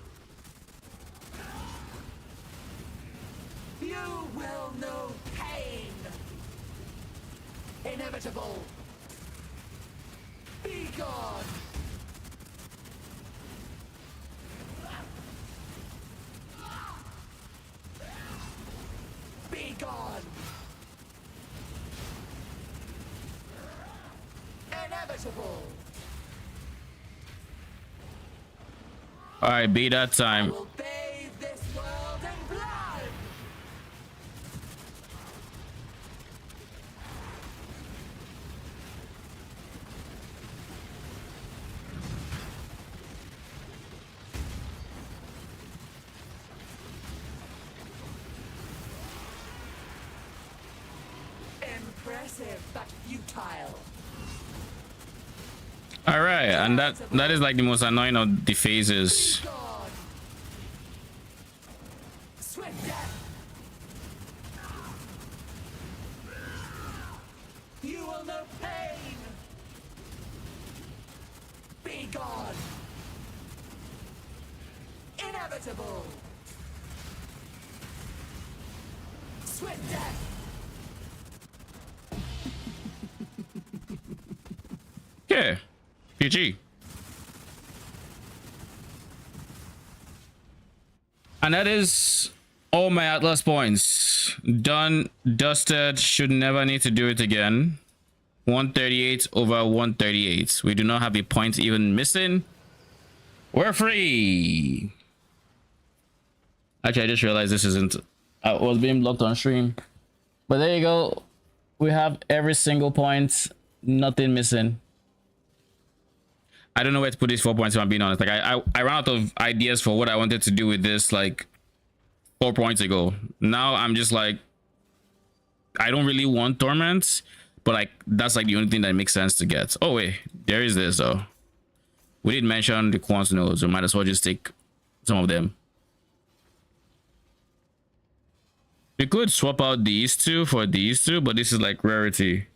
You will know pain. Inevitable. Be gone. Be gone. Inevitable. All right, beat that time. Bathe this world in blood. Impressive, but futile. All right, and that is like the most annoying of the phases. Swift death. You will know pain. Be gone. Inevitable. Swift death. Yeah, GG. And that is all my Atlas points. Done, dusted, should never need to do it again. 138 over 138. We do not have a point even missing. We're free. Actually, I just realized this isn't... I was being blocked on stream. But there you go. We have every single point. Nothing missing. I don't know where to put these 4 points if I'm being honest. Like I ran out of ideas for what I wanted to do with this like 4 points ago. Now I'm just like, I don't really want torments, but like that's like the only thing that makes sense to get. Oh wait, there is this though. We did mention the quant nodes, so might as well just take some of them. We could swap out these two for these two, but this is like rarity.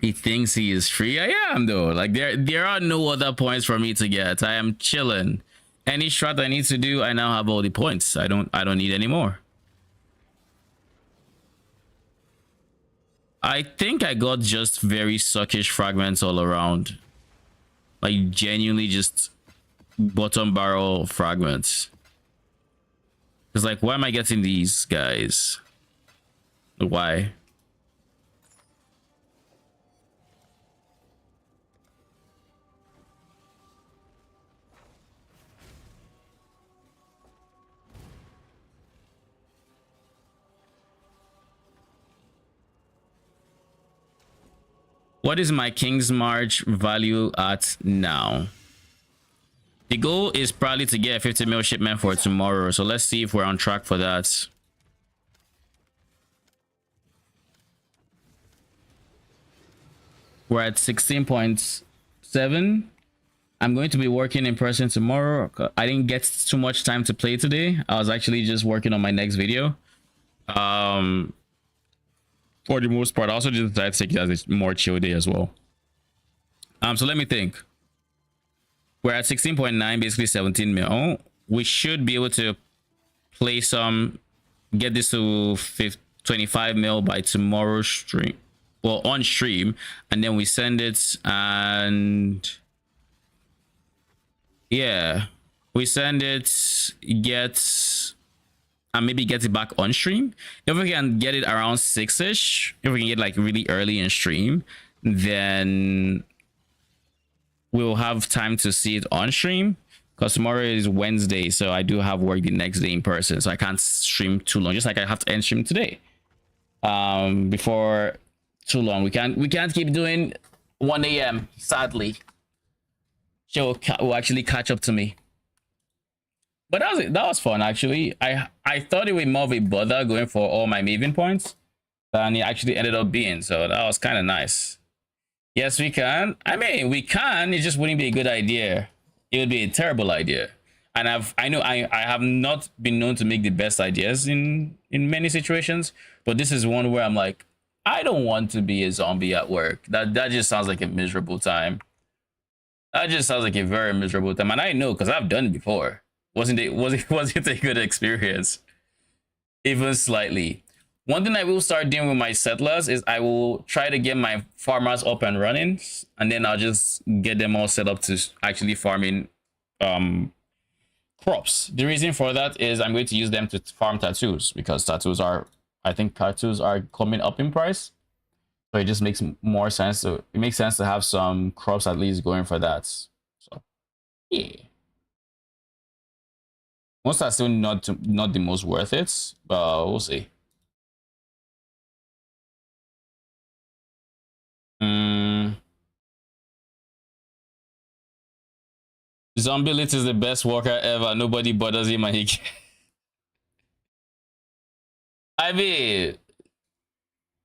He thinks he is free. I am though. Like there are no other points for me to get. I am chilling. Any strat I need to do, I now have all the points. I don't need any more. I think I got just very suckish fragments all around. Like genuinely just bottom barrel fragments. It's like, why am I getting these guys? Why? What is my King's March value at now? The goal is probably to get a 50 mil shipment for tomorrow. So let's see if we're on track for that. We're at 16.7. I'm going to be working in person tomorrow. I didn't get too much time to play today. I was actually just working on my next video. For the most part, I also just decided to take it as a more chill day as well. So let me think. We're at 16.9, basically 17 mil. We should be able to play some, get this to 25 mil by tomorrow's stream. Well, on stream, and then we send it, and yeah, we send it, and maybe get it back on stream. If we can get it around 6ish, if we can get like really early in stream, then we'll have time to see it on stream, because tomorrow is Wednesday, so I do have work the next day in person, so I can't stream too long, just like I have to end stream today before too long. We can't keep doing 1 a.m. sadly. She will actually catch up to me. But that was fun actually. I thought it would be more of a bother going for all my Maven points than it actually ended up being, so that was kind of nice. Yes, we can. I mean, we can. It just wouldn't be a good idea. It would be a terrible idea. And I have not been known to make the best ideas in many situations, but this is one where I'm like, I don't want to be a zombie at work. That just sounds like a miserable time. That just sounds like a very miserable time, and I know because I've done it before. Wasn't a good experience, even slightly. One thing I will start doing with my settlers is I will try to get my farmers up and running, and then I'll just get them all set up to actually farming crops. The reason for that is I'm going to use them to farm tattoos, because tattoos are, I think tattoos are coming up in price. So it just makes more sense. So it makes sense to have some crops at least going for that. So yeah. Most are still not the most worth it, but we'll see. Zombie Lit is the best walker ever. Nobody bothers him and he I mean,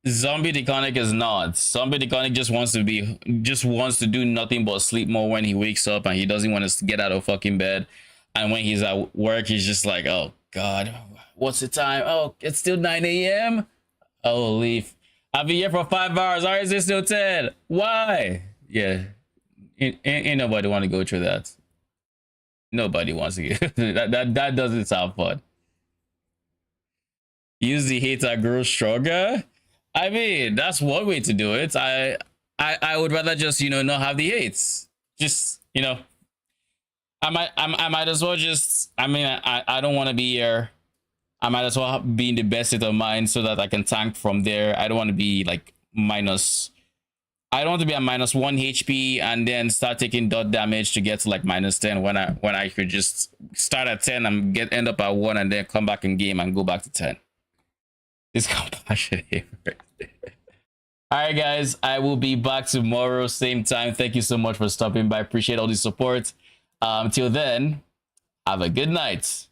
Zombie Deconic is not. Zombie Deconic just wants to do nothing but sleep more when he wakes up, and he doesn't want to get out of fucking bed. And when he's at work, he's just like, oh god, what's the time? Oh, it's still 9 a.m. Oh, leave. I've been here for 5 hours. Why is it still 10? Why? Yeah, ain't nobody want to go through that. Nobody wants to get that doesn't sound fun. Use the hater grow stronger. I mean, that's one way to do it. I would rather just, you know, not have the hates. Just, you know, I might as well just, I mean, I don't want to be here. I might as well be in the best state of mind so that I can tank from there. I don't want to be like I don't want to be at -1 HP and then start taking dot damage to get to like -10 when I could just start at 10 and end up at 1 and then come back in game and go back to 10. This compassion here. Alright guys, I will be back tomorrow, same time. Thank you so much for stopping by. Appreciate all the support. Till then, have a good night.